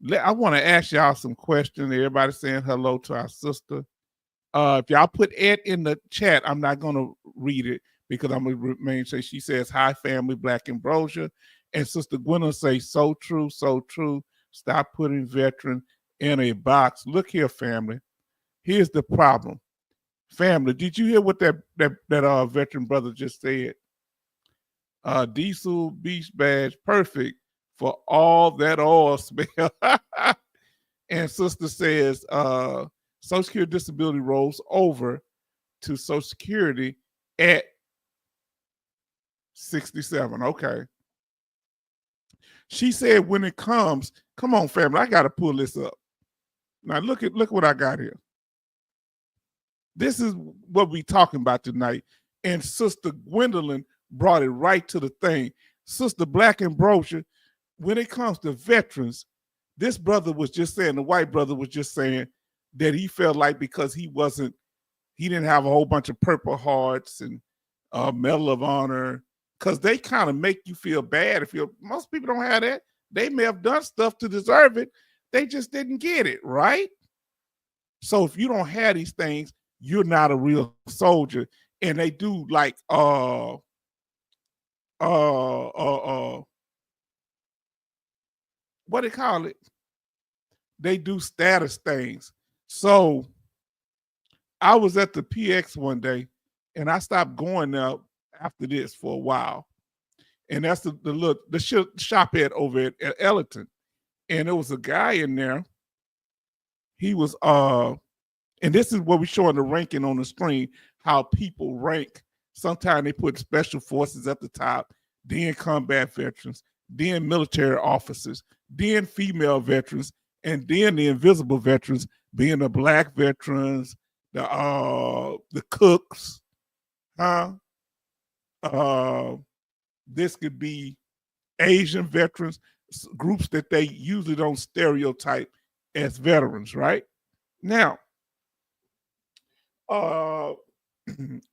want to ask y'all some questions. Everybody saying hello to our sister. If y'all put Ed in the chat, I'm not going to read it because I'm going to remain. So she says, hi, family, Black Ambrosia. And Sister Gwendolyn say, so true, so true. Stop putting veteran in a box. Look here, family. Here's the problem. Family, did you hear what that veteran brother just said? Diesel Beach Badge, perfect for all that oil smell. And sister says, Social Security disability rolls over to Social Security at 67. Okay. She said when it comes, come on, family, I got to pull this up. Now look what I got here. This is what we talking about tonight. And Sister Gwendolyn brought it right to the thing. Sister Black Ambrosia, when it comes to veterans, this brother was just saying, the white brother was just saying that he felt like because he didn't have a whole bunch of Purple Hearts and Medal of Honor, because they kind of make you feel bad. Most people don't have that. They may have done stuff to deserve it. They just didn't get it, right? So if you don't have these things, you're not a real soldier. And they do like what do they call it? They do status things. So I was at the PX one day and I stopped going there after this for a while. And that's the shop head over at Ellington. And there was a guy in there. He was and this is what we're showing the ranking on the screen, how people rank. Sometimes they put special forces at the top, then combat veterans, then military officers, then female veterans, and then the invisible veterans being the black veterans, the cooks, this could be Asian veterans, groups that they usually don't stereotype as veterans, right? Now, what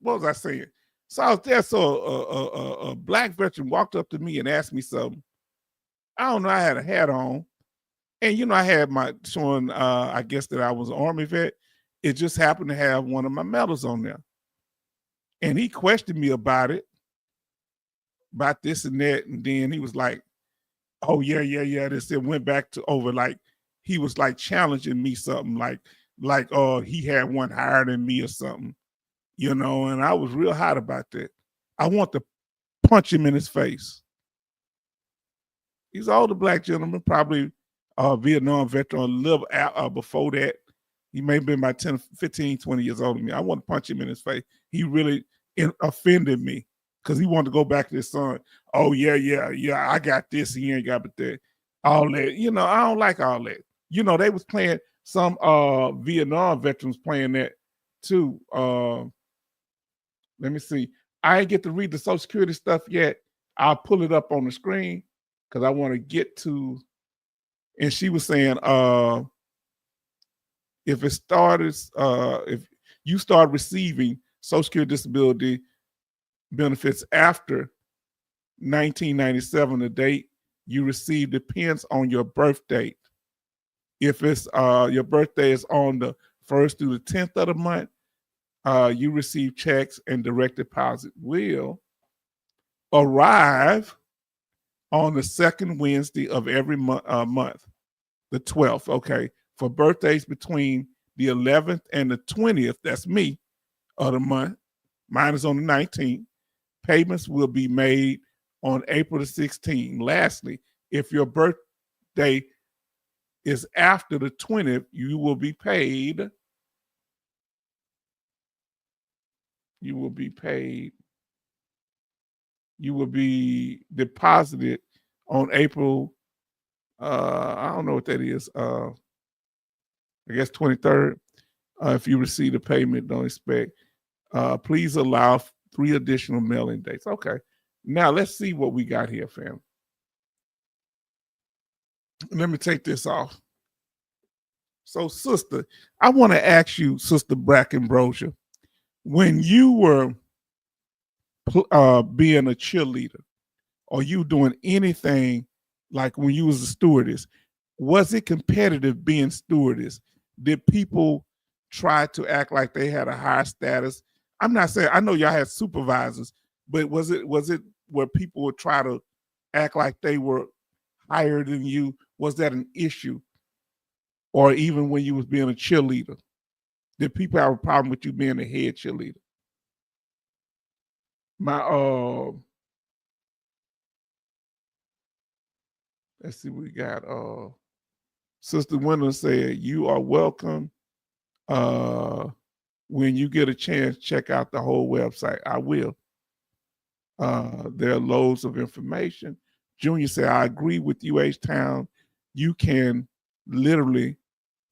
was I saying? So I was there, so a black veteran walked up to me and asked me something. I don't know, I had a hat on. And, I had my showing, I guess that I was an Army vet. It just happened to have one of my medals on there. And he questioned me about this and that. And then he was like, oh, yeah. This it went back to over, like, he was like challenging me something like he had one higher than me or something, and I was real hot about that. I want to punch him in his face. He's an older black gentleman, probably a Vietnam veteran, a little before that. He may have been about 10, 15, 20 years older than me. I want to punch him in his face. He really offended me because he wanted to go back to his son. Oh, yeah, I got this. He ain't got but that. All that. I don't like all that. They was playing, some Vietnam veterans playing that too. Let me see. I ain't get to read the Social Security stuff yet. I'll pull it up on the screen because I want to get to. And she was saying, if you start receiving Social Security disability benefits after 1997, the date you receive depends on your birth date. If it's your birthday is on the 1st through the 10th of the month, you receive checks and direct deposit will arrive on the second Wednesday of every month, the 12th. Okay, for birthdays between the 11th and the 20th, that's me, of the month. Mine is on the 19th. Payments will be made on April the 16th. Lastly, if your birthday is after the 20th, you will be paid. You will be paid. You will be deposited on April. I don't know what that is. I guess 23rd. If you receive the payment, don't expect. Please allow 3 additional mailing dates. Okay. Now let's see what we got here, fam. Let me take this off. So, sister, I want to ask you, Sister Brackenbrosia, when you were being a cheerleader, or you doing anything like when you was a stewardess, was it competitive being stewardess? Did people try to act like they had a higher status? I'm not saying, I know y'all had supervisors, but was it where people would try to act like they were higher than you? Was that an issue? Or even when you was being a cheerleader, did people have a problem with you being a head cheerleader? Let's see what we got. Sister Wendell said, you are welcome. When you get a chance, check out the whole website. I will. There are loads of information. Junior said, I agree with you, H-Town. You can literally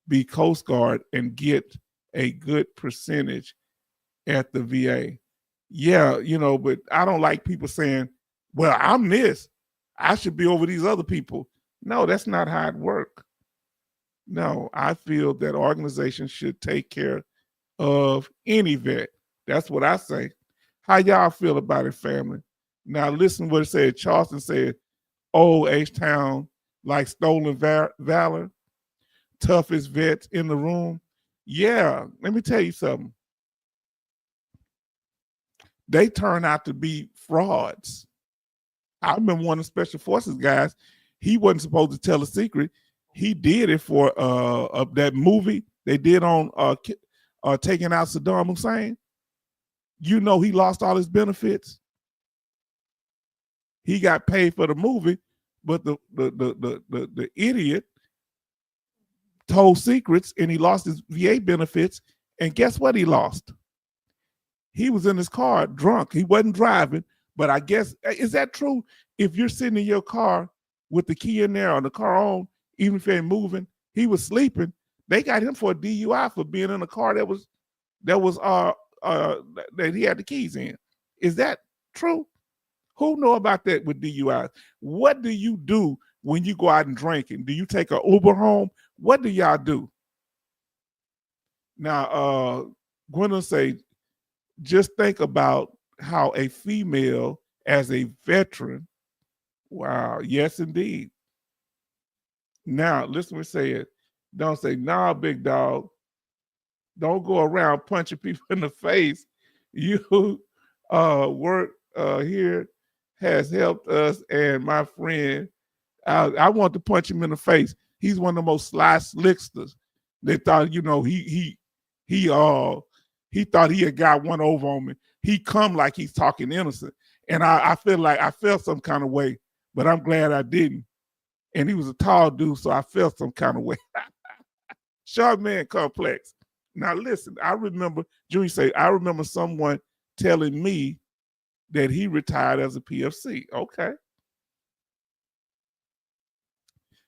be Coast Guard and get a good percentage at the VA. Yeah, but I don't like people saying, well, I'm this. I should be over these other people. No, that's not how it works. No, I feel that organizations should take care of any vet. That's what I say. How y'all feel about it, family? Now listen what it said. Charleston said, oh, H-Town, like stolen valor, toughest vets in the room. Yeah, let me tell you something. They turn out to be frauds. I remember one of the Special Forces guys, he wasn't supposed to tell a secret. He did it for that movie they did on taking out Saddam Hussein. He lost all his benefits. He got paid for the movie, but the idiot told secrets and he lost his VA benefits. And guess what he lost? He was in his car drunk. He wasn't driving, but I guess, is that true? If you're sitting in your car with the key in there or the car on, even if you ain't moving, he was sleeping. They got him for a DUI for being in a car that he had the keys in. Is that true? Who know about that with DUIs? What do you do when you go out and drinking? Do you take an Uber home? What do y'all do? Now, Gwendolyn say, just think about how a female as a veteran. Wow, yes, indeed. Now, listen what it said. Don't say, nah, big dog. Don't go around punching people in the face. You work here has helped us and my friend. I want to punch him in the face. He's one of the most sly slicksters. They thought, he thought he had got one over on me. He come like he's talking innocent. And I feel like I felt some kind of way, but I'm glad I didn't. And he was a tall dude, so I felt some kind of way. Sharp man complex. Now listen, I remember, Junior say, I remember someone telling me that he retired as a PFC. Okay.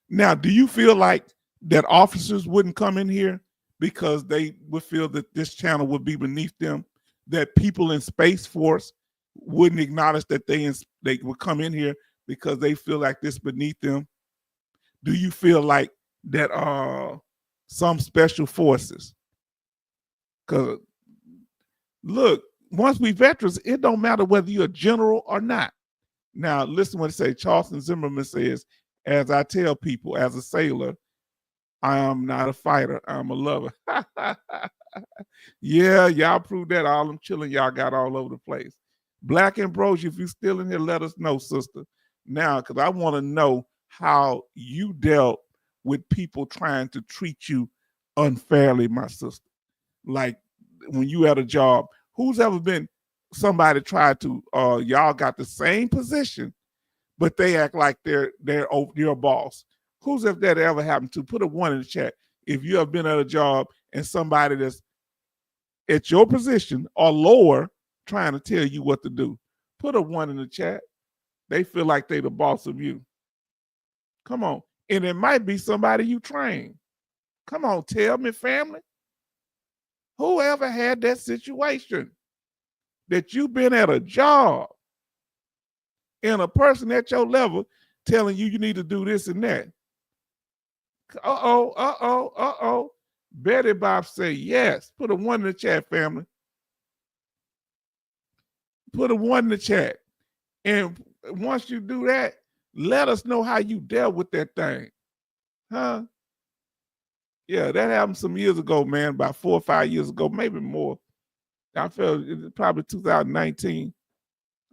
Now, do you feel like that officers wouldn't come in here because they would feel that this channel would be beneath them, that people in Space Force wouldn't acknowledge that they would come in here because they feel like this beneath them? Do you feel like that some special forces? Because look, once we veterans, it don't matter whether you're a general or not. Now, listen what it says. Charleston Zimmerman says, as I tell people, as a sailor, I am not a fighter, I'm a lover. Yeah, y'all proved that. All them chilling y'all got all over the place. Black Ambrosia, if you still in here, let us know, sister. now because I want to know how you dealt with people trying to treat you unfairly, my sister. Like when you had a job, who's ever been somebody tried to y'all got the same position, but they act like they're your boss. Who's if that ever happened to? Put a 1 in the chat if you have been at a job and somebody that's at your position or lower trying to tell you what to do. Put a 1 in the chat. They feel like they the boss of you. Come on. And it might be somebody you train. Come on, tell me, family. Whoever had that situation that you've been at a job and a person at your level telling you need to do this and that. Uh-oh. Betty Bob say yes. Put a 1 in the chat, family. Put a 1 in the chat. And once you do that, let us know how you dealt with that thing. Huh? Yeah, that happened some years ago, man, about 4 or 5 years ago, maybe more. I felt it was probably 2019.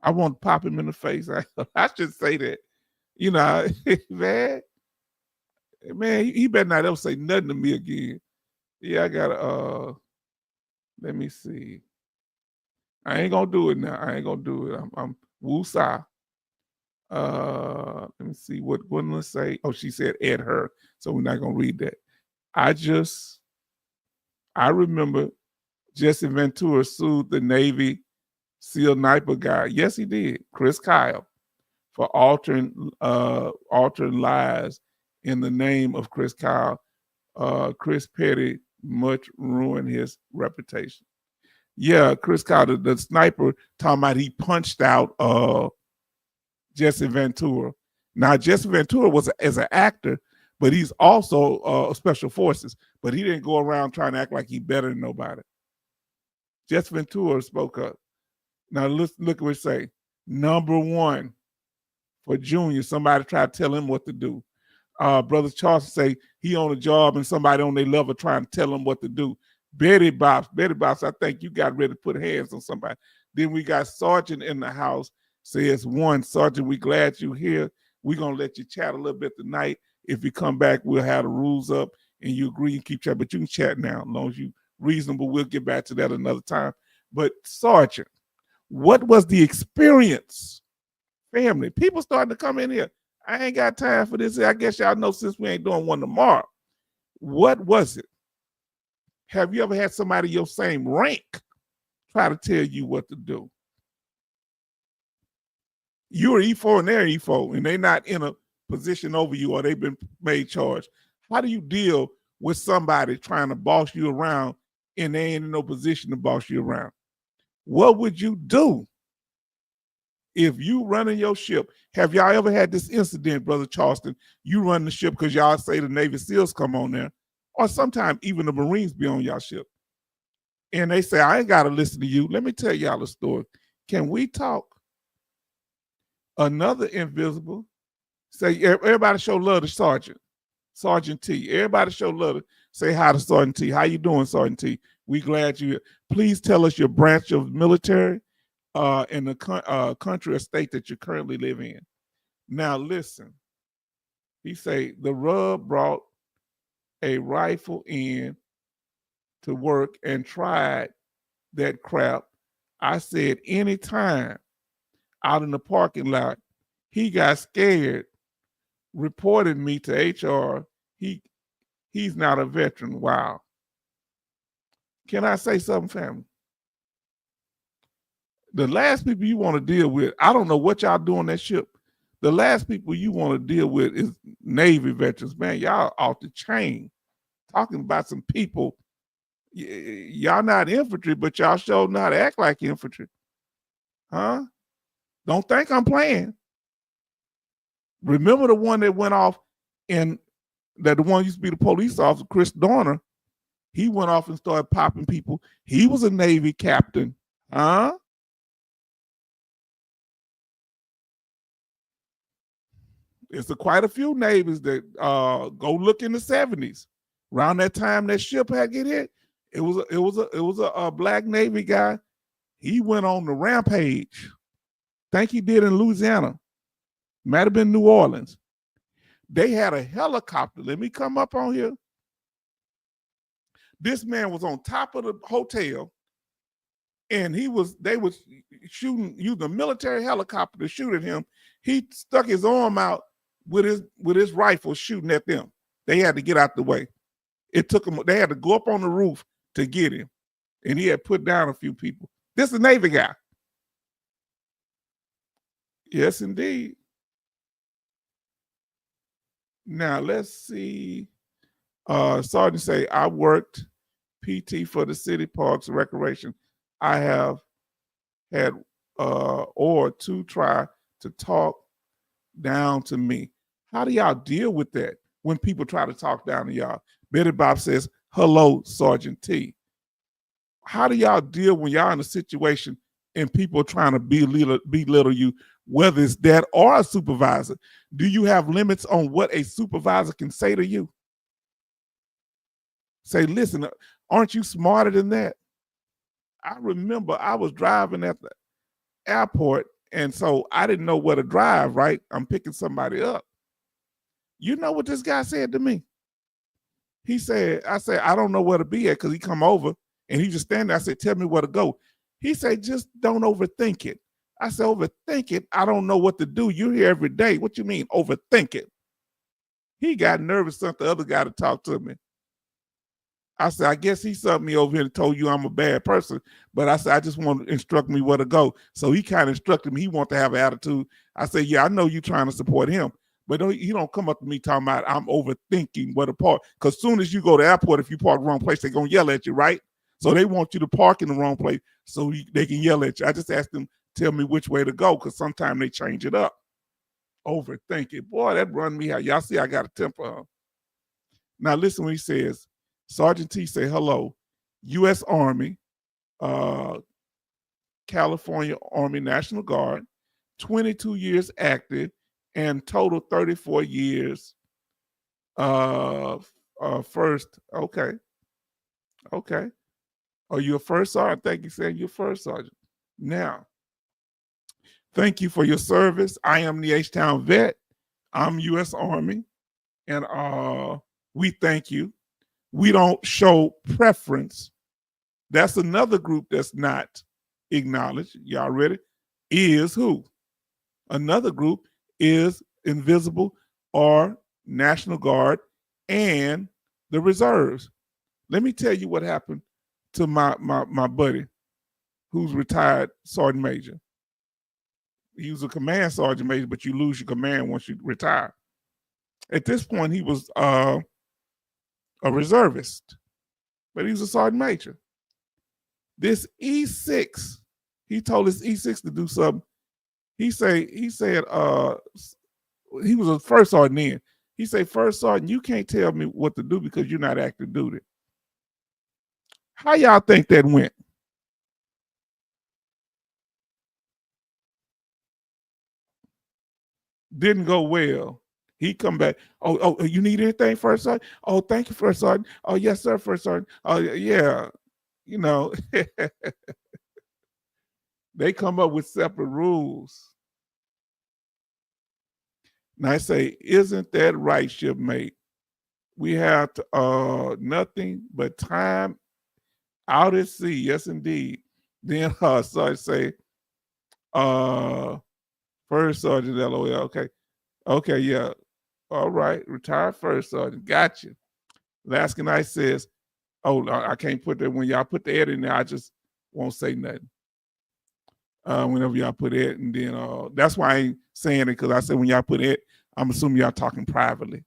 I want to pop him in the face. I should say that. You know, man, he better not ever say nothing to me again. Yeah, I gotta let me see. I ain't gonna do it now. I ain't gonna do it. I'm woosah. Let me see what Gwendolyn say. Oh, she said Ed her, so we're not gonna read that. I remember Jesse Ventura sued the Navy SEAL sniper guy. Yes, he did. Chris Kyle for altering lies in the name of Chris Kyle. Chris Petty much ruined his reputation. Yeah, Chris Kyle, the sniper, talking about he punched out Jesse Ventura. Now, Jesse Ventura was as an actor, but he's also special forces. But he didn't go around trying to act like he better than nobody. Jesse Ventura spoke up. Now, look at what it say. Number 1 for Junior, somebody tried to tell him what to do. Brother Charles say he on a job and somebody on their level trying to tell him what to do. Betty Bops, I think you got ready to put hands on somebody. Then we got Sergeant in the house, says 1, Sergeant, we glad you here. We're going to let you chat a little bit tonight. If you come back, we'll have the rules up and you agree and keep chat. But you can chat now as long as you reasonable. We'll get back to that another time. But Sergeant, what was the experience? Family, people starting to come in here. I ain't got time for this. I guess y'all know since we ain't doing one tomorrow. What was it? Have you ever had somebody your same rank try to tell you what to do? You're E4 and they're E4, and they're not in a position over you or they've been made charge. How do you deal with somebody trying to boss you around and they ain't in no position to boss you around? What would you do if you running your ship? Have y'all ever had this incident, Brother Charleston? You run the ship because y'all say the Navy SEALs come on there, or sometimes even the Marines be on y'all ship. And they say, I ain't got to listen to you. Let me tell y'all a story. Can we talk? Another invisible say, everybody show love to Sergeant. Sergeant T. Everybody show love to say hi to Sergeant T. How you doing, Sergeant T? We glad you're here. Please tell us your branch of military in the country or state that you currently live in. Now listen, he say the Rub brought a rifle in to work and tried that crap. I said anytime out in the parking lot, he got scared, reported me to HR. He's not a veteran. Wow. Can I say something, family? The last people you want to deal with, I don't know what y'all do on that ship. The last people you want to deal with is Navy veterans. Man, y'all off the chain. Talking about some people, y'all not infantry, but y'all sure know how to act like infantry. Huh? Don't think I'm playing. Remember the one that went off and that the one used to be the police officer, Chris Dorner. He went off and started popping people. He was a Navy captain. Huh? It's quite a few Navies that go look in the 70s. Around that time that ship had get hit, it was a black Navy guy. He went on the rampage. Think he did in Louisiana. Might have been New Orleans. They had a helicopter. Let me come up on here. This man was on top of the hotel, and they was shooting, using a military helicopter to shoot at him. He stuck his arm out with his rifle shooting at them. They had to get out the way. It took them, they had to go up on the roof to get him. And he had put down a few people. This is a Navy guy. Yes, indeed. Now let's see. Sergeant say, I worked PT for the city parks and recreation. I have had or to try to talk down to me. How do y'all deal with that when people try to talk down to y'all? Betty Bob says, hello, Sergeant T. How do y'all deal when y'all in a situation and people are trying to belittle you, whether it's that or a supervisor? Do you have limits on what a supervisor can say to you? Say, listen, aren't you smarter than that? I remember I was driving at the airport, and so I didn't know where to drive, right? I'm picking somebody up. You know what this guy said to me? He said, I said, I don't know where to be at, because he come over and he just stand there. I said, tell me where to go. He said, just don't overthink it. I said, overthink it? I don't know what to do. You're here every day. What you mean, overthink it? He got nervous, sent the other guy to talk to me. I said, I guess he sent me over here and told you I'm a bad person. But I said, I just want to instruct me where to go. So he kind of instructed me. He want to have an attitude. I said, yeah, I know you trying to support him. But you don't come up to me talking about I'm overthinking where to park. Because soon as you go to the airport, if you park the wrong place, they're going to yell at you, right? So they want you to park in the wrong place so they can yell at you. I just asked them, tell me which way to go, because sometimes they change it up. Overthinking. Boy, that run me out. Y'all see I got a temper. Huh? Now listen when he says, Sergeant T say, hello, U.S. Army, California Army National Guard, 22 years active, and total 34 years first. Okay. Are you a first sergeant? Thank you, saying you're first sergeant. Now, thank you for your service. I am the H-Town vet. I'm U.S. Army, and we thank you. We don't show preference. That's another group that's not acknowledged. Y'all ready? Is who? Another group is Invisible or National Guard and the reserves. Let me tell you what happened to my buddy who's retired Sergeant Major. He was a command Sergeant Major, but you lose your command once you retire. At this point, he was a reservist, but he was a Sergeant Major. This E6, he told his E6 to do something. He said he was a first sergeant then. He said, first sergeant, you can't tell me what to do because you're not active duty. How y'all think that went? Didn't go well. He come back. Oh, you need anything, first sergeant? Oh, thank you, first sergeant. Oh, yes, sir, first sergeant. Oh, yeah. You know, they come up with separate rules. And I say, isn't that right, shipmate? We have nothing but time out at sea. Yes, indeed. Then Sergeant say, first sergeant, LOL. Okay, yeah. All right, retired first sergeant. Got you. Laskin I says, oh, I can't put that. When y'all put the ed in there, I just won't say nothing. Whenever y'all put it, and then that's why I ain't saying it, because I said when y'all put it, I'm assuming y'all talking privately.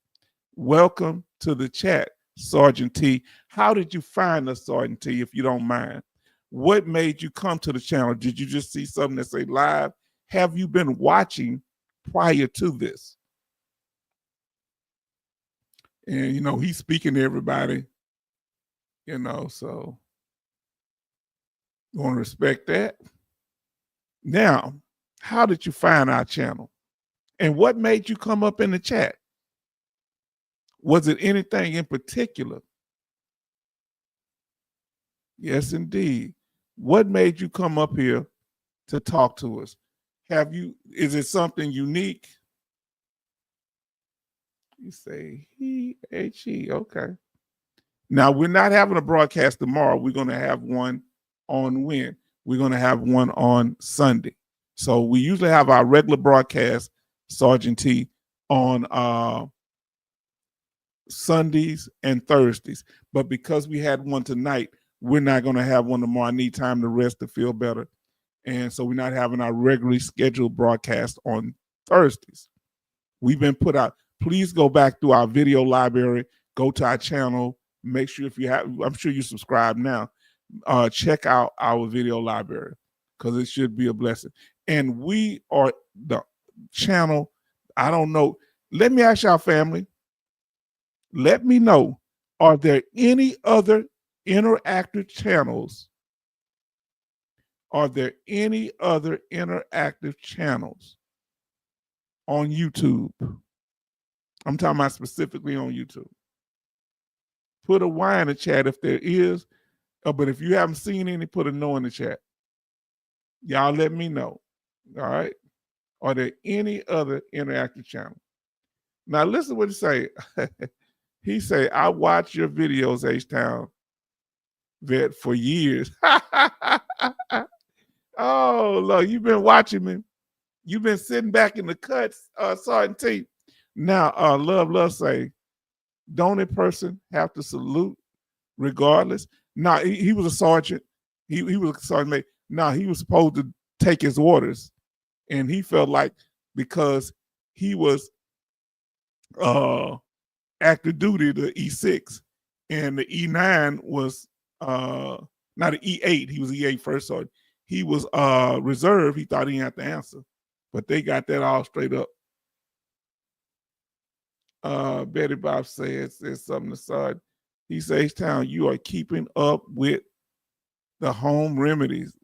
Welcome to the chat, Sergeant T. How did you find us, Sergeant T, if you don't mind? What made you come to the channel? Did you just see something that say live? Have you been watching prior to this? And, you know, he's speaking to everybody, you know, so you want to respect that. Now, how did you find our channel? And what made you come up in the chat? Was it anything in particular? Yes, indeed. What made you come up here to talk to us? Is it something unique? You say he, H-E. Okay. Now, we're not having a broadcast tomorrow. We're going to have one on when? We're going to have one on Sunday. So we usually have our regular broadcast, Sergeant T, on Sundays and Thursdays. But because we had one tonight, we're not going to have one tomorrow. I need time to rest to feel better. And so we're not having our regularly scheduled broadcast on Thursdays. We've been put out. Please go back through our video library, go to our channel. Make sure if you have, I'm sure you subscribe now, check out our video library because it should be a blessing. And we are the channel, I don't know. Let me ask y'all, family, let me know, are there any other interactive channels? Are there any other interactive channels on YouTube? I'm talking about specifically on YouTube. Put a Y in the chat if there is, but if you haven't seen any, put a no in the chat. Y'all let me know, all right? Are there any other interactive channel? Now listen what he say. He say, I watch your videos, H-Town Vet, for years. Oh, look, you've been watching me. You've been sitting back in the cuts, Sergeant T. Now, Love say, don't a person have to salute regardless? Now, he was a sergeant. He was a sergeant. Now, he was supposed to take his orders. And he felt like because he was active duty, the E6, and the E9 was not an E8. He was E8 first sergeant. He was reserve. He thought he didn't have to answer. But they got that all straight up. Betty Bob says something to Sergeant. He says, Town, you are keeping up with the home remedies.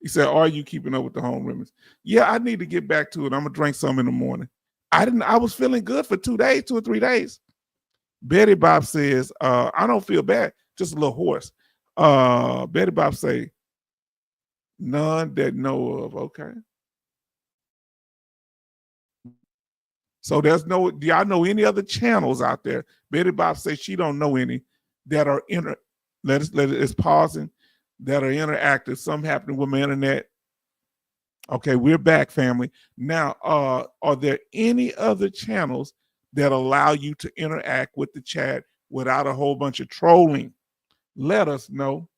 He said, are you keeping up with the home remedies? Yeah, I need to get back to it. I'm gonna drink some in the morning. I was feeling good for 2 days, 2 or 3 days. Betty Bob says, I don't feel bad, just a little hoarse. Betty Bob say, none that know of. Okay. So there's no, do y'all know any other channels out there? Betty Bob says she don't know any that are it's pausing, that are interactive. Something happening with my internet. Okay, we're back, family. Now, are there any other channels that allow you to interact with the chat without a whole bunch of trolling? Let us know.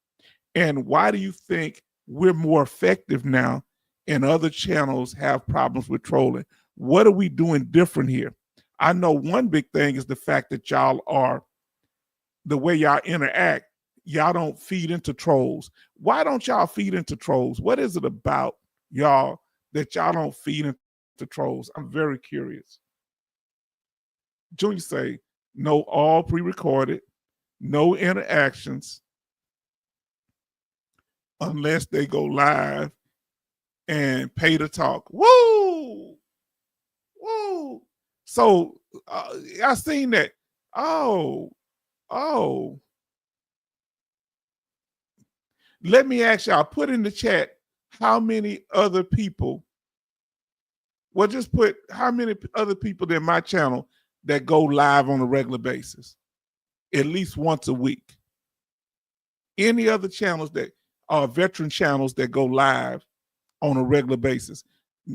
And why do you think we're more effective now and other channels have problems with trolling? What are we doing different here? I know one big thing is the fact that y'all are, the way y'all interact, y'all don't feed into trolls. Why don't y'all feed into trolls? What is it about y'all that y'all don't feed into trolls? I'm very curious. Junior say, no, all pre-recorded, no interactions unless they go live and pay to talk. Woo! Woo! So I seen that. Oh. Let me ask y'all, put in the chat how many other people, well, just put how many other people in my channel that go live on a regular basis, at least once a week. Any other channels that are veteran channels that go live on a regular basis,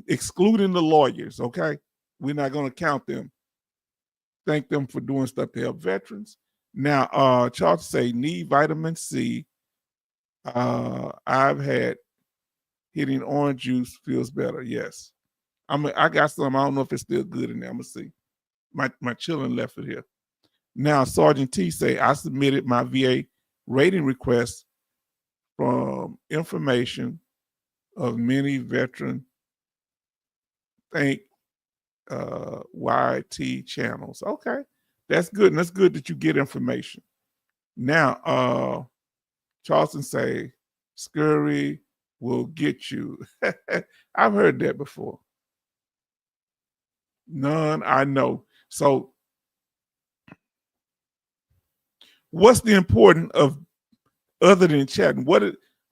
excluding the lawyers, okay? We're not going to count them. Thank them for doing stuff to help veterans. Now, Charles say, need vitamin C. I've had hitting orange juice feels better. Yes. I got some. I don't know if it's still good in there. I'm going to see. My children left it here. Now, Sergeant T say, I submitted my VA rating request from information of many veteran YT channels. Okay, that's good. And that's good that you get information. Now, Charleston say, scurry will get you. I've heard that before. None I know. So what's the importance of, other than chatting,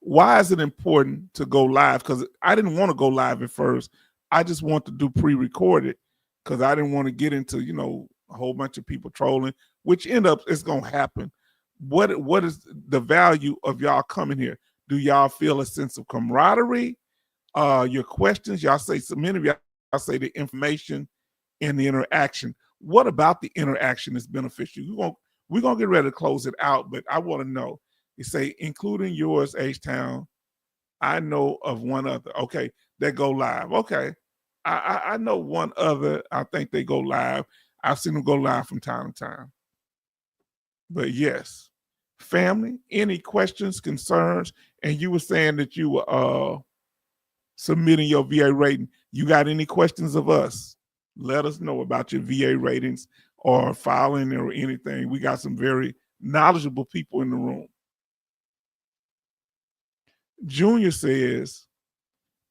why is it important to go live? Because I didn't want to go live at first. I just want to do pre-recorded because I didn't want to get into, whole bunch of people trolling, which it's gonna happen. What is the value of y'all coming here? Do y'all feel a sense of camaraderie? Your questions, y'all say, so many of y'all say the information and the interaction. What about the interaction is beneficial? We're gonna get ready to close it out, but I want to know. You say, including yours, H-Town. I know of one other. Okay, that go live. Okay, I know one other. I think they go live. I've seen them go live from time to time. But yes, family. Any questions, concerns? And you were saying that you were submitting your VA rating. You got any questions of us? Let us know about your VA ratings or filing or anything. We got some very knowledgeable people in the room. Junior says,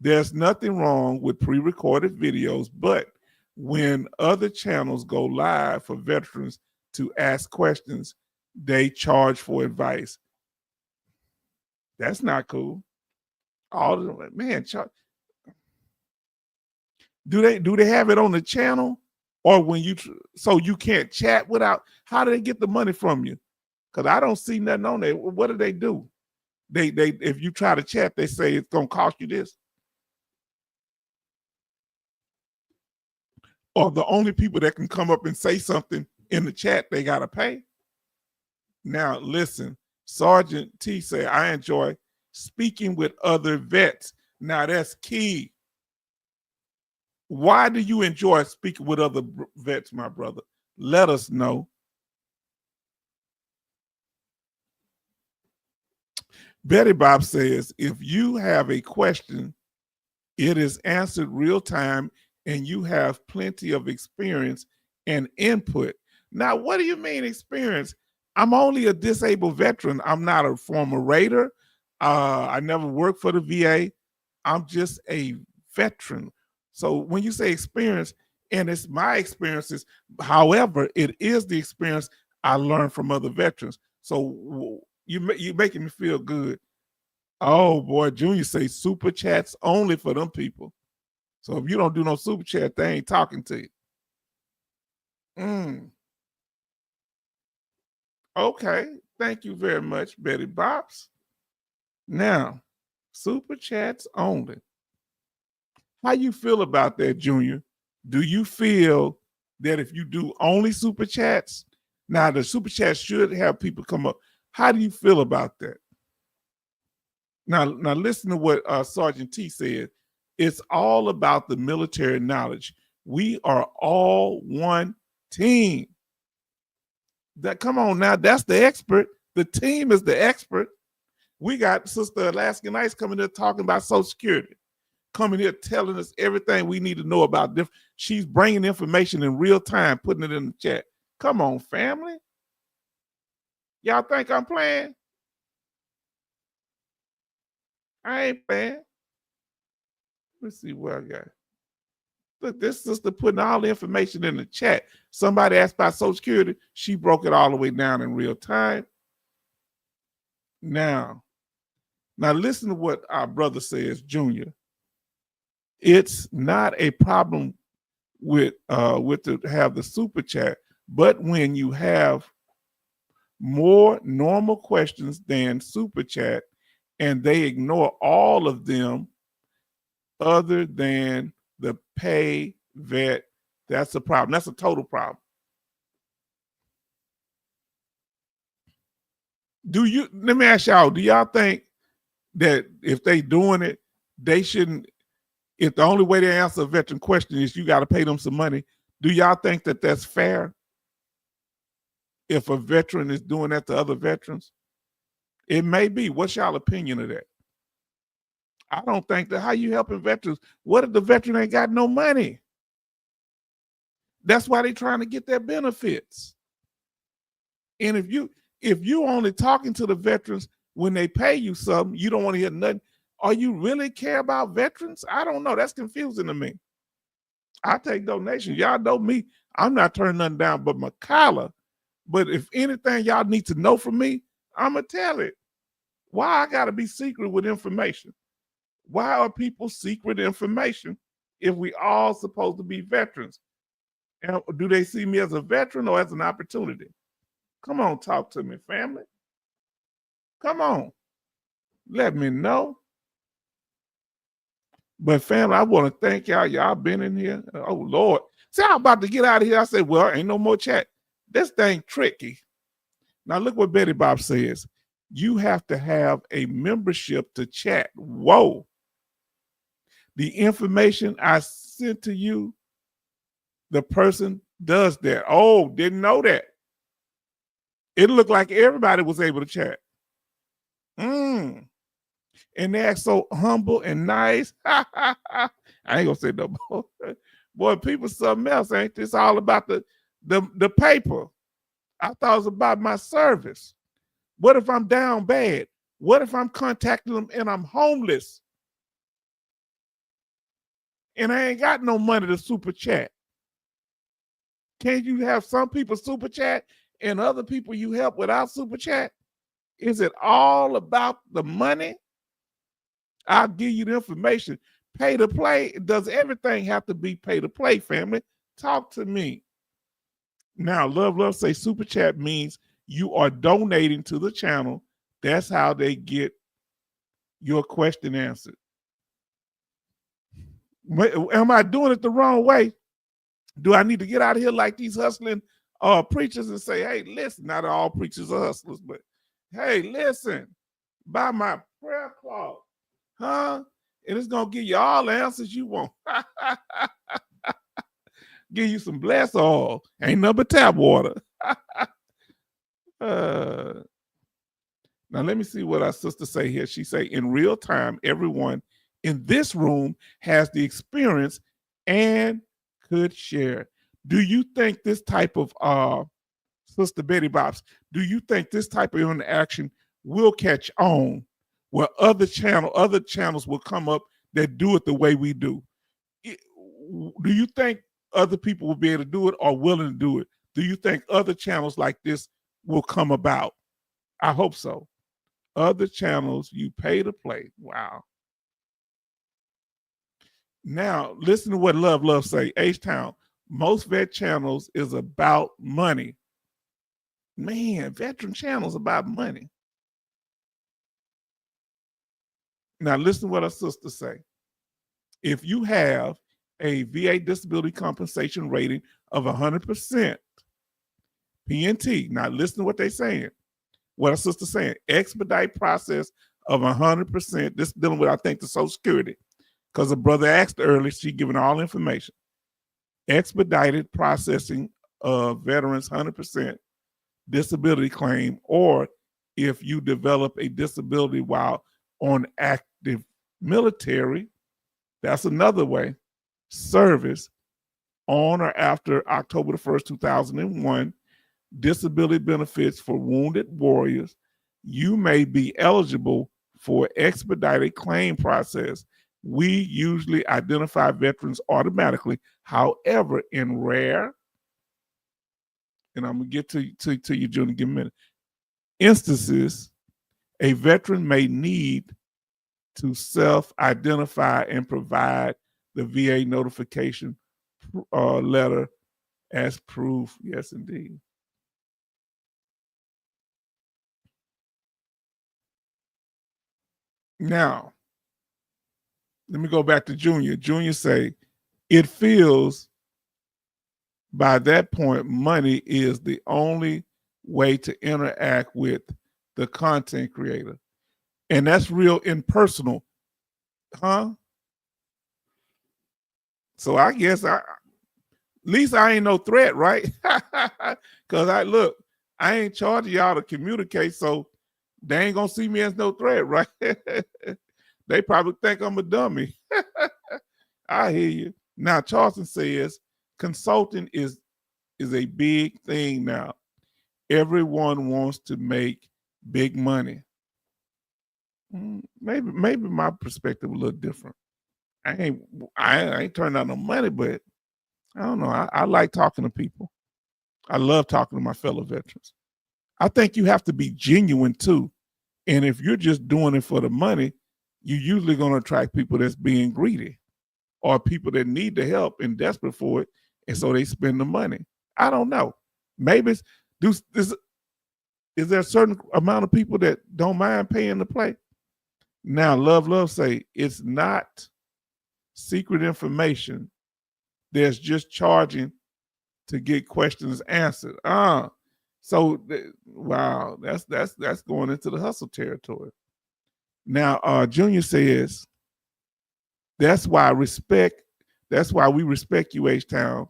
there's nothing wrong with pre-recorded videos, but when other channels go live for veterans to ask questions, they charge for advice. That's not cool. All of them, man, do they have it on the channel, or when so you can't chat without? How do they get the money from you? Because I don't see nothing on there. What do? They if you try to chat, they say it's gonna cost you this. Or the only people that can come up and say something in the chat, they gotta pay. Now listen, Sergeant T said, I enjoy speaking with other vets. Now that's key. Why do you enjoy speaking with other vets, my brother? Let us know. Betty Bob says, if you have a question, it is answered real time and you have plenty of experience and input. Now, what do you mean experience? I'm only a disabled veteran. I'm not a former Raider. I never worked for the VA. I'm just a veteran. So when you say experience, and it's my experiences, however, it is the experience I learned from other veterans. So you're making me feel good. Oh boy, Junior say super chats only for them people. So if you don't do no super chat, they ain't talking to you. Okay, thank you very much, Betty Bops. Now, super chats only. How you feel about that, Junior? Do you feel that if you do only super chats, now the super chats should have people come up. How do you feel about that? Now listen to what Sergeant T said. It's all about the military knowledge. We are all one team. That come on now, that's the expert. The team is the expert. We got Sister Alaska Nights coming here talking about Social Security, coming here telling us everything we need to know about different. She's bringing information in real time, putting it in the chat. Come on, family. Y'all think I'm playing? I ain't playing. Let's see what I got. Look, this sister putting all the information in the chat. Somebody asked about Social Security. She broke it all the way down in real time. Now listen to what our brother says, Junior. It's not a problem with to have the super chat, but when you have more normal questions than super chat and they ignore all of them other than the pay vet, that's a problem. That's a total problem. Let me ask y'all, do y'all think that if they doing it, they shouldn't, if the only way they answer a veteran question is you got to pay them some money, do y'all think that that's fair? If a veteran is doing that to other veterans? It may be. What's y'all opinion of that? I don't think that. How you helping veterans? What if the veteran ain't got no money? That's why they trying to get their benefits. And if you only talking to the veterans when they pay you something, you don't want to hear nothing. Are you really care about veterans? I don't know. That's confusing to me. I take donations. Y'all know me. I'm not turning nothing down but my collar. But if anything y'all need to know from me, I'm going to tell it. Why I got to be secret with information? Why are people secret information if we all supposed to be veterans? And do they see me as a veteran or as an opportunity? Come on, talk to me, family. Come on. Let me know. But family, I want to thank y'all. Y'all been in here. Oh, Lord. See, I'm about to get out of here. I said, well, ain't no more chat. This thing tricky. Now, look what Betty Bob says. You have to have a membership to chat. Whoa. The information I sent to you, the person does that. Oh, didn't know that. It looked like everybody was able to chat. And they act so humble and nice. I ain't gonna say no more. Boy, people something else, ain't this? All about the paper. I thought it was about my service. What if I'm down bad? What if I'm contacting them and I'm homeless? And I ain't got no money to super chat. Can't you have some people super chat and other people you help without super chat? Is it all about the money? I'll give you the information. Pay to play. Does everything have to be pay to play, family? Talk to me. Now, Love say super chat means you are donating to the channel. That's how they get your question answered. Am I doing it the wrong way? Do I need to get out of here like these hustling preachers and say, hey, listen, not all preachers are hustlers, but hey, listen, buy my prayer cloth, huh? And it's going to give you all the answers you want. Give you some blessed oil. Ain't nothing but tap water. Now, let me see what our sister say here. She say, in real time, everyone in this room has the experience and could share. Do you think this type of, Sister Betty Bobs, do you think this type of interaction will catch on where other channels will come up that do it the way we do? Do you think other people will be able to do it or willing to do it? Do you think other channels like this will come about? I hope so. Other channels you pay to play. Wow. Now, listen to what Love say. H-Town, most vet channels is about money. Man, veteran channels about money. Now, listen to what our sister say. If you have a VA disability compensation rating of 100%, PNT, now listen to what they're saying. What our sister's saying, expedite process of 100%. This dealing with, I think, the Social Security. Because the brother asked earlier, she giving all information. Expedited processing of veterans' 100% disability claim, or if you develop a disability while on active military, that's another way, service on or after October the 1st, 2001, disability benefits for wounded warriors, you may be eligible for expedited claim process. We usually identify veterans automatically. However, in rare, and I'm going to get to you, Junior, give me a minute, instances, a veteran may need to self-identify and provide the VA notification letter as proof. Yes, indeed. Now, let me go back to Junior. Junior say, it feels by that point, money is the only way to interact with the content creator. And that's real impersonal. Huh? So I guess at least I ain't no threat, right? Because I ain't charging y'all to communicate, so they ain't gonna see me as no threat, right? They probably think I'm a dummy. I hear you. Now, Charleston says consulting is a big thing now. Everyone wants to make big money. Maybe my perspective a little different. I ain't turning out no money, but I don't know. I like talking to people. I love talking to my fellow veterans. I think you have to be genuine too. And if you're just doing it for the money, you're usually going to attract people that's being greedy or people that need the help and desperate for it. and so they spend the money. I don't know. Maybe is there a certain amount of people that don't mind paying to play? Now, Love say it's not secret information. There's just charging to get questions answered. So wow, that's going into the hustle territory. Now, Junior says that's why we respect you, H-Town,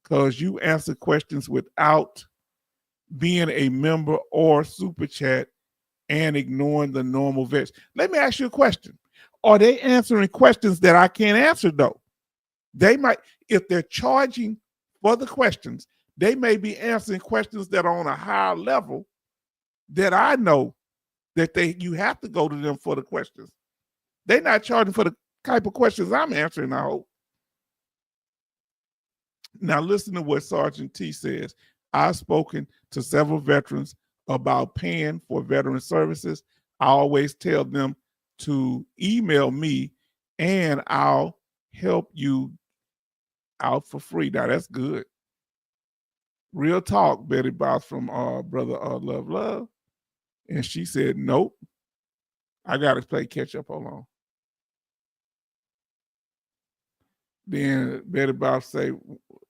because you answer questions without being a member or super chat and ignoring the normal vets. Let me ask you a question. Are they answering questions that I can't answer though? They might, if they're charging for the questions, they may be answering questions that are on a higher level that I know that you have to go to them for the questions. They're not charging for the type of questions I'm answering, I hope. Now listen to what Sergeant T says. I've spoken to several veterans about paying for veteran services. I always tell them to email me and I'll help you out for free. Now that's good. Real talk, Betty Boss from brother Love. And she said, nope. I got to play catch up. Hold on. Then Betty Boss say,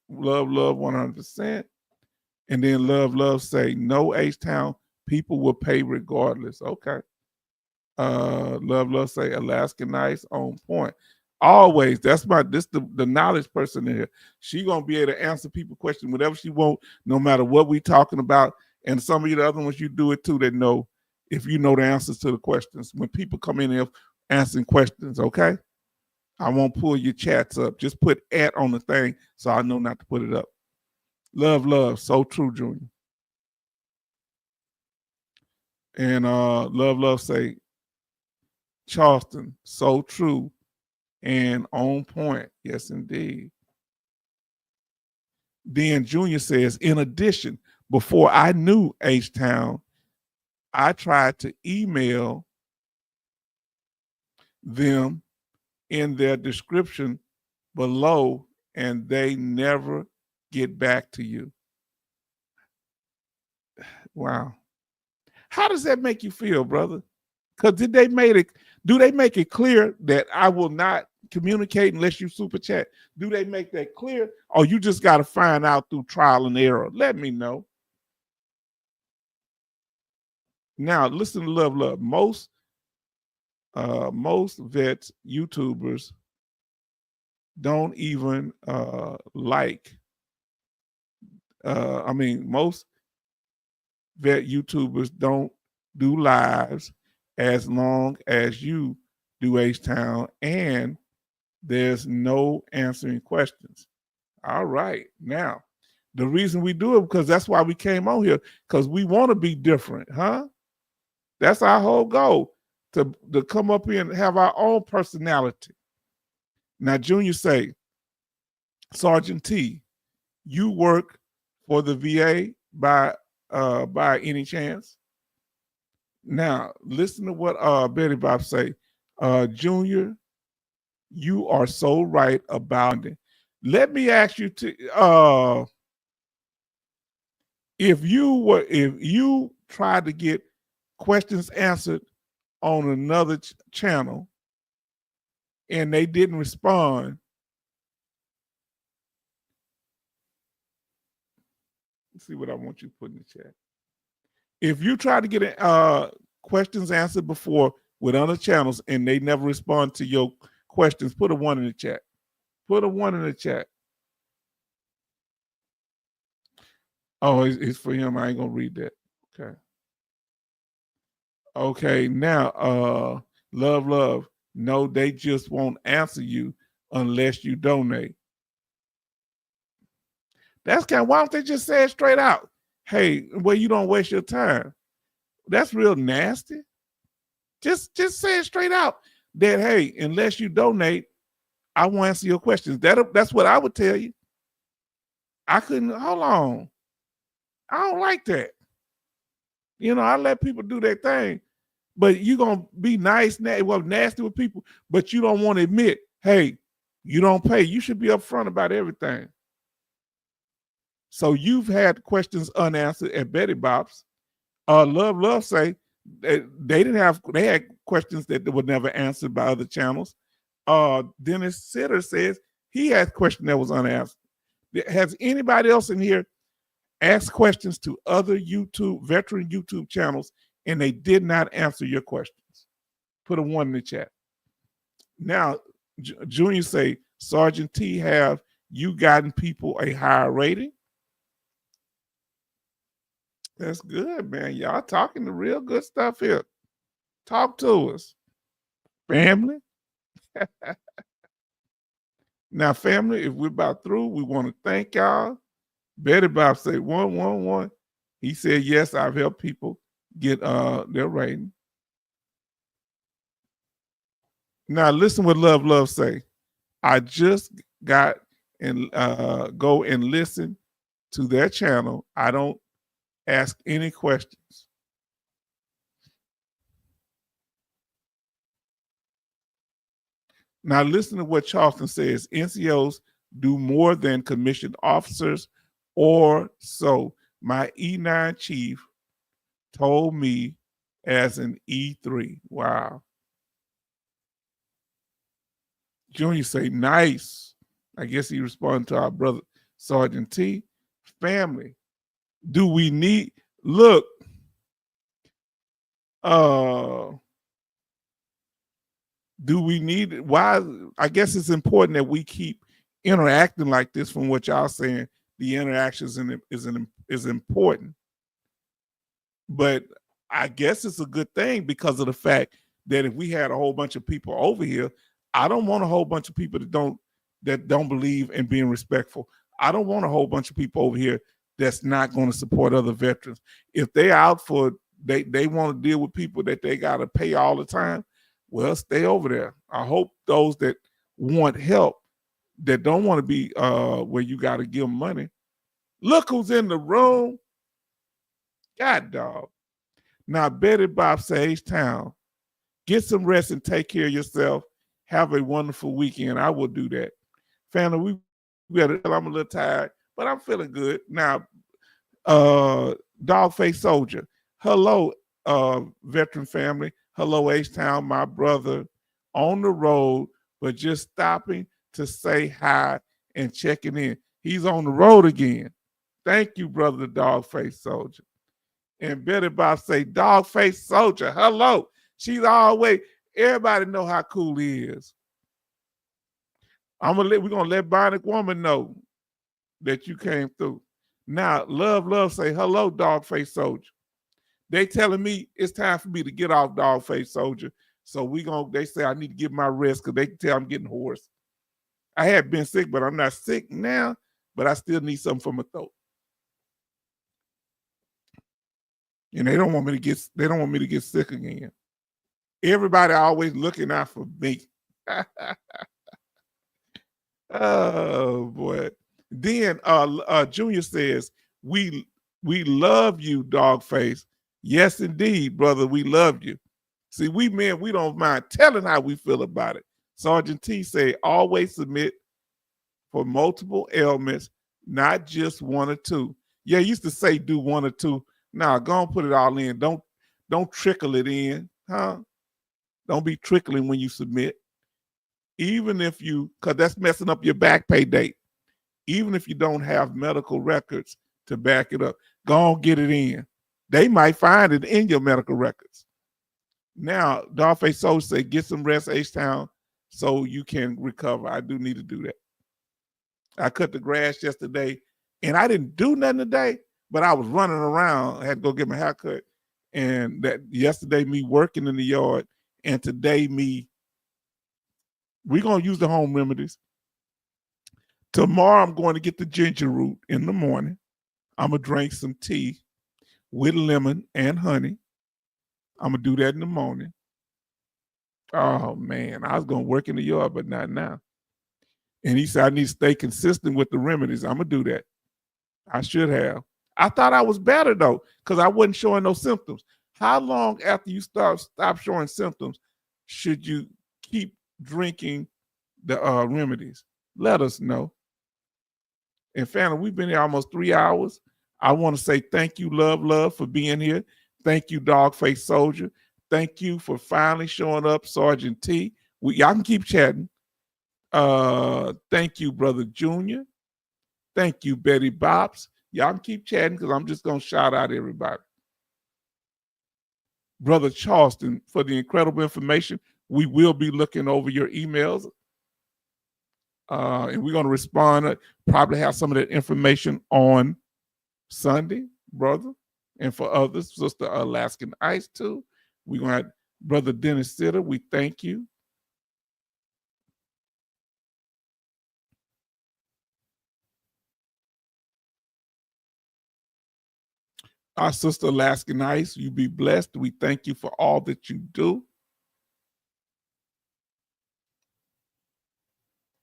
love 100%. And then Love say, no, H-Town, people will pay regardless. Okay. Love say, Alaska Nice, on point. Always. That's the knowledge person in here. She gonna be able to answer people questions, whatever she want, no matter what we talking about. And some of you, the other ones, you do it too, that know if you know the answers to the questions. When people come in here answering questions, okay? I won't pull your chats up. Just put @ on the thing so I know not to put it up. Love, so true, Junior. And Love say, Charleston, so true and on point. Yes, indeed. Then Junior says, in addition, before I knew H-Town, I tried to email them in their description below and they never get back to you. Wow. How does that make you feel, brother? Because do they make it clear that I will not communicate unless you super chat? Do they make that clear? Or you just got to find out through trial and error? Let me know. Now, listen to Love. Most vets, YouTubers don't even most vet YouTubers don't do lives as long as you do, H-Town, and there's no answering questions. All right. Now, the reason we do it, because that's why we came on here, because we want to be different, huh? That's our whole goal, to come up here and have our own personality. Now, Junior say, Sergeant T, you work for the VA by any chance? Now, listen to what Betty Bob say. Junior, you are so right about it. Let me ask you if you tried to get questions answered on another channel and they didn't respond, let's see what I want you to put in the chat. If you try to get questions answered before with other channels and they never respond to your questions, put a 1 in the chat. Put a 1 in the chat. Oh, it's for him. I ain't gonna read that. Okay. Okay, now Love. No, they just won't answer you unless you donate. That's why don't they just say it straight out? Hey, well, you don't waste your time. That's real nasty. Just say it straight out that, hey, unless you donate, I won't answer your questions. That's what I would tell you. I couldn't, hold on. I don't like that. You know, I let people do their thing, but you're going to be nasty with people, but you don't want to admit, hey, you don't pay. You should be upfront about everything. So you've had questions unanswered at Betty Bop's. Love say they had questions that were never answered by other channels. Dennis Sitter says he had a question that was unanswered. Has anybody else in here asked questions to other veteran YouTube channels and they did not answer your questions? Put a 1 in the chat. Now, Junior say, Sergeant T, have you gotten people a higher rating? That's good, man. Y'all talking the real good stuff here. Talk to us. Family. Now, family, if we're about through, we want to thank y'all. Betty Bob say 111. He said, yes, I've helped people get their rating. Now, listen what Love say. I just got and go and listen to their channel. I don't ask any questions. Now listen to what Charleston says. NCOs do more than commissioned officers or so. My E9 chief told me as an E3. Wow. Junior say, nice. I guess he responded to our brother, Sergeant T. Family. Do we need, look, do we need, why, I guess it's important that we keep interacting like this. From what y'all saying, the interactions is important. But I guess it's a good thing because of the fact that if we had a whole bunch of people over here, I don't want a whole bunch of people that don't believe in being respectful. I don't want a whole bunch of people over here that's not going to support other veterans. If they out for, they want to deal with people that they got to pay all the time, well, stay over there. I hope those that want help, that don't want to be where you got to give them money. Look who's in the room. God dog. Now, Betty Bob say, H-Town, get some rest and take care of yourself. Have a wonderful weekend. I will do that. Family, I'm a little tired, but I'm feeling good. Now, Dogface Soldier. Hello, veteran family. Hello, H-Town, my brother, on the road, but just stopping to say hi and checking in. He's on the road again. Thank you, brother, Dogface Soldier. And Betty Bob say, Dogface Soldier, hello. She's always, everybody know how cool he is. We're gonna let Bionic Woman know that you came through. Now, Love say, hello, Dogface Soldier. They telling me it's time for me to get off, Dogface Soldier. So they say I need to get my rest because they can tell I'm getting hoarse. I had been sick, but I'm not sick now, but I still need something for my throat. And they don't want me to get sick again. Everybody always looking out for me. Oh boy. Then Junior says, we love you, Dogface. Yes, indeed, brother, we love you. See, we men, we don't mind telling how we feel about it. Sergeant T say, always submit for multiple ailments, not just one or two. Yeah, used to say do one or two. Now, go and put it all in. Don't trickle it in, huh? Don't be trickling when you submit. Even if because that's messing up your back pay date. Even if you don't have medical records to back it up, go and get it in. They might find it in your medical records. Now, Dogface Soldier say, get some rest, H-Town, so you can recover. I do need to do that. I cut the grass yesterday, and I didn't do nothing today, but I was running around. I had to go get my hair cut. And that yesterday, me working in the yard, and today, we're going to use the home remedies. Tomorrow, I'm going to get the ginger root in the morning. I'm going to drink some tea with lemon and honey. I'm going to do that in the morning. Oh, man, I was going to work in the yard, but not now. And he said, I need to stay consistent with the remedies. I'm going to do that. I should have. I thought I was better, though, because I wasn't showing no symptoms. How long after you stop showing symptoms should you keep drinking the remedies? Let us know. And family, we've been here almost 3 hours. I want to say thank you, love, for being here. Thank you, Dogface Soldier. Thank you for finally showing up, Sergeant T. Y'all can keep chatting. Thank you, Brother Junior. Thank you, Betty Bops. Y'all can keep chatting because I'm just going to shout out everybody. Brother Charleston, for the incredible information. We will be looking over your emails. And we're going to respond, probably have some of that information on Sunday, brother. And for others, Sister Alaskan Ice too. We're going to have Brother Dennis Sitter. We thank you. Our Sister Alaskan Ice, you be blessed. We thank you for all that you do.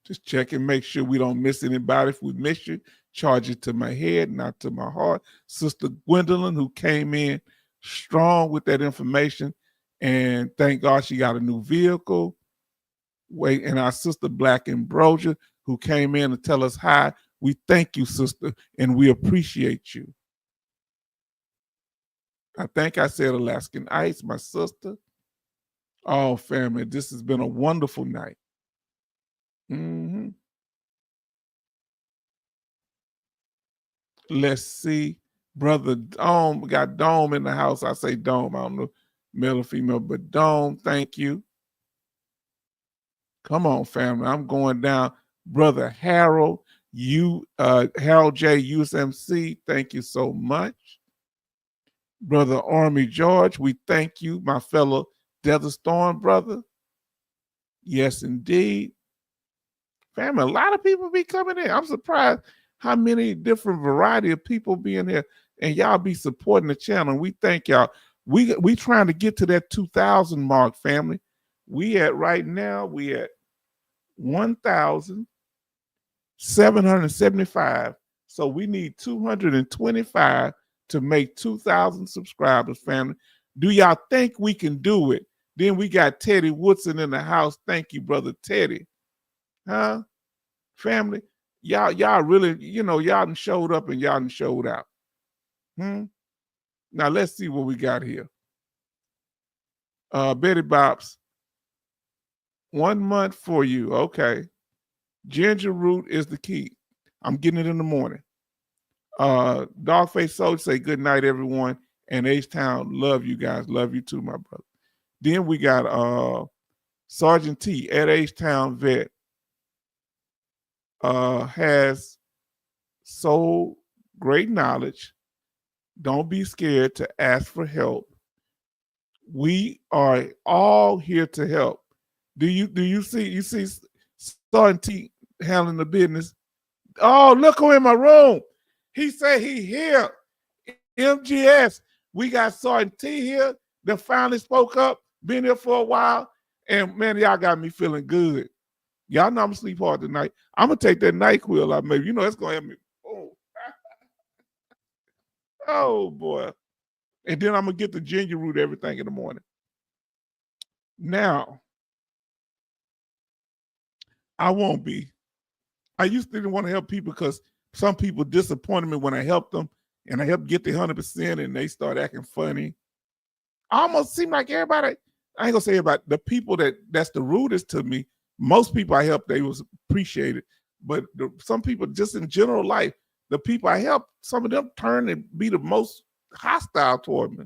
Just check and make sure we don't miss anybody. If we miss you, charge it to my head, not to my heart. Sister Gwendolyn, who came in strong with that information, and thank God she got a new vehicle. Wait, and our Sister Black Ambrosia, who came in to tell us hi. We thank you, sister, and we appreciate you. I think I said Alaskan Ice, my sister. Oh, family, this has been a wonderful night. Mm-hmm. Let's see. Brother Dome, we got Dome in the house. I say Dome, I don't know, male or female, but Dome, thank you. Come on, family. I'm going down. Brother Harold, Harold J. USMC, thank you so much. Brother Army George, we thank you, my fellow Desert Storm brother. Yes, indeed. Family, a lot of people be coming in. I'm surprised how many different variety of people be in here, and y'all be supporting the channel. We thank y'all. We trying to get to that 2,000 mark, family. We at 1,775. So we need 225 to make 2,000 subscribers, family. Do y'all think we can do it? Then we got Teddy Woodson in the house. Thank you, brother Teddy. Huh? Family, y'all really, y'all done showed up and y'all done showed out. Now let's see what we got here. Betty Bops, 1 month for you. Okay. Ginger root is the key. I'm getting it in the morning. Dogface Soldier say good night, everyone. And H-Town, love you guys. Love you too, my brother. Then we got Sergeant T at H-Town Vet. Has so great knowledge. Don't be scared to ask for help. We are all here to help. Do you see Sergeant T handling the business? Oh, look who in my room. He said he here. MGS. We got Sergeant T here that finally spoke up. Been here for a while. And man, y'all got me feeling good. Y'all know I'm gonna sleep hard tonight. I'm gonna take that NyQuil out, maybe. It's gonna help me. Oh boy. And then I'm gonna get the ginger root everything in the morning. Now, I won't be. I used to want to help people because some people disappointed me when I helped them and I helped get the 100% and they start acting funny. I almost seem like everybody, I ain't gonna say about the people that's the rudest to me. Most people I helped, they was appreciated. But some people just in general life, the people I helped, some of them turn and be the most hostile toward me.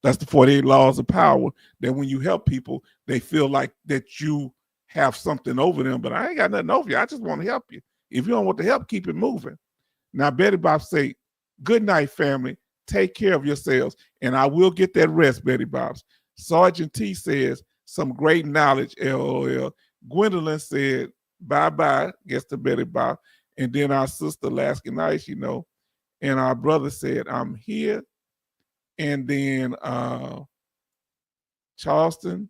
That's the 48 laws of power, that when you help people, they feel like that you have something over them. But I ain't got nothing over you. I just want to help you. If you don't want to help, keep it moving. Now, Betty Bob say, good night, family. Take care of yourselves. And I will get that rest, Betty Bobs. Sergeant T says, some great knowledge, LOL. Gwendolyn said, bye-bye, gets to Betty Bob. And then our sister, Alaskan Ice, and our brother said, I'm here. And then Charleston.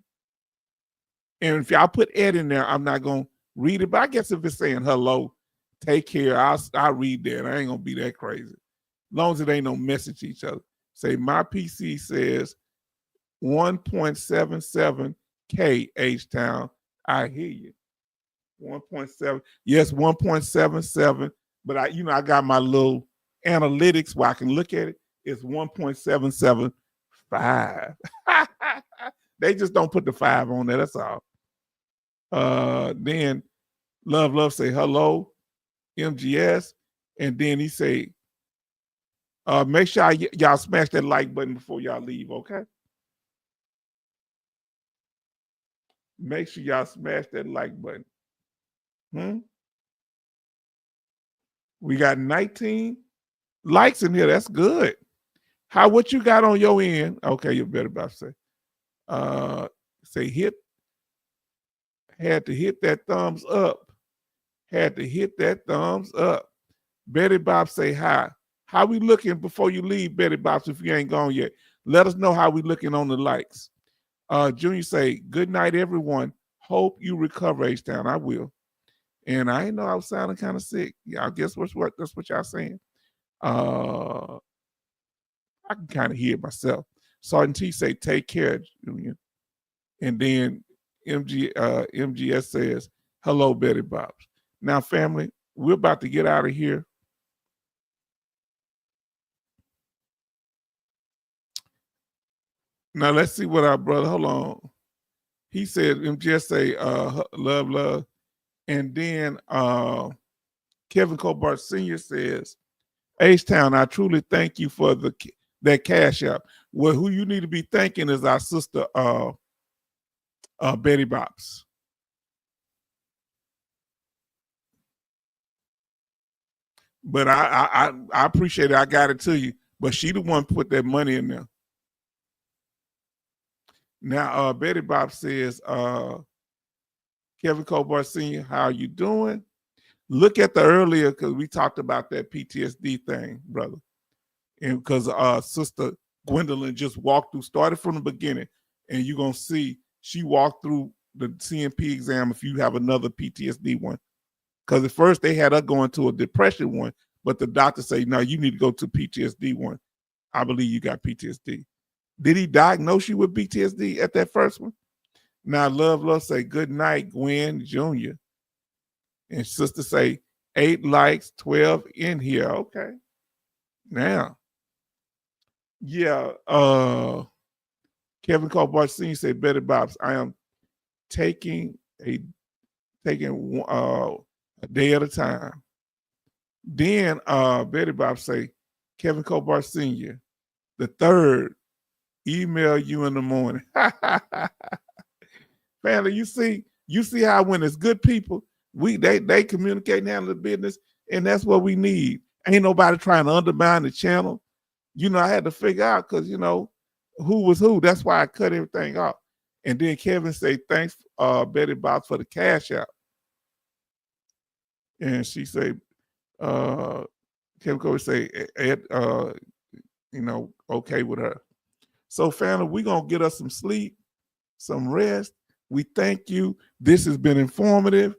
And if y'all put Ed in there, I'm not going to read it. But I guess if it's saying hello, take care, I'll read that. I ain't going to be that crazy. As long as it ain't no message to each other. Say, my PC says 1.77K H-Town. I hear you. 1.7. Yes, 1.77 but I got my little analytics where I can look at it. It's 1.775. They just don't put the 5 on there. That's all. Then Love say hello, MGS, and then he say, make sure y'all smash that like button before y'all leave, okay? Make sure y'all smash that like button. We got 19 likes in here. That's good. What you got on your end? Okay, you better about to say, had to hit that thumbs up. Had to hit that thumbs up. Betty Bob say hi. How we looking before you leave, Betty Bob, if you ain't gone yet? Let us know how we looking on the likes. Junior say, good night, everyone. Hope you recover, H-Town. I will. And I didn't know I was sounding kind of sick. Yeah, I guess that's what y'all saying. I can kind of hear it myself. Sergeant T say, take care, Junior. And then MGS says, hello, Betty Bob. Now, family, we're about to get out of here. Now, let's see what our brother, hold on. He said, MGS say, love. And then Kevin Cobart Sr. says, H-Town, I truly thank you for that cash app. Well, who you need to be thanking is our sister, Betty Bops. But I appreciate it. I got it to you. But she the one put that money in there. Now, Betty Bob says, Kevin Cobart Sr., how are you doing? Look at the earlier, because we talked about that PTSD thing, brother. And because Sister Gwendolyn just started from the beginning, and you're going to see she walked through the CMP exam if you have another PTSD one. Because at first they had her going to a depression one, but the doctor said, no, you need to go to PTSD one. I believe you got PTSD. Did he diagnose you with PTSD at that first one? Now, Love say, good night, Gwen Jr. And Sister say, 8 likes, 12 in here. Okay. Now, yeah, Kevin Cobart Sr. said, Betty Bobs, I am taking a day at a time. Then Betty Bob say, Kevin Cobart Sr., the third, email you in the morning. Family, you see how when it's good people, they communicate and handle the business, and that's what we need. Ain't nobody trying to undermine the channel. I had to figure out because who was who. That's why I cut everything off. And then Kevin say, thanks, Betty Bob, for the cash out. And she say, Kevin Cobart say, Ed, okay with her. So, family, we're going to get us some sleep, some rest. We thank you. This has been informative.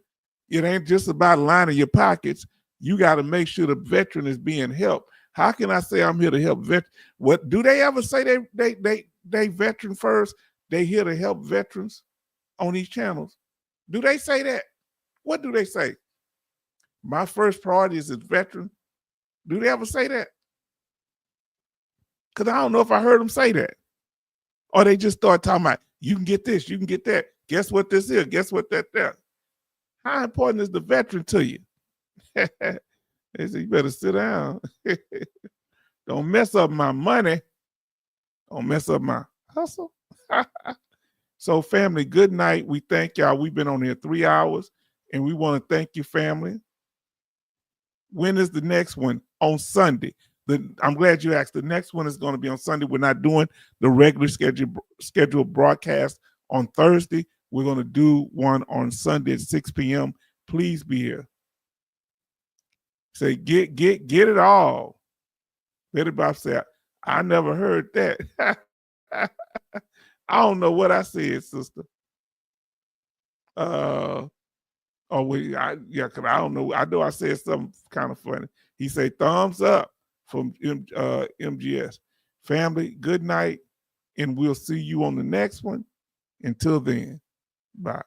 It ain't just about lining your pockets. You got to make sure the veteran is being helped. How can I say I'm here to help veterans? What do they ever say they veteran first? They here to help veterans on these channels. Do they say that? What do they say? My first priority is veteran. Do they ever say that? Because I don't know if I heard them say that. Or they just start talking about, you can get this, you can get that. Guess what this is? Guess what that? How important is the veteran to you? They say, you better sit down. Don't mess up my money. Don't mess up my hustle. So, family, good night. We thank y'all. We've been on here 3 hours, and we want to thank you, family. When is the next one? On Sunday. I'm glad you asked. The next one is going to be on Sunday. We're not doing the regular scheduled broadcast on Thursday. We're going to do one on Sunday at 6 p.m. Please be here. Say, get it all. Betty Bob said, I never heard that. I don't know what I said, sister. Because I don't know. I know I said something kind of funny. He said, thumbs up from MGS. Family, good night, and we'll see you on the next one. Until then, bye.